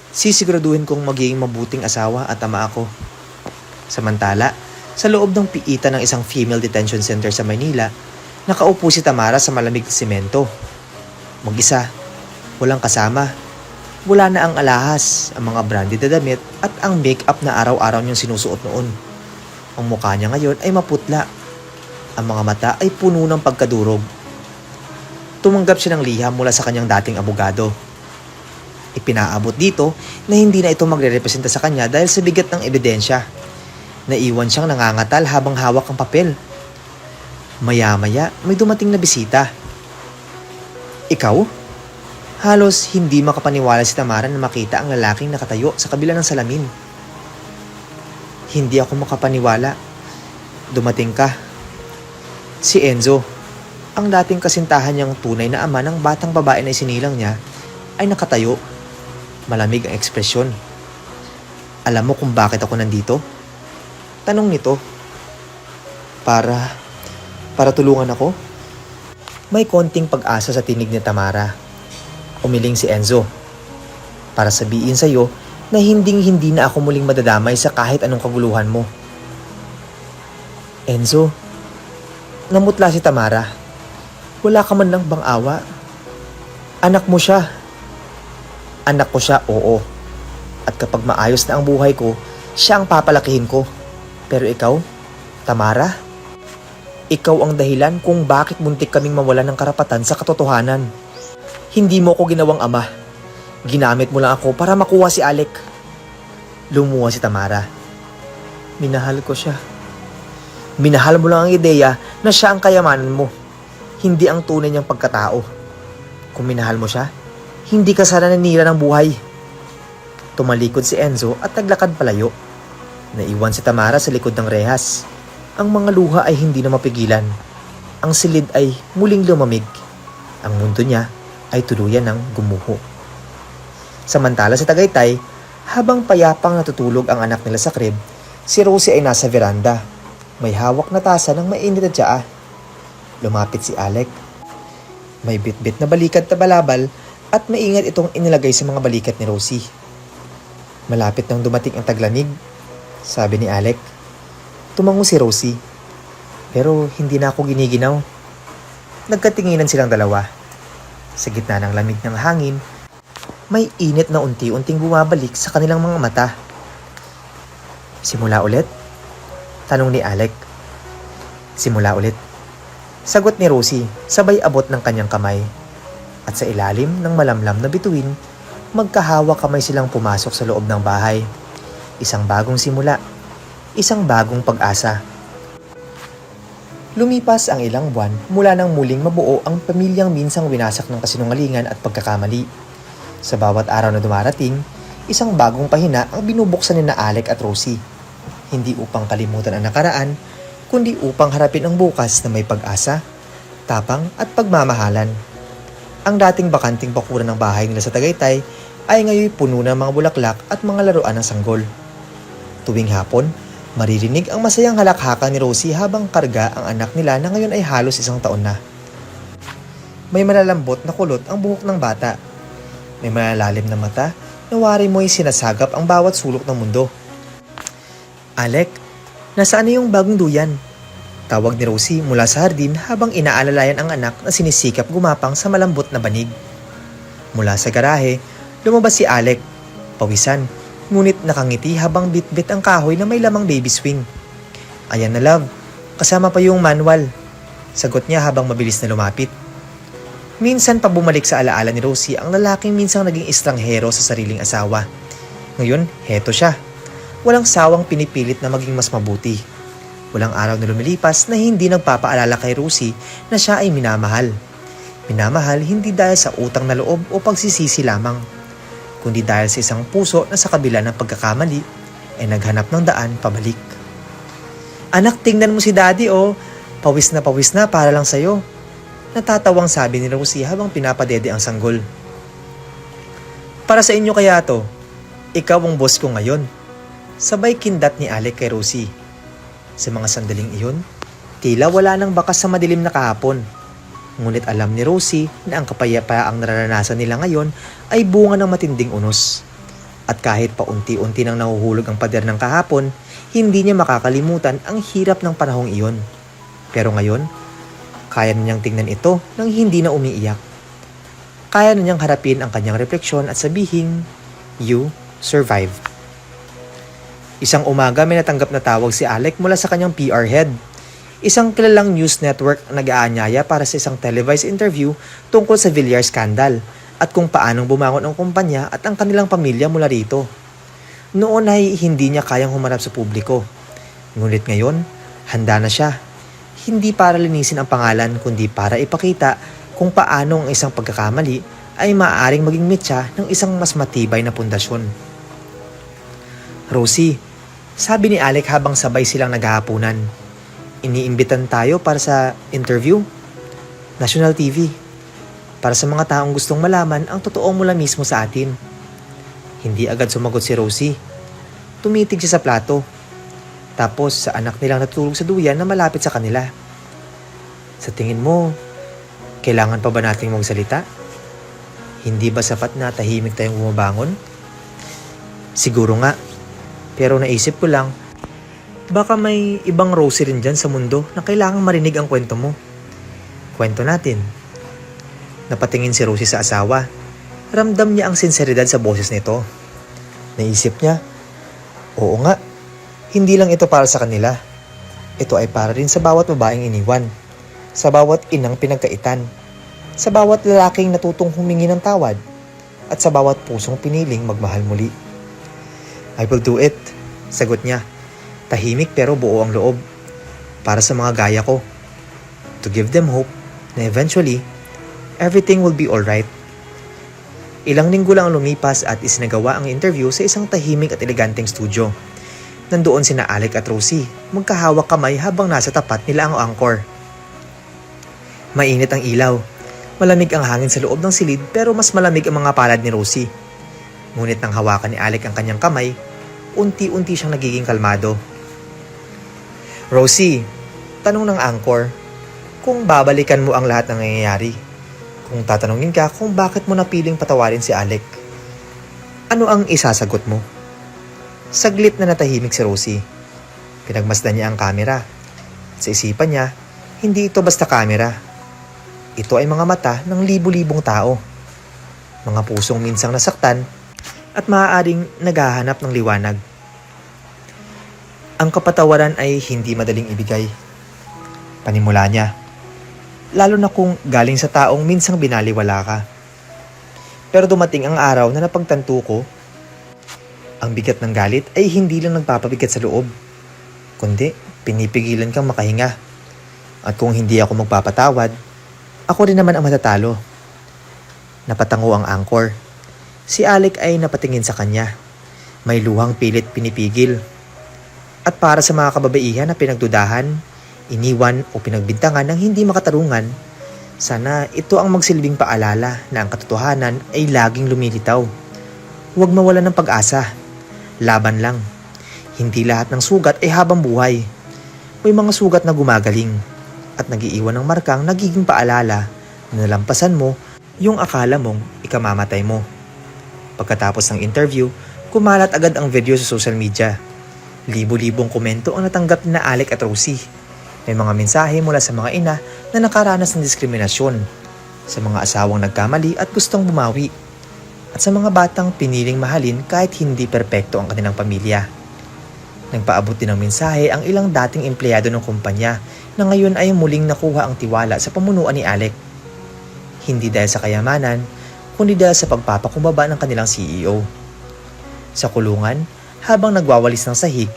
sisiguraduhin kong magiging mabuting asawa at ama ako. Samantala, sa loob ng piitan ng isang female detention center sa Maynila, nakaupo si Tamara sa malamig na simento. Mag-isa, walang kasama. Wala na ang alahas, ang mga branded na damit at ang make-up na araw-araw niyang sinusuot noon. Ang mukha niya ngayon ay maputla. Ang mga mata ay puno ng pagkadurog. Tumanggap siya ng liham mula sa kanyang dating abogado. Ipinaabot dito na hindi na ito magre-representa sa kanya dahil sa bigat ng ebidensya. Naiwan siyang nangangatal habang hawak ang papel. Maya-maya may dumating na bisita. Ikaw? Halos hindi makapaniwala si Tamara na makita ang lalaking nakatayo sa kabila ng salamin. Hindi ako makapaniwala. Dumating ka. Si Enzo, ang dating kasintahan niyang tunay na ama ng batang babae na isinilang niya, ay nakatayo. Malamig ang ekspresyon. Alam mo kung bakit ako nandito? Tanong nito. Para tulungan ako? May konting pag-asa sa tinig ni Tamara. Umiling si Enzo. Para sabihin sa iyo na hinding-hindi na ako muling madadamay sa kahit anong kaguluhan mo. Enzo, namutla si Tamara. Wala ka man lang bang awa? Anak mo siya. Anak ko siya, oo. At kapag maayos na ang buhay ko, siya ang papalakihin ko. Pero ikaw, Tamara, ikaw ang dahilan kung bakit muntik kaming mawalan ng karapatan sa katotohanan. Hindi mo ko ginawang ama. Ginamit mo lang ako para makuha si Alec. Lumuha si Tamara. Minahal ko siya. Minahal mo lang ang ideya na siya ang kayamanan mo, hindi ang tunay niyang pagkatao. Kung minahal mo siya, hindi ka sana nanira ng buhay. Tumalikod si Enzo at naglakad palayo. Naiwan si Tamara sa likod ng rehas. Ang mga luha ay hindi na mapigilan. Ang silid ay muling lumamig. Ang mundo niya ay tuluyan ng gumuho. Samantala sa Tagaytay, habang payapang natutulog ang anak nila sa crib, si Rosie ay nasa veranda. May hawak na tasa ng mainit na tsaa. Lumapit si Alec. May bit-bit na balikat na balabal at maingat itong inilagay sa mga balikat ni Rosie. Malapit nang dumating ang taglamig, sabi ni Alec. Tumango si Rosie. Pero hindi na ako giniginaw. Nagkatinginan silang dalawa. Sa gitna ng lamig ng hangin, may init na unti-unting bumabalik sa kanilang mga mata. Simula ulit? Tanong ni Alec. Simula ulit. Sagot ni Rosie, sabay abot ng kanyang kamay. At sa ilalim ng malamlam na bituin, magkahawak kamay silang pumasok sa loob ng bahay. Isang bagong simula. Isang bagong pag-asa. Lumipas ang ilang buwan mula nang muling mabuo ang pamilyang minsang winasak ng kasinungalingan at pagkakamali. Sa bawat araw na dumarating, isang bagong pahina ang binubuksan ni na Alec at Rosie. Hindi upang kalimutan ang nakaraan, kundi upang harapin ang bukas na may pag-asa, tapang at pagmamahalan. Ang dating bakanting bakuran ng bahay nila sa Tagaytay ay ngayon puno ng mga bulaklak at mga laruan ng sanggol. Tuwing hapon, maririnig ang masayang halakhakan ni Rosie habang karga ang anak nila na ngayon ay halos 1 taon na. May malalambot na kulot ang buhok ng bata. May malalalim na mata na wari mo'y sinasagap ang bawat sulok ng mundo. Alec, nasaan na yung bagong duyan? Tawag ni Rosie mula sa hardin habang inaalalayan ang anak na sinisikap gumapang sa malambot na banig. Mula sa garahe, lumabas si Alec. Pawisan, ngunit nakangiti habang bitbit ang kahoy na may lamang baby swing. Ayan na love, kasama pa yung manual. Sagot niya habang mabilis na lumapit. Minsan pa bumalik sa alaala ni Rosie ang lalaking minsang naging estranghero sa sariling asawa. Ngayon, heto siya. Walang sawang pinipilit na maging mas mabuti. Walang araw na lumilipas na hindi nagpapaalala kay Rosie na siya ay minamahal. Minamahal hindi dahil sa utang na loob o pagsisisi lamang, kundi dahil sa isang puso na sa kabila ng pagkakamali ay naghanap ng daan pabalik. Anak, tingnan mo si daddy oh. Pawis na para lang sa'yo. Natatawang sabi ni Rosie habang pinapadede ang sanggol. Para sa inyo kaya to, ikaw ang boss ko ngayon. Sabay kindat ni Alec kay Rosie. Sa mga sandaling iyon, tila wala nang bakas sa madilim na kahapon. Ngunit alam ni Rosie na ang kapayapaang nararanasan nila ngayon ay bunga ng matinding unos. At kahit paunti-unti nang nahuhulog ang pader ng kahapon, hindi niya makakalimutan ang hirap ng panahong iyon. Pero ngayon, kaya na niyang tingnan ito nang hindi na umiiyak. Kaya na niyang harapin ang kanyang refleksyon at sabihing, "You survived." Isang umaga may natanggap na tawag si Alec mula sa kanyang PR head. Isang kilalang news network ang nag-aanyaya para sa isang televised interview tungkol sa Villar scandal at kung paanong bumangon ang kumpanya at ang kanilang pamilya mula rito. Noon ay hindi niya kayang humarap sa publiko. Ngunit ngayon, handa na siya. Hindi para linisin ang pangalan kundi para ipakita kung paano ang isang pagkakamali ay maaaring maging mitya ng isang mas matibay na pundasyon. Rosie, sabi ni Alec habang sabay silang naghahapunan. Iniimbitan tayo para sa interview. National TV. Para sa mga taong gustong malaman ang totoo mula mismo sa atin. Hindi agad sumagot si Rosie. Tumitig siya sa plato. Tapos sa anak nilang natutulog sa duyan na malapit sa kanila. Sa tingin mo, kailangan pa ba nating magsalita? Hindi ba sapat na tahimik tayong bumabangon? Siguro nga. Pero naisip ko lang, baka may ibang Rosie rin dyan sa mundo na kailangang marinig ang kwento mo. Kwento natin. Napatingin si Rosie sa asawa. Ramdam niya ang sinseridad sa boses nito. Naisip niya, oo nga. Hindi lang ito para sa kanila. Ito ay para rin sa bawat babaeng iniwan. Sa bawat inang pinagkaitan. Sa bawat lalaking natutong humingi ng tawad. At sa bawat pusong piniling magmahal muli. I will do it, sagot niya. Tahimik pero buo ang loob. Para sa mga gaya ko. To give them hope na eventually, everything will be alright. Ilang linggo lang lumipas at isinagawa ang interview sa isang tahimik at eleganteng studio. Nandoon sina Alec at Rosie, magkahawak kamay habang nasa tapat nila ang anchor. Mainit ang ilaw. Malamig ang hangin sa loob ng silid pero mas malamig ang mga palad ni Rosie. Ngunit nang hawakan ni Alec ang kanyang kamay, unti-unti siyang nagiging kalmado. Rosie, tanong ng anchor, kung babalikan mo ang lahat ng nangyayari, kung tatanungin ka kung bakit mo napiling patawarin si Alec, ano ang isasagot mo? Saglit na natahimik si Rosie. Pinagmasdan niya ang kamera. Sa isipan niya, hindi ito basta kamera. Ito ay mga mata ng libu-libong tao. Mga pusong minsang nasaktan at maaaring naghahanap ng liwanag. Ang kapatawaran ay hindi madaling ibigay. Panimula niya. Lalo na kung galing sa taong minsang binaliwala ka. Pero dumating ang araw na napagtanto ko, ang bigat ng galit ay hindi lang nagpapabigat sa loob, kundi pinipigilan kang makahinga. At kung hindi ako magpapatawad, ako rin naman ang matatalo. Napatango ang anchor. Si Alec ay napatingin sa kanya. May luhang pilit pinipigil. At para sa mga kababaihan na pinagdudahan, iniwan o pinagbintangan ng hindi makatarungan, sana ito ang magsilbing paalala na ang katotohanan ay laging lumilitaw. Huwag mawalan ng pag-asa. Laban lang. Hindi lahat ng sugat ay habang buhay. May mga sugat na gumagaling at nagiiwan ng markang nagiging paalala na nalampasan mo yung akala mong ikamamatay mo. Pagkatapos ng interview, kumalat agad ang video sa social media. Libo-libong komento ang natanggap ni Alec at Rosie. May mga mensahe mula sa mga ina na nakaranas ng diskriminasyon, sa mga asawang nagkamali at gustong bumawi, at sa mga batang piniling mahalin kahit hindi perpekto ang kanilang pamilya. Nagpaabot din ng mensahe ang ilang dating empleyado ng kumpanya na ngayon ay muling nakuha ang tiwala sa pamunuan ni Alec. Hindi dahil sa kayamanan, kundi dahil sa pagpapakumbaba ng kanilang CEO. Sa kulungan, habang nagwawalis ng sahig,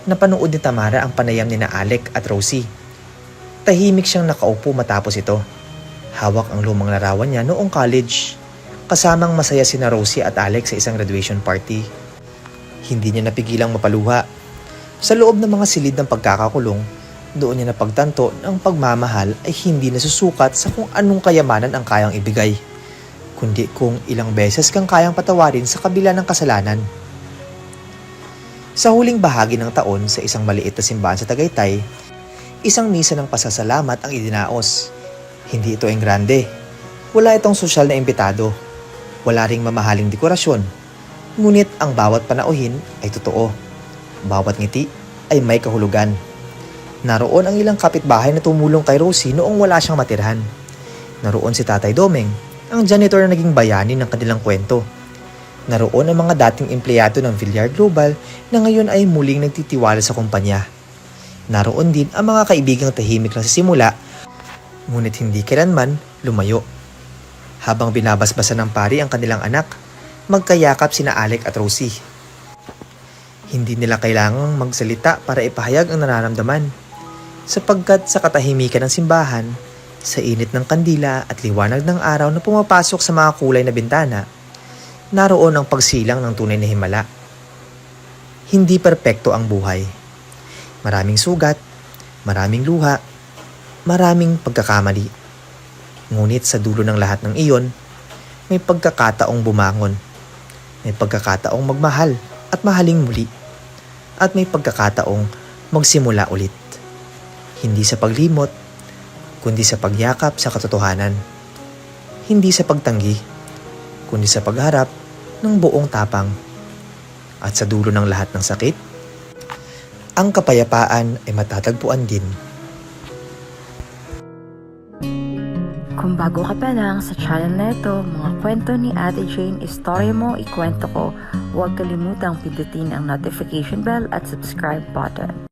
napanood ni Tamara ang panayam ni na Alec at Rosie. Tahimik siyang nakaupo matapos ito. Hawak ang lumang larawan niya noong college. Kasamang masaya sina Rosie at Alec sa isang graduation party. Hindi niya napigilang mapaluha. Sa loob ng mga silid ng pagkakakulong, doon niya napagtanto na ang pagmamahal ay hindi nasusukat sa kung anong kayamanan ang kayang ibigay, kundi kung ilang beses kang kayang patawarin sa kabila ng kasalanan. Sa huling bahagi ng taon sa isang maliit na simbahan sa Tagaytay, isang misa ng pasasalamat ang idinaos. Hindi ito ang grande. Wala itong sosyal na imbitado. Wala ring mamahaling dekorasyon. Ngunit ang bawat panauhin ay totoo. Bawat ngiti ay may kahulugan. Naroon ang ilang kapitbahay na tumulong kay Rosie noong wala siyang matirhan. Naroon si Tatay Domeng, ang janitor na naging bayani ng kanilang kwento. Naroon ang mga dating empleyado ng Villar Global na ngayon ay muling nagtitiwala sa kumpanya. Naroon din ang mga kaibigang tahimik na sa simula, ngunit hindi kailanman lumayo. Habang binabasbasan ng pari ang kanilang anak, magkayakap sina Alec at Rosie. Hindi nila kailangang magsalita para ipahayag ang nararamdaman, sapagkat sa katahimikan ng simbahan, sa init ng kandila at liwanag ng araw na pumapasok sa mga kulay na bintana, naroon ang pagsilang ng tunay na himala. Hindi perpekto ang buhay. Maraming sugat, maraming luha, maraming pagkakamali. Ngunit sa dulo ng lahat ng iyon, may pagkakataong bumangon. May pagkakataong magmahal at mahaling muli. At may pagkakataong magsimula ulit. Hindi sa paglimot, kundi sa pagyakap sa katotohanan. Hindi sa pagtanggi, kundi sa pagharap ng buong tapang. At sa dulo ng lahat ng sakit, ang kapayapaan ay matatagpuan din. Kung bago ka pa lang sa channel na ito, mga kwento ni Ate Jane, istorya mo, ikwento ko, huwag kalimutang pindutin ang notification bell at subscribe button.